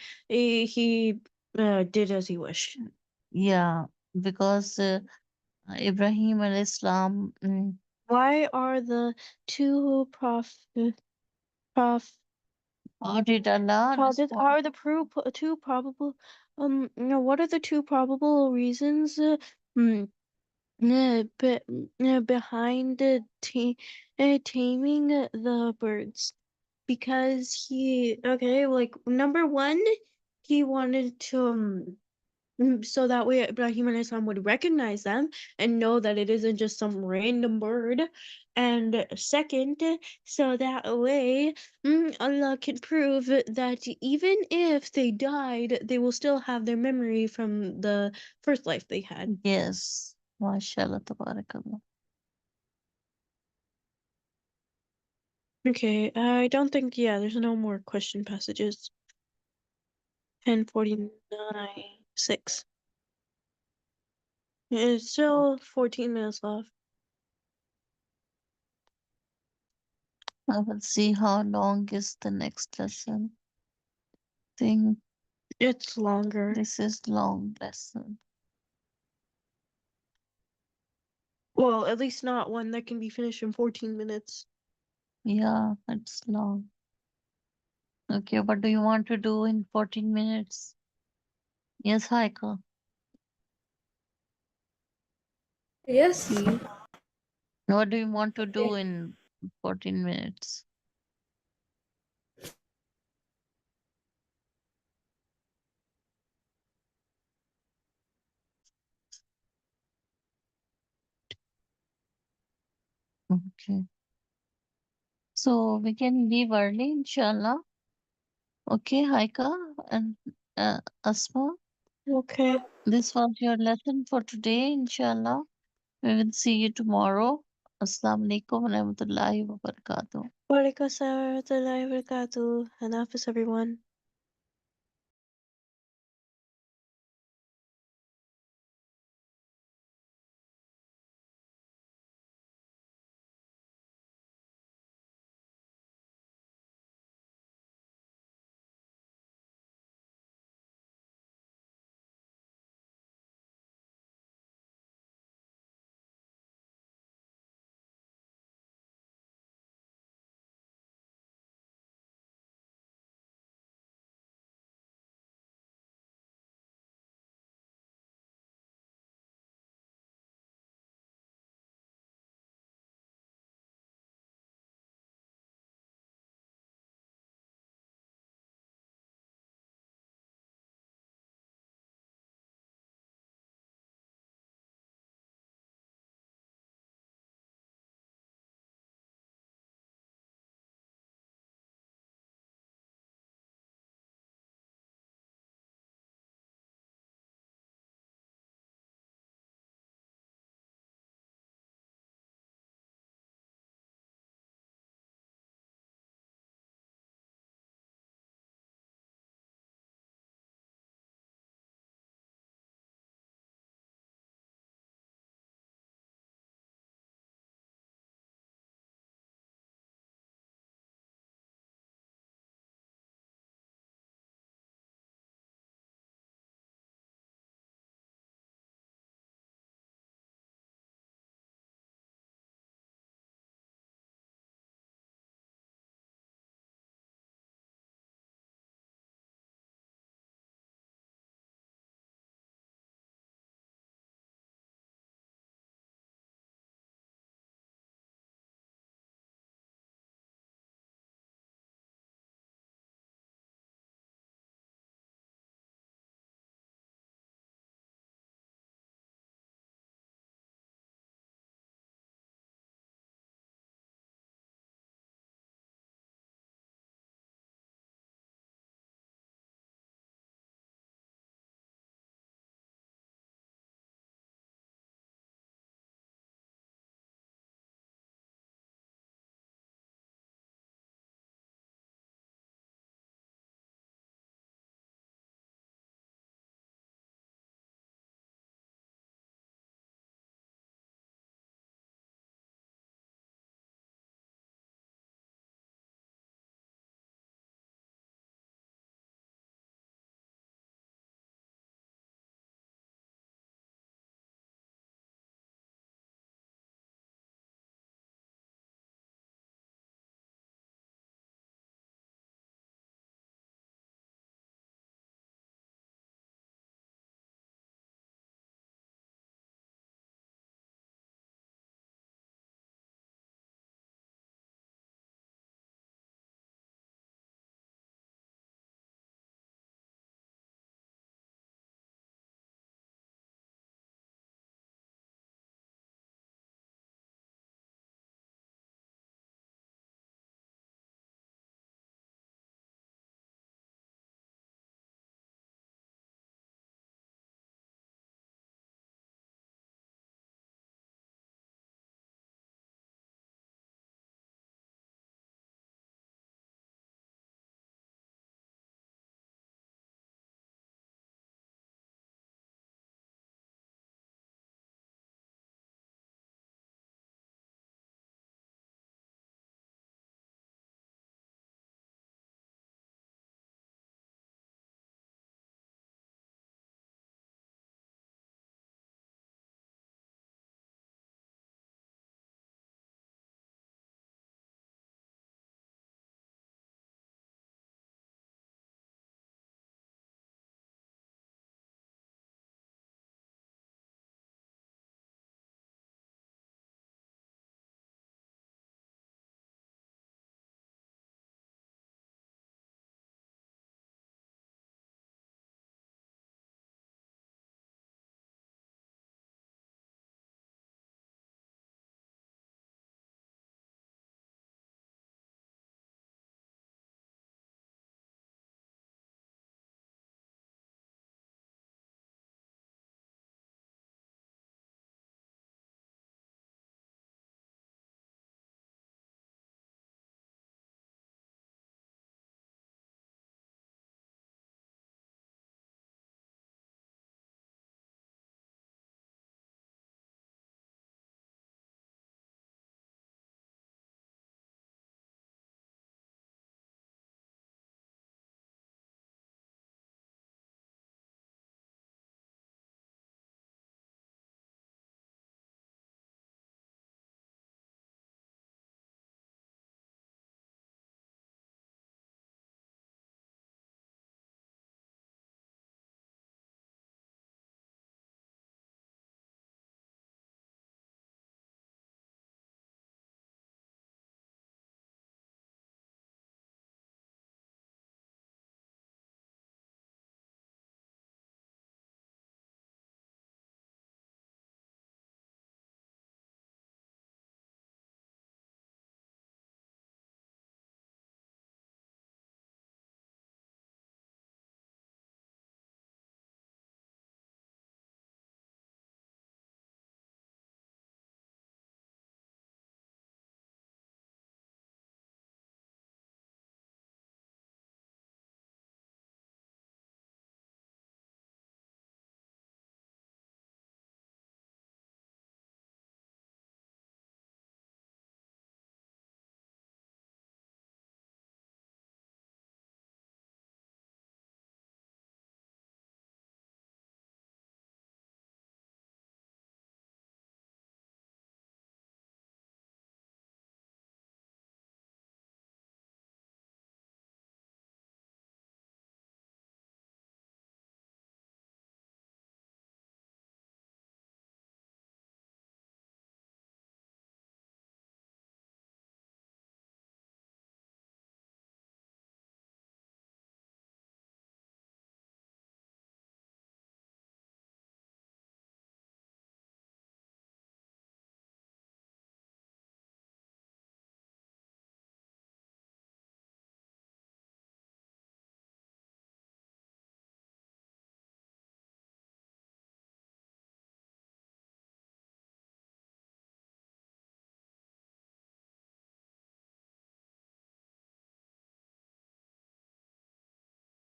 [SPEAKER 3] did as he wished.
[SPEAKER 5] Yeah, because Ibrahim alayhi salam,
[SPEAKER 3] Why are the two prof
[SPEAKER 5] how did Allah respond?
[SPEAKER 3] are the two probable what are the two probable reasons mm, behind taming the birds? Because like number one, he wanted to so that way Ibrahim and Islam would recognize them and know that it isn't just some random bird. And second, so that way Allah can prove that even if they died, they will still have their memory from the first life they had.
[SPEAKER 5] Yes, mashallah, tabarakallah.
[SPEAKER 3] Okay, I don't think, yeah, there's no more question passages. 10:49, 6. It's still 14 minutes left.
[SPEAKER 5] I will see how long is the next lesson. Think
[SPEAKER 3] It's longer.
[SPEAKER 5] this is long lesson.
[SPEAKER 3] Well, at least not one that can be finished in 14 minutes.
[SPEAKER 5] Yeah, it's long. Okay, what do you want to do in 14 minutes? Yes, Haika.
[SPEAKER 2] Yes.
[SPEAKER 5] What do you want to do in 14 minutes? Okay. So we can leave early, inshallah. Okay, Haika and Asma.
[SPEAKER 3] Okay.
[SPEAKER 5] This was your lesson for today, inshallah. We will see you tomorrow. Assalamu alaikum wa rahmatullahi wa barakatuh.
[SPEAKER 3] Walaikum assalam wa rahmatullahi wa barakatuh. And Hafiz everyone.